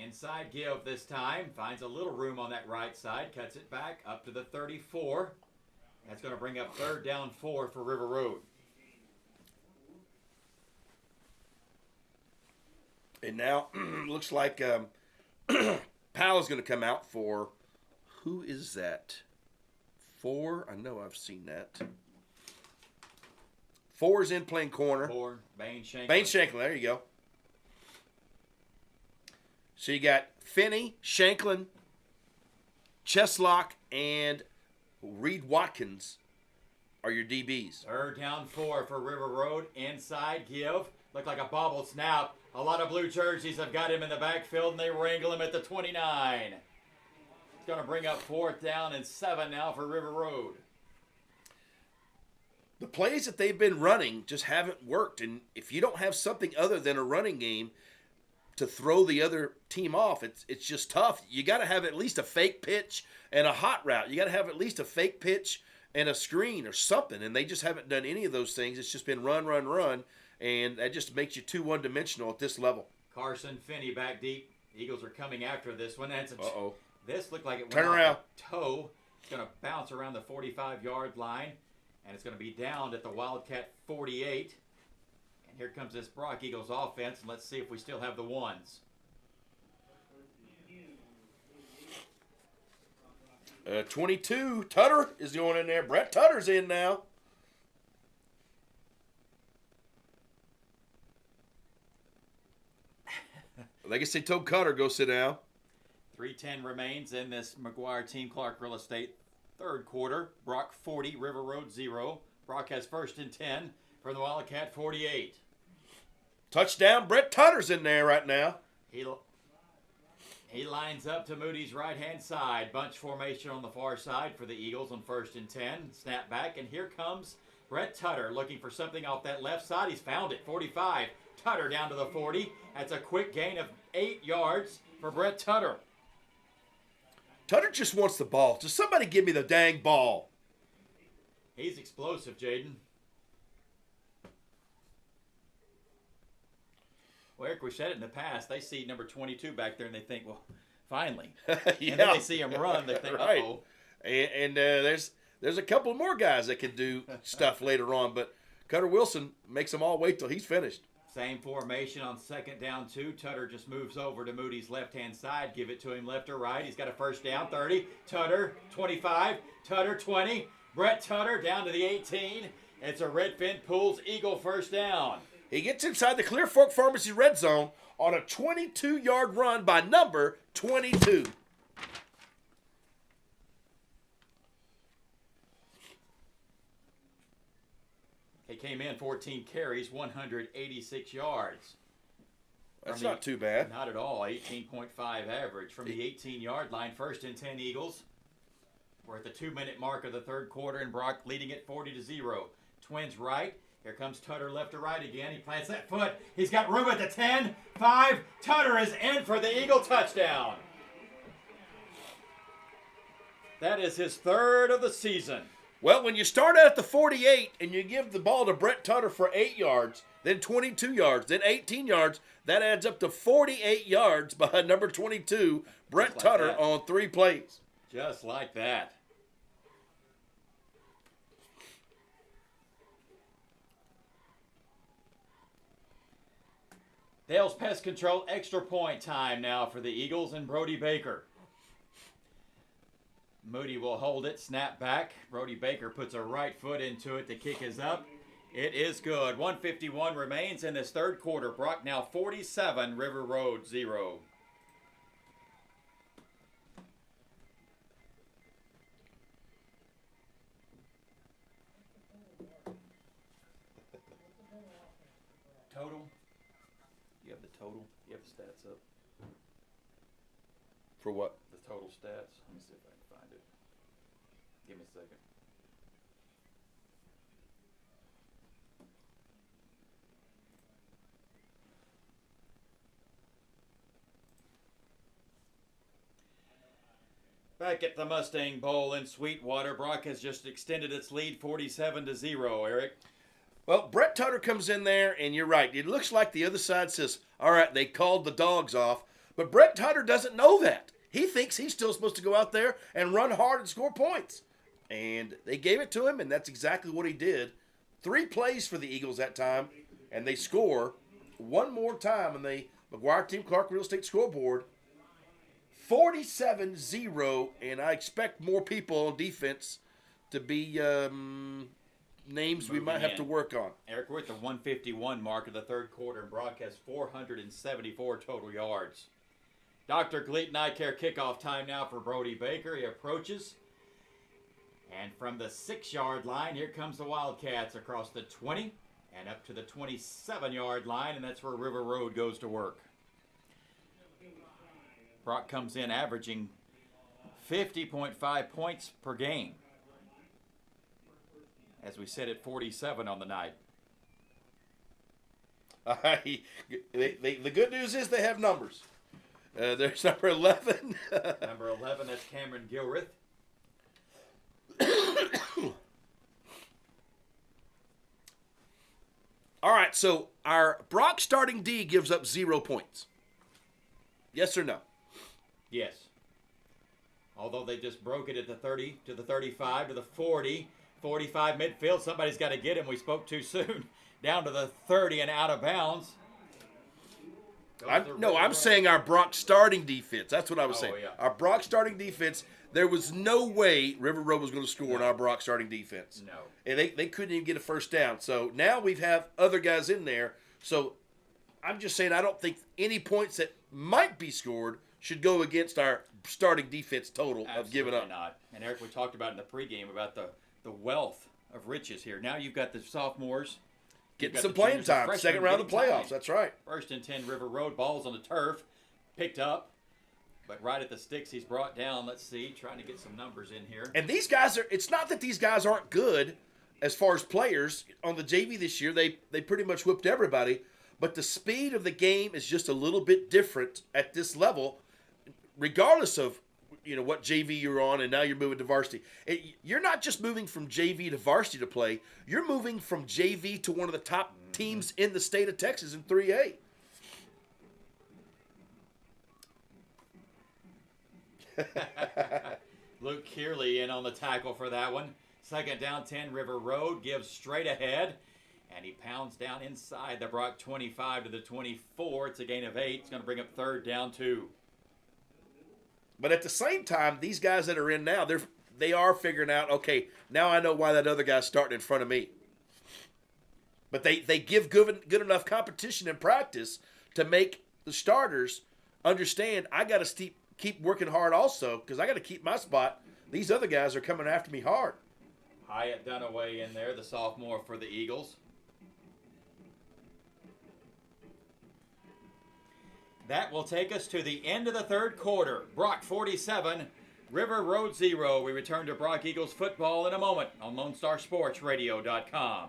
Inside give this time, finds a little room on that right side, cuts it back up to the 34. That's going to bring up 3rd down 4 for River Road. And now, looks like Powell is going to come out for, who is that? 4, I know I've seen that. 4 is in playing corner. 4, Bane Shanklin. Bane Shanklin, there you go. So you got Finney, Shanklin, Cheslock, and Reed Watkins are your DBs. Third down 4 for River Road. Inside give. Looked like a bobble snap. A lot of blue jerseys have got him in the backfield, and they wrangle him at the 29. It's going to bring up 4th down and 7 now for River Road. The plays that they've been running just haven't worked. And if you don't have something other than a running game to throw the other team off, it's just tough. You got to have at least a fake pitch and a hot route. You got to have at least a fake pitch and a screen or something. And they just haven't done any of those things. It's just been run, run, run. And that just makes you too one-dimensional at this level. Carson Finney back deep. Eagles are coming after this one. That's Uh-oh. This looked like it went Turn off around. the toe. It's going to bounce around the 45-yard line. And it's going to be downed at the Wildcat 48. And here comes this Brock Eagles offense. And let's see if we still have the ones. 22, Tutter is going in there. Brett Tutter's in now. I guess they told Cutter, go sit down. 3:10 remains in this McGuire Team Clark Real Estate third quarter. Brock 40, River Road 0. Brock has 1st and 10 for the Wildcat 48. Touchdown, Brett Tutter's in there right now. He lines up to Moody's right-hand side. Bunch formation on the far side for the Eagles on 1st and 10. Snap back, and here comes Brett Tutter looking for something off that left side. He's found it. 45. Tutter down to the 40. That's a quick gain of 8 yards for Brett Tutter. Tutter just wants the ball. Just somebody give me the dang ball. He's explosive, Jaden. Well, Eric, we said it in the past. They see number 22 back there, and they think, well, finally. Yeah. And then they see him run. They think, Right. uh-oh. And there's a couple more guys that can do stuff later on, but Cutter Wilson makes them all wait till he's finished. Same formation on 2nd down 2. Tutter just moves over to Moody's left-hand side. Give it to him left or right. He's got a 1st down, 30. Tutter, 25. Tutter, 20. Brett Tutter down to the 18. It's a Redfin Pools Eagle 1st down. He gets inside the Clear Fork Pharmacy red zone on a 22-yard run by number 22. He came in 14 carries, 186 yards. That's not too bad. Not at all. 18.5 average. From the 18-yard line, 1st and 10 Eagles. We're at the 2-minute mark of the third quarter, and Brock leading it 40-0. Twins right. Here comes Tutter left to right again. He plants that foot. He's got room at the 10. 5. Tutter is in for the Eagle touchdown. That is his 3rd of the season. Well, when you start out at the 48 and you give the ball to Brett Tutter for 8 yards, then 22 yards, then 18 yards, that adds up to 48 yards by number 22, Brett Just like Tutter, that. on 3 plays. Just like that. Dale's Pest Control extra point time now for the Eagles and Brody Baker. Moody will hold it, snap back. Brody Baker puts a right foot into it. The kick is up. It is good. 1:51 remains in this third quarter. Brock now 47, River Road 0. Total? You have the total? You have the stats up? For what? The total stats. Let me see if I can find it. Give me a second. Back at the Mustang Bowl in Sweetwater, Brock has just extended its lead 47-0, Eric. Well, Brett Tutter comes in there, and you're right. It looks like the other side says, all right, they called the dogs off. But Brett Tutter doesn't know that. He thinks he's still supposed to go out there and run hard and score points. And they gave it to him, and that's exactly what he did. 3 plays for the Eagles that time, and they score one more time on the McGuire Team Clark Real Estate scoreboard. 47-0, and I expect more people on defense to be names we might have to work on. Eric, we're at the 151 mark of the third quarter, and Brock has 474 total yards. Dr. Gleaton Eye Care kickoff time now for Brody Baker. He approaches, And from the 6-yard line, here comes the Wildcats across the 20 and up to the 27-yard line, and that's where River Road goes to work. Brock comes in averaging 50.5 points per game, as we said at 47 on the night. The good news is they have numbers. There's number 11. Number 11, that's Cameron Gilrith. All right, so our Brock starting D gives up 0 points. Yes or no? Yes. Although they just broke it at the 30, to the 35, to the 40, 45 midfield. Somebody's got to get him. We spoke too soon. Down to the 30 and out of bounds. I'm saying our Brock starting defense. That's what I was saying. Yeah. Our Brock starting defense, there was no way River Road was going to score in our Brock starting defense. No. And they couldn't even get a first down. So now we have other guys in there. So I'm just saying I don't think any points that might be scored should go against our starting defense total of giving up. Not. And Eric, we talked about in the pregame about the wealth of riches here. Now you've got the sophomores getting some playing time. Second round of the playoffs. That's right. First and 10 River Road, balls on the turf, picked up, but right at the sticks he's brought down. Let's see, trying to get some numbers in here. And these guys it's not that these guys aren't good as far as players. On the JV this year, they pretty much whipped everybody, but the speed of the game is just a little bit different at this level, regardless of what JV you're on, and now you're moving to varsity. You're not just moving from JV to varsity to play. You're moving from JV to one of the top teams in the state of Texas in 3A. Luke Kearley in on the tackle for that one. Second down, 10 River Road, gives straight ahead, and he pounds down inside the Brock 25 to the 24. It's a gain of 8. It's going to bring up third down 2. But at the same time, these guys that are in now, they are figuring out, okay, now I know why that other guy's starting in front of me. But they give good enough competition in practice to make the starters understand I got to keep working hard also because I got to keep my spot. These other guys are coming after me hard. Hyatt Dunaway in there, the sophomore for the Eagles. That will take us to the end of the third quarter. Brock 47, River Road 0. We return to Brock Eagles football in a moment on LoneStarSportsRadio.com.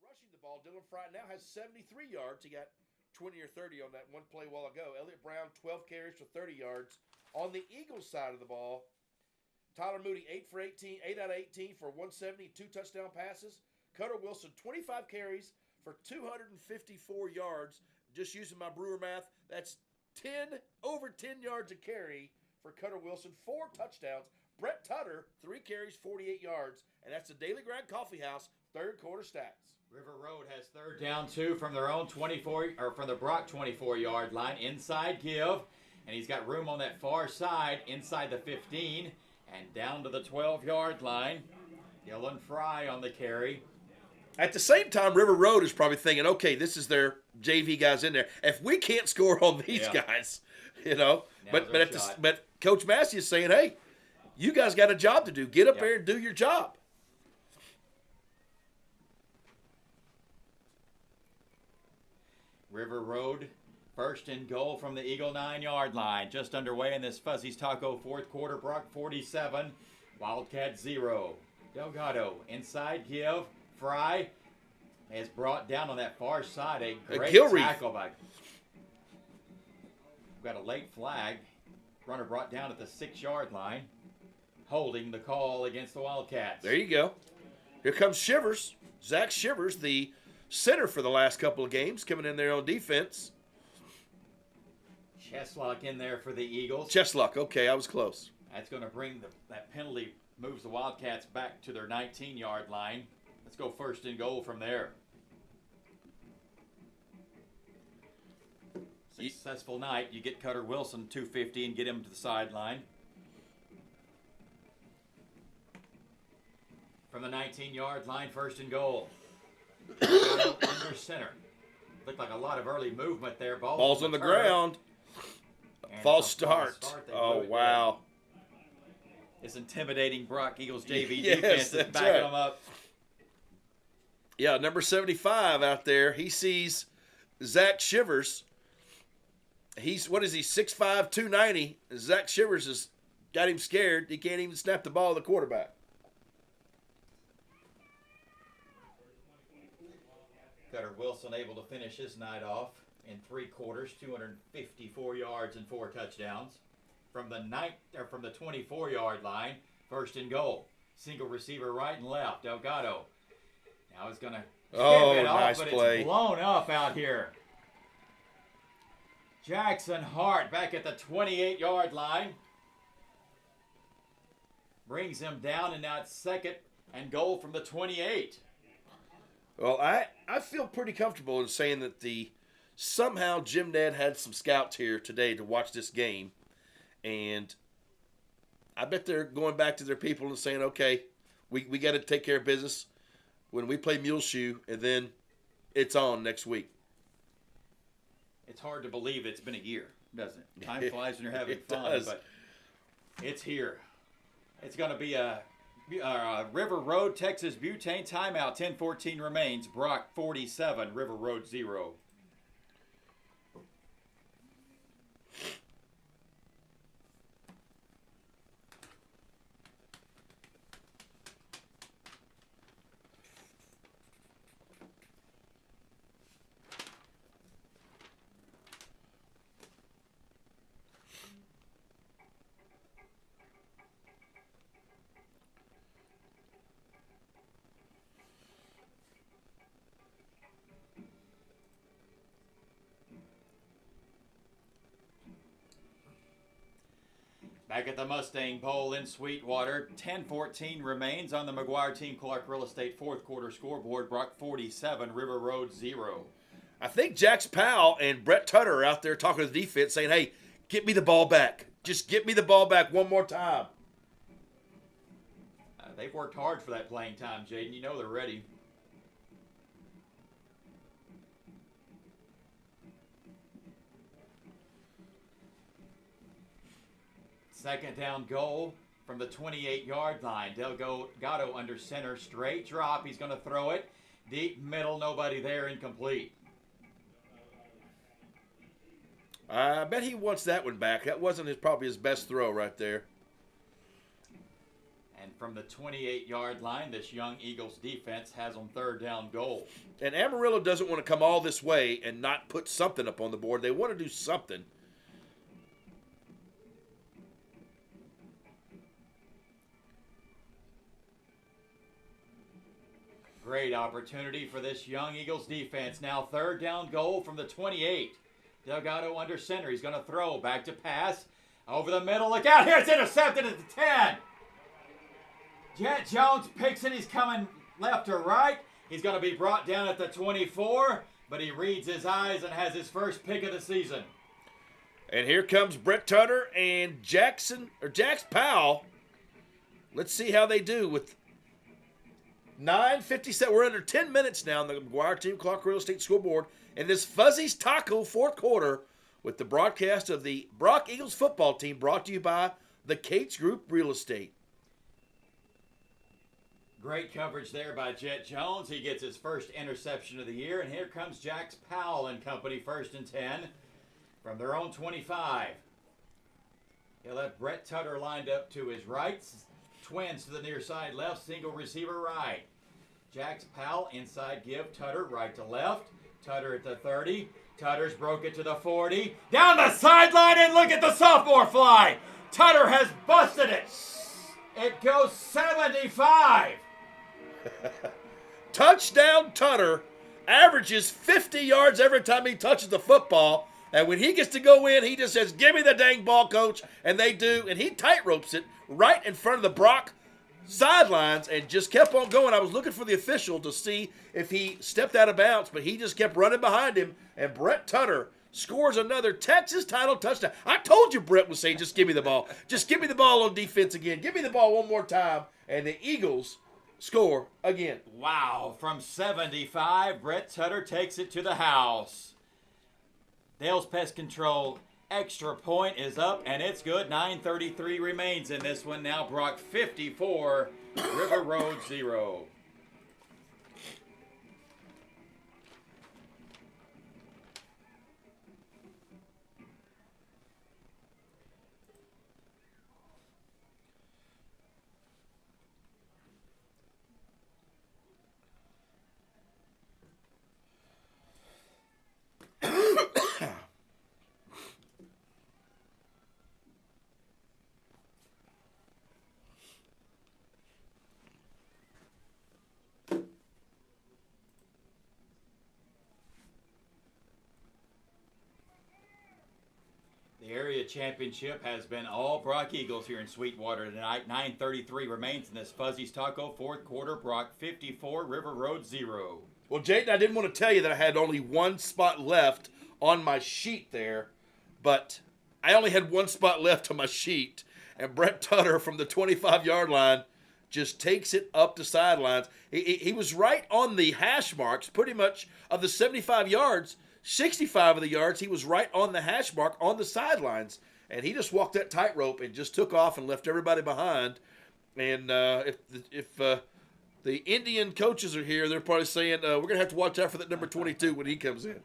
Rushing the ball, Dylan Fry now has 73 yards. He got 20 or 30 on that one play a while ago. Elliott Brown, 12 carries for 30 yards. On the Eagles side of the ball, Tyler Moody, 8 out of 18 for 170, 2 touchdown passes. Cutter Wilson, 25 carries for 254 yards. Just using my Brewer math, that's over 10 yards a carry for Cutter Wilson, 4 touchdowns. Brett Tutter, 3 carries, 48 yards. And that's the Daily Grind Coffee House third quarter stats. River Road has third down 2 from their own 24, or from the Brock 24-yard line. Inside give, and he's got room on that far side inside the 15 and down to the 12-yard line. Dylan Fry on the carry. At the same time, River Road is probably thinking, okay, this is their JV guys in there. If we can't score on these guys, but Coach Massey is saying, hey, you guys got a job to do. Get up there and do your job. River Road, first and goal from the Eagle 9-yard line. Just underway in this Fuzzy's Taco fourth quarter. Brock 47, Wildcat 0. Delgado, inside give. Fry has brought down on that far side a great tackle by. We've got a late flag. Runner brought down at the 6-yard line, holding the call against the Wildcats. There you go. Here comes Shivers. Zach Shivers, the center for the last couple of games, coming in there on defense. Cheslock in there for the Eagles. Cheslock, okay, I was close. That's going to bring that penalty, moves the Wildcats back to their 19-yard line. Let's go first and goal from there. Successful night. You get Cutter Wilson 250 and get him to the sideline. From the 19-yard line, first and goal. Under center. Looked like a lot of early movement there. Ball's on the ground. False start. Oh, wow. This intimidating Brock Eagles JV Yes, defense is that's backing right. them up. Yeah, number 75 out there. He sees Zach Shivers. He's, what is he, 6'5", 290. Zach Shivers has got him scared. He can't even snap the ball to the quarterback. Cutter Wilson able to finish his night off in 3 quarters, 254 yards and 4 touchdowns. From the 24-yard line, first and goal. Single receiver right and left. Delgado. Now he's going to give it off, nice but play. it's blown up out here. Jackson Hart back at the 28-yard line. Brings him down, and now it's second and goal from the 28. Well, I feel pretty comfortable in saying that somehow Jim Ned had some scouts here today to watch this game. And I bet they're going back to their people and saying, okay, we got to take care of business when we play Muleshoe, and then it's on next week. It's hard to believe it's been a year, doesn't it? Time flies when you're having It fun, does. but it's here. It's going to be a River Road, Texas Butane timeout. 10:14 remains. Brock 47, River Road 0. Back at the Mustang Bowl in Sweetwater, 10:14 remains on the McGuire Team Clark Real Estate 4th quarter scoreboard. Brock 47, River Road 0. I think Jax Powell and Brett Tutter are out there talking to the defense saying, hey, get me the ball back. Just get me the ball back one more time. They've worked hard for that playing time, Jaden. You know they're ready. Second down goal from the 28-yard line. Delgado under center, straight drop. He's going to throw it. Deep middle, nobody there, incomplete. I bet he wants that one back. That wasn't probably his best throw right there. And from the 28-yard line, this young Eagles defense has on third down goal. And Amarillo doesn't want to come all this way and not put something up on the board. They want to do something. Great opportunity for this young Eagles defense. Now third down goal from the 28. Delgado under center. He's going to throw. Back to pass. Over the middle. Look out here. It's intercepted at the 10. Jet Jones picks it. He's coming left or right. He's going to be brought down at the 24. But he reads his eyes and has his first pick of the season. And here comes Brett Tutter and Jax Powell. Let's see how they do with 9:57. We're under 10 minutes now on the McGuire Team Clark Real Estate Scoreboard. And this Fuzzy's Taco fourth quarter with the broadcast of the Brock Eagles football team brought to you by the Cates Group Real Estate. Great coverage there by Jet Jones. He gets his first interception of the year. And here comes Jax Powell and company, first and 10 from their own 25. He'll have Brett Tutter lined up to his right. Twins to the near side left, single receiver right. Jax Powell inside give, Tutter right to left. Tutter at the 30. Tutter's broke it to the 40. Down the sideline, and look at the sophomore fly. Tutter has busted it. It goes 75. Touchdown Tutter averages 50 yards every time he touches the football. And when he gets to go in, he just says, give me the dang ball, coach. And they do. And he tight-ropes it right in front of the Brock sidelines and just kept on going. I was looking for the official to see if he stepped out of bounds, but he just kept running behind him. And Brett Tutter scores another Texas title touchdown. I told you Brett would say, just give me the ball. Just give me the ball on defense again. Give me the ball one more time. And the Eagles score again. Wow, from 75, Brett Tutter takes it to the house. Dale's Pest Control extra point is up, and it's good. 9:33 remains in this one. Now Brock 54, River Road 0. The area championship has been all Brock Eagles here in Sweetwater tonight. 9:33 remains in this Fuzzy's Taco fourth quarter. Brock 54, River Road 0. Well, Jaden, I didn't want to tell you that I had only one spot left on my sheet there, but I only had one spot left on my sheet, and Brett Tutter from the 25-yard line just takes it up the sidelines. He was right on the hash marks, pretty much of the 75 yards. 65 of the yards, he was right on the hash mark on the sidelines, and he just walked that tightrope and just took off and left everybody behind. And if the Indian coaches are here, they're probably saying, we're going to have to watch out for that number 22 when he comes in.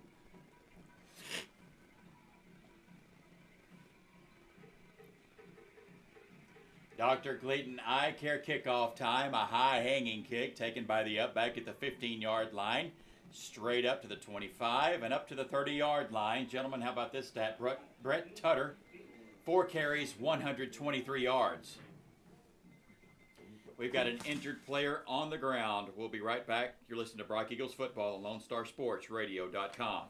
Dr. Clayton eye care kickoff time. A high-hanging kick taken by the up back at the 15-yard line. Straight up to the 25 and up to the 30-yard line. Gentlemen, how about this stat? Brett Tutter, 4 carries, 123 yards. We've got an injured player on the ground. We'll be right back. You're listening to Brock Eagles football on LoneStarSportsRadio.com.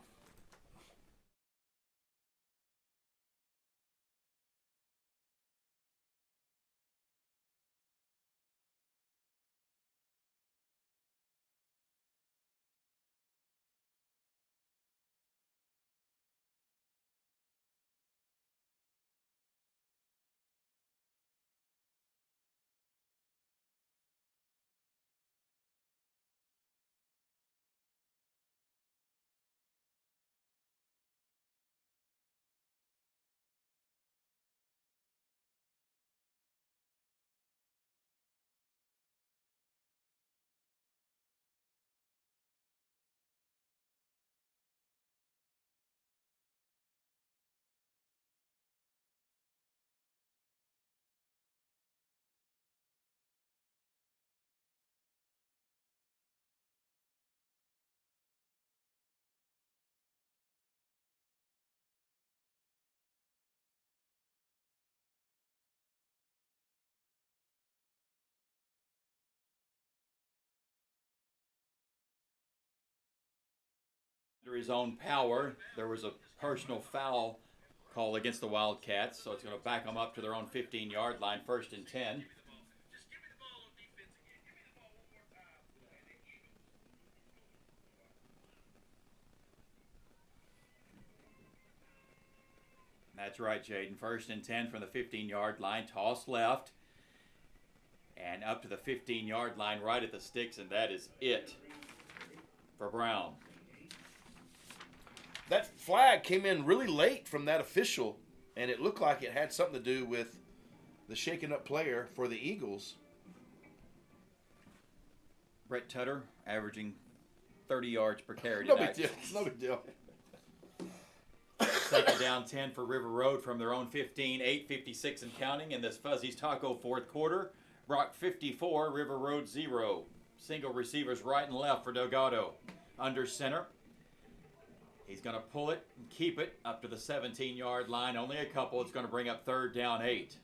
Under his own power, there was a personal foul call against the Wildcats, so it's going to back them up to their own 15-yard line, 1st and 10. That's right, Jaden. 1st and 10 from the 15-yard line, toss left, and up to the 15-yard line right at the sticks, and that is it for Brown. That flag came in really late from that official, and it looked like it had something to do with the shaken up player for the Eagles. Brett Tutter averaging 30 yards per carry No tonight. big deal. No big deal. Second down 10 for River Road from their own 15, 8:56 and counting in this Fuzzy's Taco fourth quarter. Brock 54, River Road 0. Single receivers right and left for Delgado. Under center. He's going to pull it and keep it up to the 17-yard line. Only a couple. It's going to bring up 3rd down 8.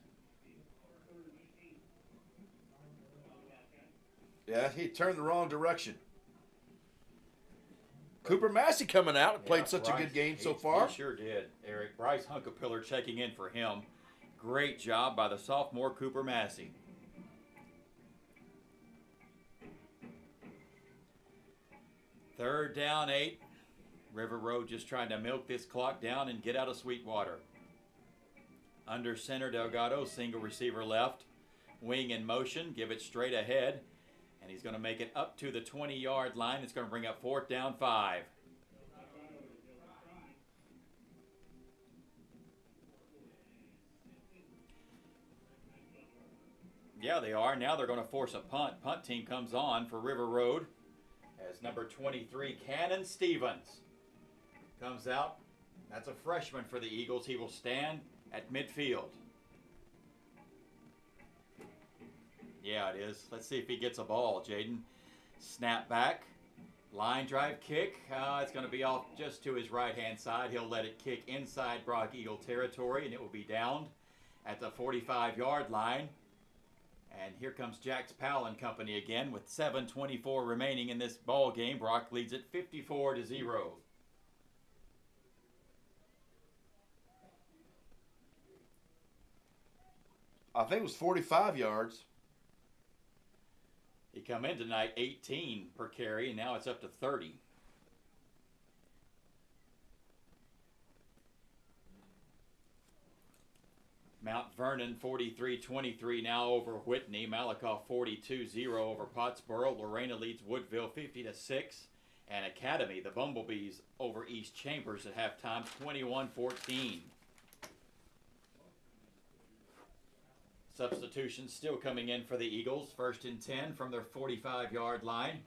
Yeah, he turned the wrong direction. Cooper Massey coming out. Played such a good game so far. He sure did, Eric. Bryce Hunkapiller checking in for him. Great job by the sophomore Cooper Massey. Third down 8. River Road just trying to milk this clock down and get out of Sweetwater. Under center, Delgado, single receiver left. Wing in motion, give it straight ahead. And he's going to make it up to the 20-yard line. It's going to bring up 4th down 5. Yeah, they are. Now they're going to force a punt. Punt team comes on for River Road as number 23, Cannon Stevens, comes out. That's a freshman for the Eagles. He will stand at midfield. Yeah, it is. Let's see if he gets a ball, Jaden. Snap back. Line drive kick. It's going to be off just to his right-hand side. He'll let it kick inside Brock Eagle territory, and it will be downed at the 45-yard line. And here comes Jax Powell and company again with 7:24 remaining in this ball game. Brock leads it 54-0. I think it was 45 yards. He come in tonight 18 per carry, and now it's up to 30. Mount Vernon 43-23 now over Whitney. Malakoff 42-0 over Pottsboro. Lorena leads Woodville 50-6. And Academy, the Bumblebees, over East Chambers at halftime 21-14. Substitutions still coming in for the Eagles. 1st and 10 from their 45-yard line.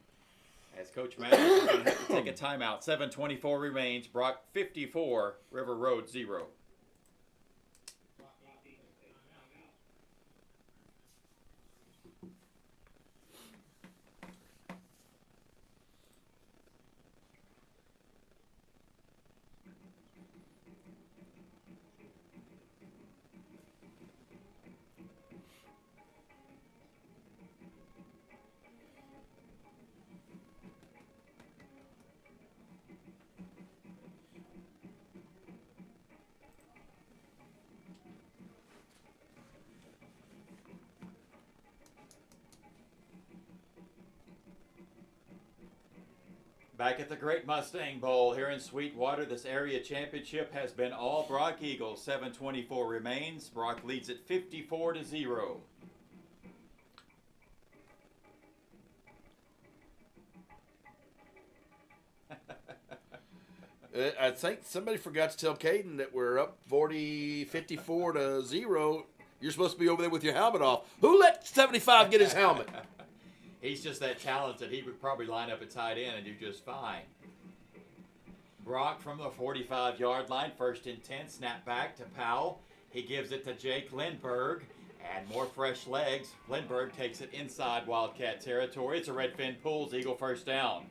As Coach Matthews is going to have to take a timeout. 7:24 remains. Brock 54, River Road 0. Back at the Great Mustang Bowl here in Sweetwater, this area championship has been all Brock Eagles. 7:24 remains. Brock leads it 54-0. I think somebody forgot to tell Caden that we're up 54-0. You're supposed to be over there with your helmet off. Who let 75 get his helmet? He's just that talented. He would probably line up at tight end and do just fine. Brock from the 45-yard line, 1st and 10, snap back to Powell. He gives it to Jake Lindberg, and more fresh legs. Lindberg takes it inside Wildcat territory. It's a Redfin Pools Eagle 1st down.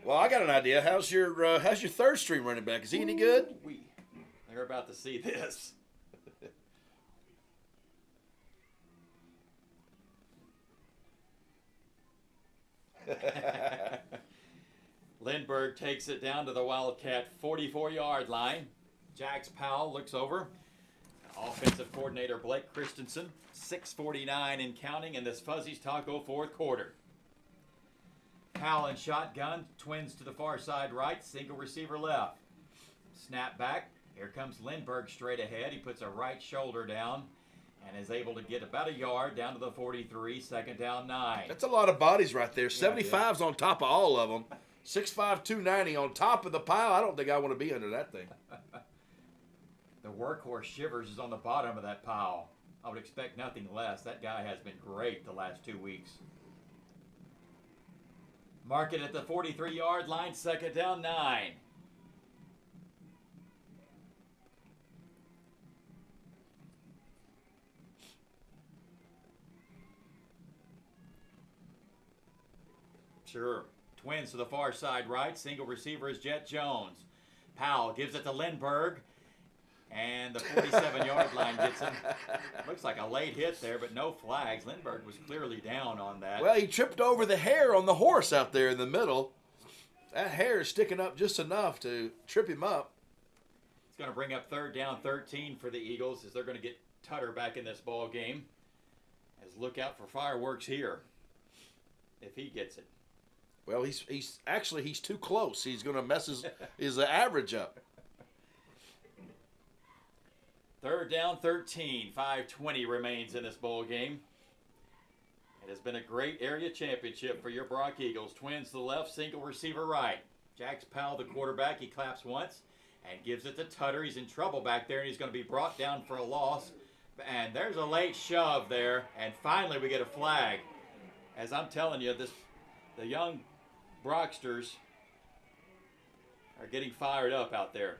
Well, I got an idea. How's your 3rd string running back? Is he any good? They're about to see this. Lindberg takes it down to the Wildcat 44-yard line. Jax Powell looks over. Offensive coordinator Blake Christensen, 6:49 in counting in this Fuzzy's Taco 4th quarter. Powell in shotgun, twins to the far side right, single receiver left. Snap back. Here comes Lindberg straight ahead. He puts a right shoulder down and is able to get about a yard down to the 43, 2nd down 9. That's a lot of bodies right there. 75's on top of all of them. 6'5", 290 on top of the pile. I don't think I want to be under that thing. The workhorse Shivers is on the bottom of that pile. I would expect nothing less. That guy has been great the last 2 weeks. Mark it at the 43-yard line, 2nd down 9. Sure. Twins to the far side right. Single receiver is Jet Jones. Powell gives it to Lindbergh. And the 47-yard line gets him. Looks like a late hit there, but no flags. Lindbergh was clearly down on that. Well, he tripped over the hair on the horse out there in the middle. That hair is sticking up just enough to trip him up. It's going to bring up 3rd down 13 for the Eagles as they're going to get Tutter back in this ball game. As look out for fireworks here if he gets it. Well, he's too close. He's going to mess his average up. 3rd down 13, 5:20 remains in this ball game. It has been a great area championship for your Brock Eagles. Twins to the left, single receiver right. Jax Powell, the quarterback, he claps once and gives it to Tutter. He's in trouble back there, and he's going to be brought down for a loss. And there's a late shove there, and finally we get a flag. As I'm telling you, the young Brocksters are getting fired up out there.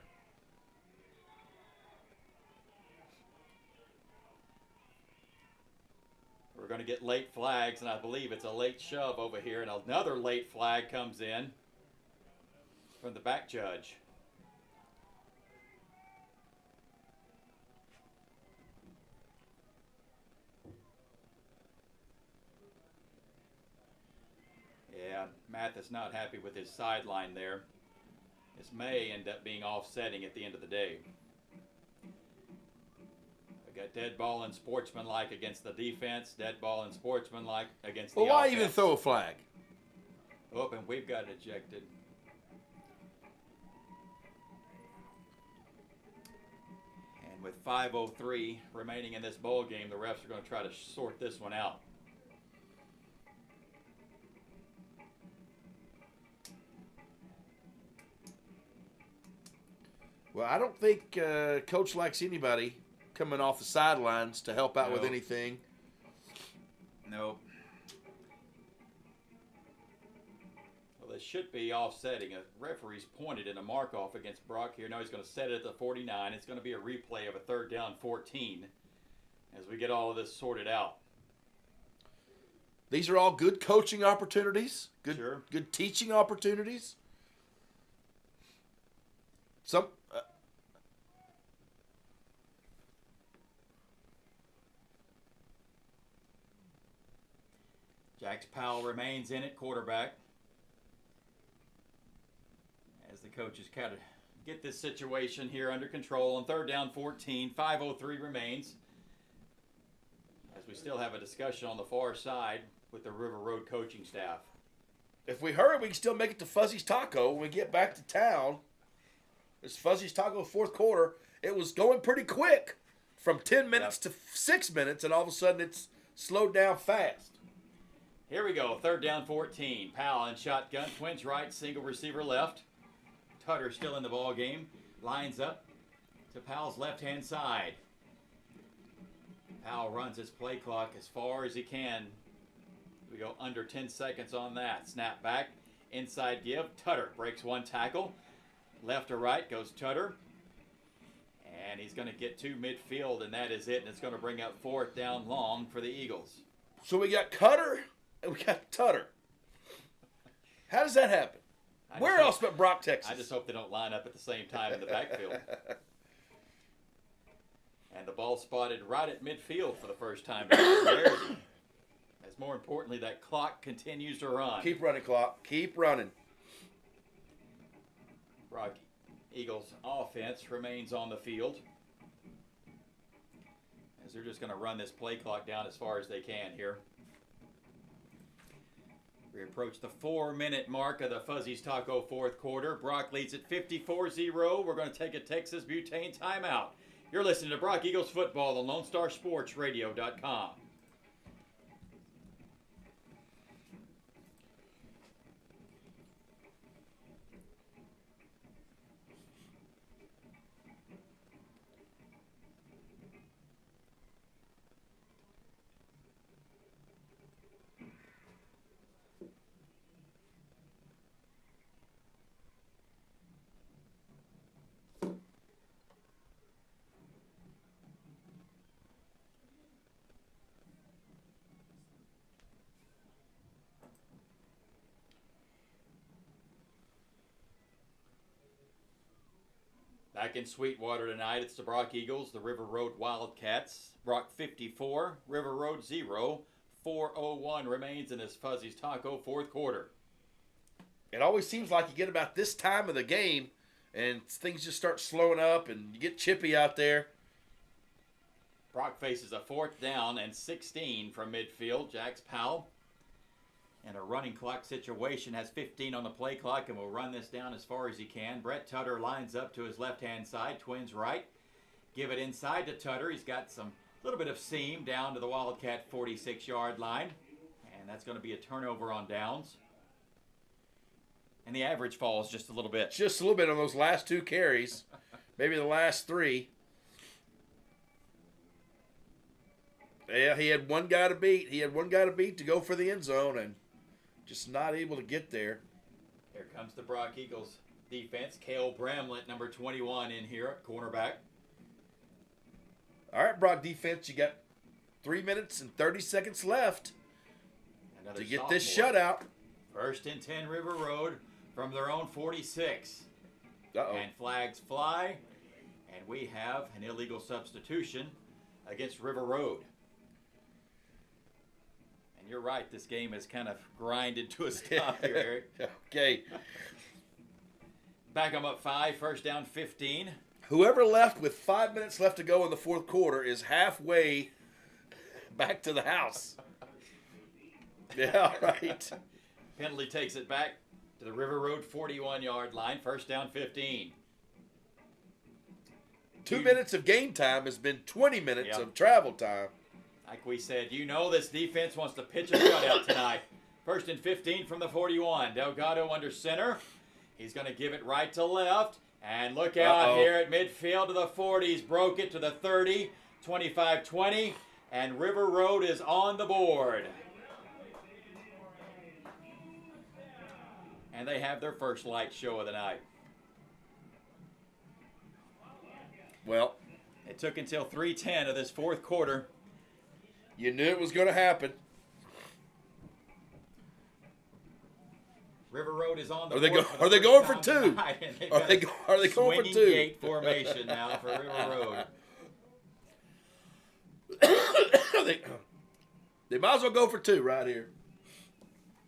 We're going to get late flags, and I believe it's a late shove over here, and another late flag comes in from the back judge. Yeah, Matt is not happy with his sideline there. This may end up being offsetting at the end of the day. Got dead ball and sportsmanlike against the defense, dead ball and sportsmanlike against the Well, why offense. even throw a flag? Oh, and we've got ejected. And with 5:03 remaining in this ball game, the refs are going to try to sort this one out. Well, I don't think Coach likes anybody coming off the sidelines to help out with No. anything. Nope. Well, this should be offsetting. A referee's pointed in a mark-off against Brock here. Now he's going to set it at the 49. It's going to be a replay of a 3rd down 14 as we get all of this sorted out. These are all good coaching opportunities, Sure. good teaching opportunities. Some Jax Powell remains in at quarterback as the coaches kind of get this situation here under control. On 3rd down 14, 5:03 remains as we still have a discussion on the far side with the River Road coaching staff. If we hurry, we can still make it to Fuzzy's Taco when we get back to town. It's Fuzzy's Taco 4th quarter. It was going pretty quick from 10 minutes to 6 minutes, and all of a sudden it's slowed down fast. Here we go, 3rd down 14. Powell in shotgun, twins right, single receiver left. Tutter still in the ball game. Lines up to Powell's left-hand side. Powell runs his play clock as far as he can. We go under 10 seconds on that. Snap back, inside give. Tutter breaks one tackle. Left to right goes Tutter. And he's going to get to midfield, and that is it. And it's going to bring up 4th down long for the Eagles. So we got Cutter and we got Tutter. How does that happen? Where else but Brock, Texas? I just hope they don't line up at the same time in the backfield. And the ball spotted right at midfield for the first time. As more importantly, that clock continues to run. Keep running, clock. Keep running. Brock Eagles offense remains on the field as they're just going to run this play clock down as far as they can here. We approach the 4-minute mark of the Fuzzy's Taco 4th quarter. Brock leads at 54-0. We're going to take a Texas butane timeout. You're listening to Brock Eagles football on LoneStarSportsRadio.com. Back in Sweetwater tonight, it's the Brock Eagles, the River Road Wildcats. Brock 54, River Road 0. 4:01 remains in this Fuzzy's Taco fourth quarter. It always seems like you get about this time of the game and things just start slowing up and you get chippy out there. Brock faces a 4th down and 16 from midfield. Jax Powell in a running clock situation has 15 on the play clock and will run this down as far as he can. Brett Tutter lines up to his left-hand side, Twins right. Give it inside to Tutter. He's got some little bit of seam down to the Wildcat 46-yard line. And that's going to be a turnover on downs. And the average falls just a little bit. Just a little bit on those last 2 carries. Maybe the last 3. Yeah, he had one guy to beat. He had one guy to beat to go for the end zone and just not able to get there. Here comes the Brock Eagles defense. Cale Bramlett, number 21, in here at cornerback. All right, Brock defense, you got 3 minutes and 30 seconds left Another to get sophomore. this shutout. 1st and 10 River Road from their own 46. Uh-oh. And flags fly. And we have an illegal substitution against River Road. And you're right, this game is kind of grinded to a stop here, Eric. Okay. Back them up 5, 1st down 15. Whoever left with 5 minutes left to go in the fourth quarter is halfway back to the house. Yeah, right. Penalty takes it back to the River Road 41-yard line. 1st down 15. 2 minutes of game time has been 20 minutes Yep. of travel time. Like we said, you know this defense wants to pitch a shutout tonight. 1st and 15 from the 41. Delgado under center. He's going to give it right to left. And look out here at midfield to the 40s. Broke it to the 30, 25-20. And River Road is on the board. And they have their first light show of the night. Well, It took until 3:10 of this fourth quarter. you knew it was going to happen. River Road is on the Are they board. go- for the are they first going for time two? tonight, and they've Are got they a go- are they going for swinging two? gate formation now for River Road. They might as well go for 2 right here.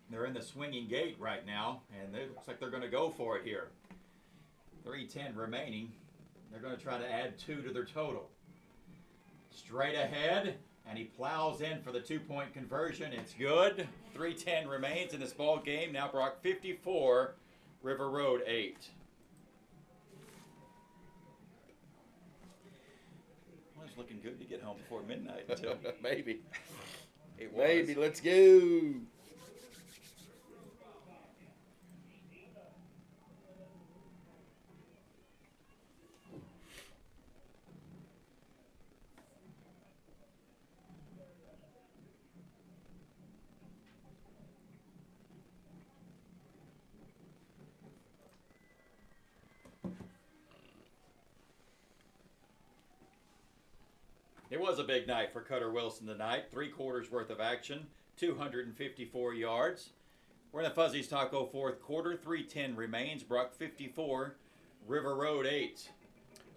They're in the swinging gate right now, and it looks like they're going to go for it here. 3:10 remaining. They're going to try to add 2 to their total. Straight ahead, and he plows in for the 2-point conversion. It's good. 3:10 remains in this ball game. Now Brock 54, River Road 8. Well, it's looking good to get home before midnight until Maybe. it was. Maybe. Let's go. It was a big night for Cutter Wilson tonight. 3 quarters worth of action, 254 yards. We're in the Fuzzy's Taco fourth quarter. 3:10 remains. Brock 54, River Road 8.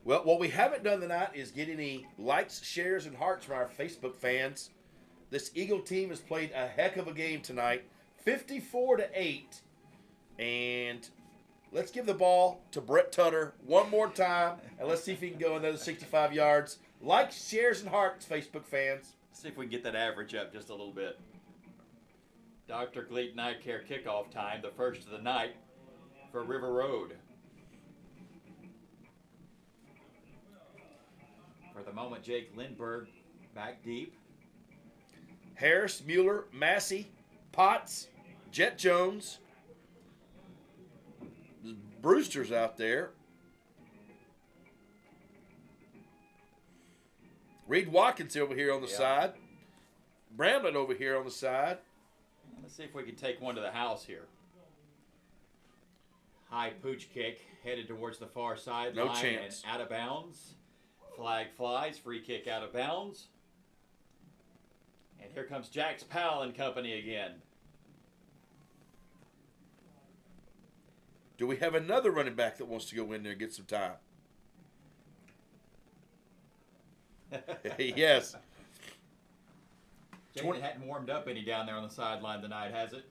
Well, what we haven't done tonight is get any likes, shares, and hearts from our Facebook fans. This Eagle team has played a heck of a game tonight, 54-8. And let's give the ball to Brett Tutter one more time, and let's see if he can go another 65 yards. Likes, shares, and hearts, Facebook fans. See if we can get that average up just a little bit. Dr. Gleaton Eye Care kickoff time, the first of the night for River Road. For the moment, Jake Lindbergh back deep. Harris, Mueller, Massey, Potts, Jet Jones. Brewster's out there. Reed Watkins over here on the side. Bramlett over here on the side. Let's see if we can take one to the house here. High pooch kick headed towards the far sideline. No chance. And out of bounds. Flag flies. Free kick out of bounds. And here comes Jax Powell and company again. Do we have another running back that wants to go in there and get some time? Yes. Jaden hadn't warmed up any down there on the sideline tonight, has it?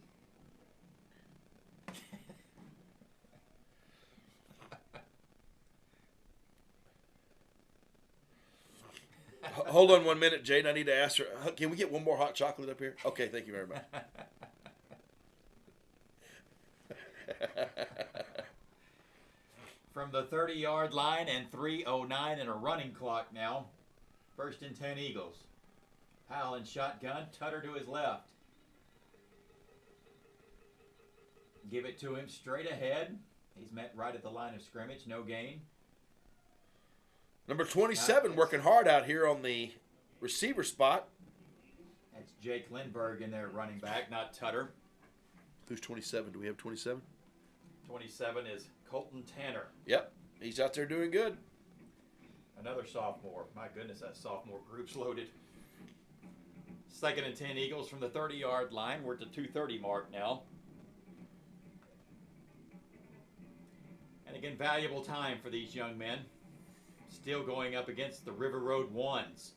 Hold on 1 minute, Jane. I need to ask her. Can we get one more hot chocolate up here? Okay, thank you very much. From the 30-yard line and 3:09 in a running clock now. First and 10 Eagles. Powell in shotgun. Tutter to his left. Give it to him straight ahead. He's met right at the line of scrimmage. No gain. Number 27 working hard out here on the receiver spot. That's Jake Lindbergh in there, running back, not Tutter. Who's 27? Do we have 27? 27 is Colton Tanner. Yep. He's out there doing good. Another sophomore. My goodness, that sophomore group's loaded. Second and 10 Eagles from the 30-yard line. We're at the 2:30 mark now. And again, valuable time for these young men. Still going up against the River Road Ones.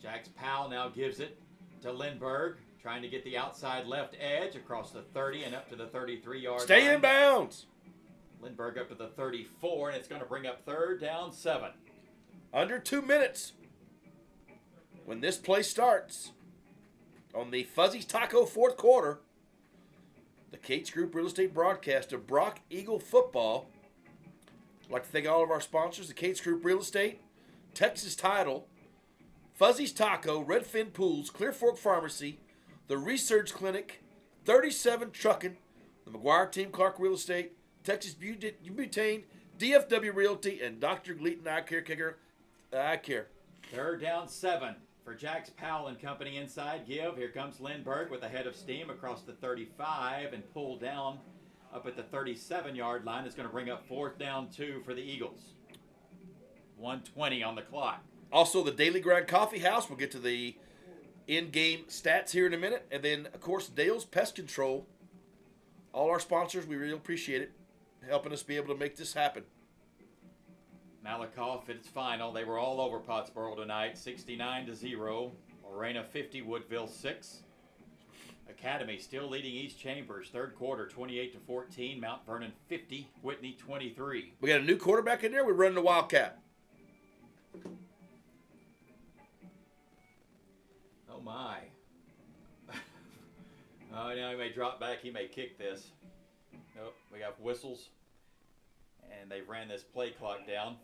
Jax Powell now gives it to Lindbergh, trying to get the outside left edge across the 30 and up to the 33-yard line. Stay in bounds. Lindbergh up to the 34, and it's going to bring up 3rd down 7. Under 2 minutes when this play starts on the Fuzzy's Taco fourth quarter. The Cates Group Real Estate broadcast of Brock Eagle football. I'd like to thank all of our sponsors, the Cates Group Real Estate, Texas Title, Fuzzy's Taco, Redfin Pools, Clear Fork Pharmacy, the Research Clinic, 37 Trucking, the McGuire Team Clark Real Estate, Texas Butane, DFW Realty, and Dr. Gleaton Eye Care. 3rd down 7 for Jax Powell and company inside. Give. Here comes Lindbergh with a head of steam across the 35 and pulled down up at the 37-yard line. It's going to bring up 4th down 2 for the Eagles. 1:20 on the clock. Also, the Daily Grind Coffee House. We'll get to the in-game stats here in a minute. And then, of course, Dale's Pest Control. All our sponsors, we really appreciate it, helping us be able to make this happen. Malakoff, it's final. They were all over Pottsboro tonight. 69-0. Lorena 50, Woodville 6. Academy still leading East Chambers. 3rd quarter, 28-14. Mount Vernon 50, Whitney 23. We got a new quarterback in there. We're running the Wildcat. Oh, my. Oh, now he may drop back. He may kick this. Nope, we got whistles. And they ran this play clock down.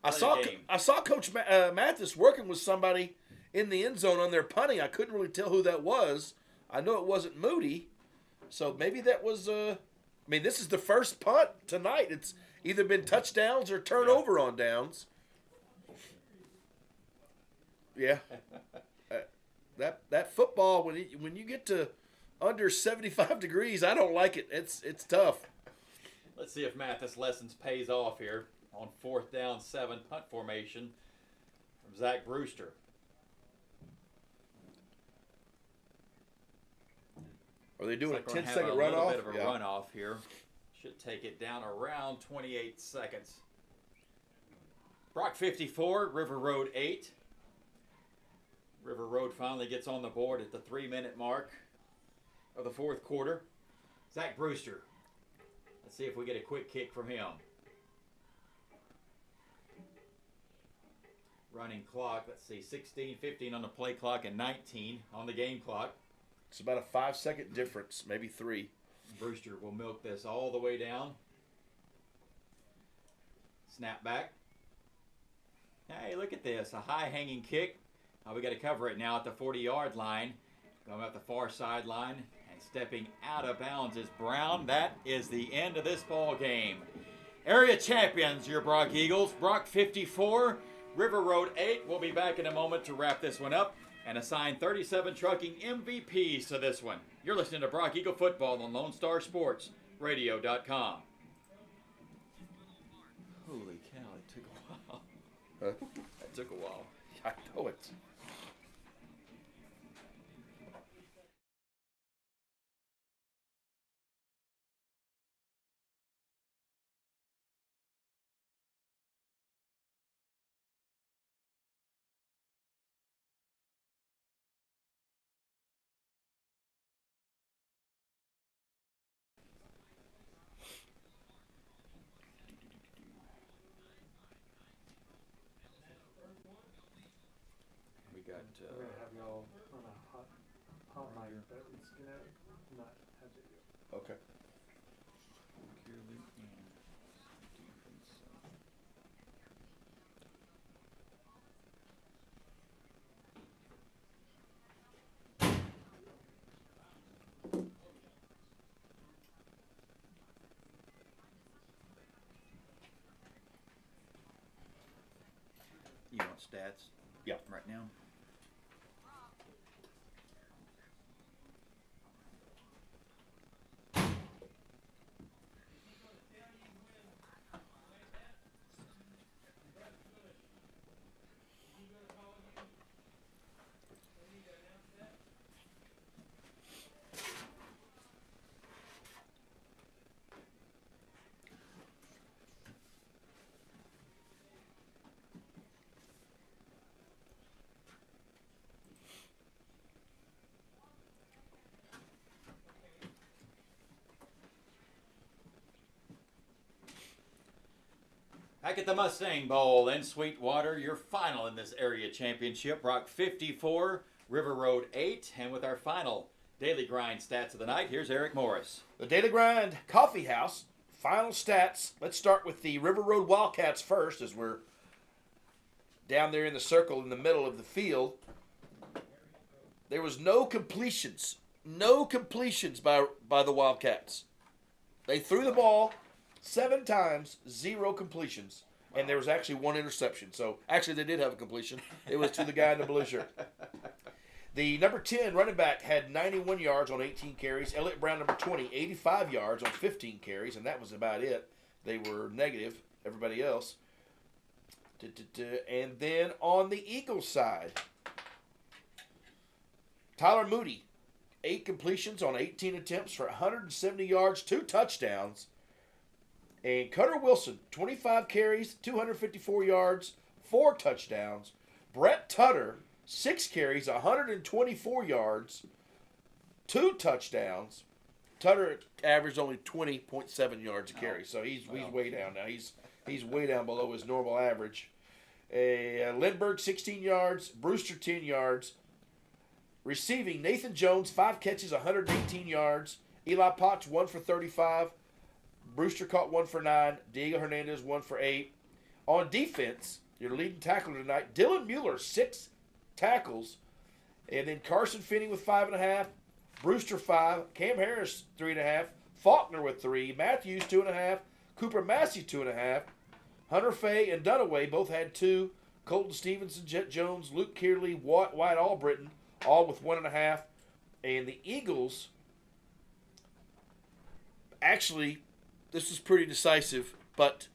I saw Coach Mathis working with somebody in the end zone on their punting. I couldn't really tell who that was. I know it wasn't Moody. So maybe that was, this is the first punt tonight. It's either been touchdowns or turnover on downs. Yeah. That football, when you get to under 75 degrees, I don't like it. It's tough. Let's see if Mathis Lessons pays off here on 4th down 7 punt formation from Zach Brewster. Are they doing Looks a like 10-second we're gonna have runoff? a little bit of a runoff here. Should take it down around 28 seconds. Brock 54, River Road 8. River Road finally gets on the board at the 3-minute mark of the 4th quarter. Zach Brewster. Let's see if we get a quick kick from him. Running clock, let's see, 16, 15 on the play clock and 19 on the game clock. It's about a 5-second difference, maybe 3. Brewster will milk this all the way down. Snap back. Hey, look at this, a high hanging kick. We got to cover it now at the 40-yard line. Going up the far sideline and stepping out of bounds is Brown. That is the end of this ball game. Area champions, your Brock Eagles. Brock 54, River Road 8. We'll be back in a moment to wrap this one up and assign 37 trucking MVPs to this one. You're listening to Brock Eagle Football on Lone Star Sports Radio.com. Holy cow, it took a while. Huh? That took a while. I know it. We're gonna have y'all on a hot mic, but it's gonna not have video. Okay. Securely and defense. You want stats? Yeah. Right now. Back at the Mustang Bowl in Sweetwater, your final in this area championship. Rock 54, River Road 8. And with our final daily grind stats of the night, here's Eric Morris. The Daily Grind Coffee House, final stats. Let's start with the River Road Wildcats first, as we're down there in the circle in the middle of the field. There was no completions. No completions by the Wildcats. They threw the ball 7 times, 0 completions. And there was actually 1 interception. So, actually, they did have a completion. It was to the guy in the blue shirt. The number 10 running back had 91 yards on 18 carries. Elliott Brown, number 20, 85 yards on 15 carries. And that was about it. They were negative, everybody else. And then on the Eagles side, Tyler Moody, 8 completions on 18 attempts for 170 yards, 2 touchdowns. And Cutter Wilson, 25 carries, 254 yards, 4 touchdowns. Brett Tutter, 6 carries, 124 yards, 2 touchdowns. Tutter averaged only 20.7 yards a carry, so he's way down now. He's way down below his normal average. Lindbergh, 16 yards. Brewster, 10 yards. Receiving, Nathan Jones, 5 catches, 118 yards. Eli Potts, 1 for 35. Brewster caught 1 for 9. Diego Hernandez, 1 for 8. On defense, your leading tackler tonight, Dylan Mueller, 6 tackles. And then Carson Finney with 5.5. Brewster, 5. Cam Harris, 3.5. Faulkner with 3. Matthews, 2.5. Cooper Massey, 2.5. Hunter Fay and Dunaway both had 2. Colton Stevenson, Jet Jones, Luke Kearley, White Albritton, all with 1.5. And the Eagles, actually, this is pretty decisive, but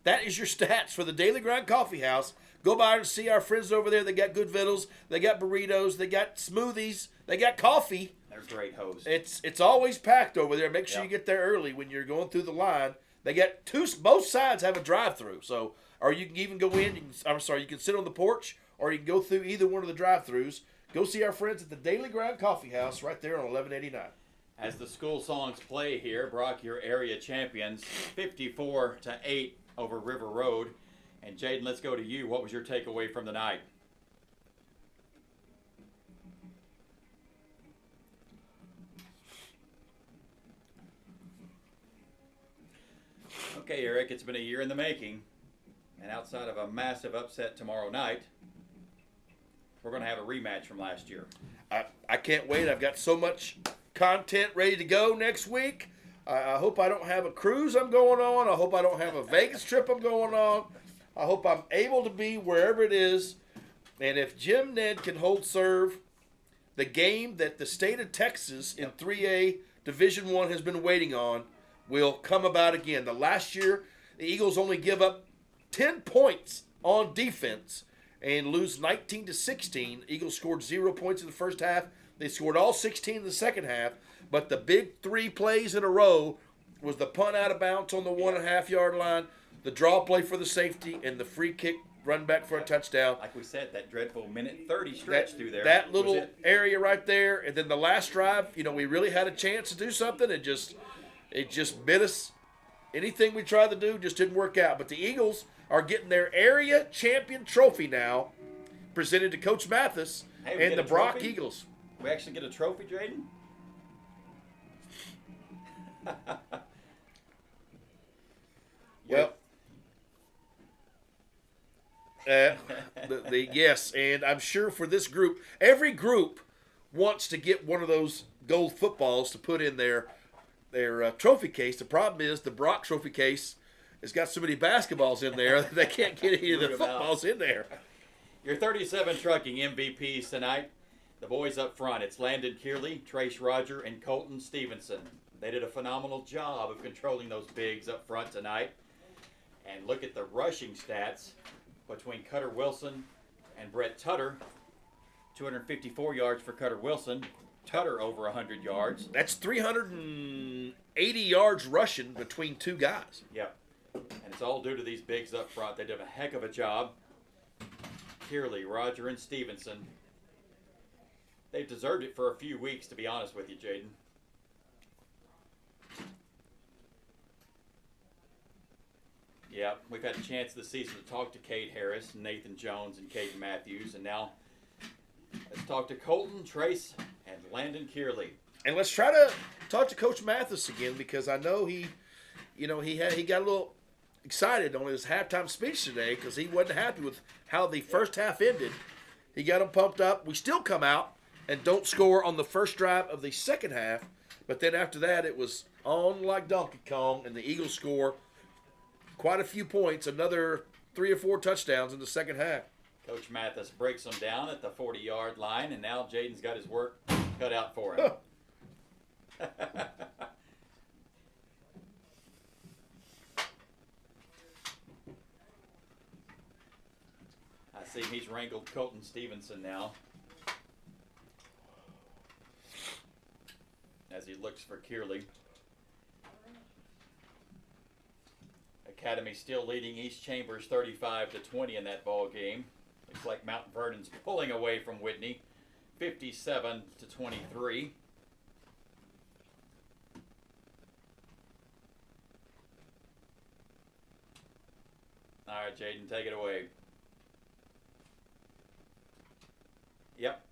that is your stats for the Daily Grind Coffee House. Go by and see our friends over there. They got good victuals. They got burritos. They got smoothies. They got coffee. They're great hosts. It's always packed over there. Make sure you get there early when you're going through the line. They got both sides have a drive-through. So, or you can even go in. You can sit on the porch, or you can go through either one of the drive-throughs. Go see our friends at the Daily Grind Coffee House right there on 1189. As the school songs play here, Brock, your area champions, 54-8 over River Road. And Jaden, let's go to you. What was your takeaway from the night? Okay, Eric, it's been a year in the making. And outside of a massive upset tomorrow night, we're going to have a rematch from last year. I can't wait. I've got so much content ready to go next week. I hope I don't have a cruise I'm going on. I hope I don't have a Vegas trip I'm going on. I hope I'm able to be wherever it is. And if Jim Ned can hold serve, the game that the state of Texas in 3A Division I has been waiting on will come about again. The last year, the Eagles only give up 10 points on defense and lose 19-16. Eagles scored 0 points in the first half. They scored all 16 in the second half. But the big 3 plays in a row was the punt out of bounds on the 1.5-yard line, the draw play for the safety, and the free kick run back for a touchdown. Like we said, that dreadful minute 30 stretch through there. That little area right there, and then the last drive, we really had a chance to do something. It just bit us. Anything we tried to do just didn't work out. But the Eagles are getting their area champion trophy now, presented to Coach Mathis. Hey, we and get the a Brock trophy? Eagles. We actually get a trophy, Jaden? Well, yes, and I'm sure for this group, every group wants to get one of those gold footballs to put in their trophy case. The problem is the Brock trophy case has got so many basketballs in there that they can't get any of the Root 'em out. footballs in there. Your 37 trucking MVPs tonight. The boys up front, it's Landon Kearley, Trace Roger, and Colton Stevenson. They did a phenomenal job of controlling those bigs up front tonight. And look at the rushing stats between Cutter Wilson and Brett Tutter. 254 yards for Cutter Wilson. Tutter over 100 yards. That's 380 yards rushing between two guys. Yep. And it's all due to these bigs up front. They did a heck of a job. Kearley, Roger, and Stevenson. They've deserved it for a few weeks, to be honest with you, Jaden. Yeah, we've had a chance this season to talk to Cade Harris, Nathan Jones, and Caden Matthews, and now let's talk to Colton, Trace, and Landon Kearley. And let's try to talk to Coach Mathis again, because I know he got a little excited on his halftime speech today because he wasn't happy with how the first half ended. He got them pumped up. We still come out and don't score on the first drive of the second half, but then after that it was on like Donkey Kong, and the Eagles score quite a few points, another 3 or 4 touchdowns in the second half. Coach Mathis breaks them down at the 40-yard line, and now Jaden's got his work cut out for him. I see he's wrangled Colton Stevenson now as he looks for Kearley. Academy still leading East Chambers 35-20 in that ball game. Looks like Mount Vernon's pulling away from Whitney, 57-23. All right, Jaden, take it away. Yep.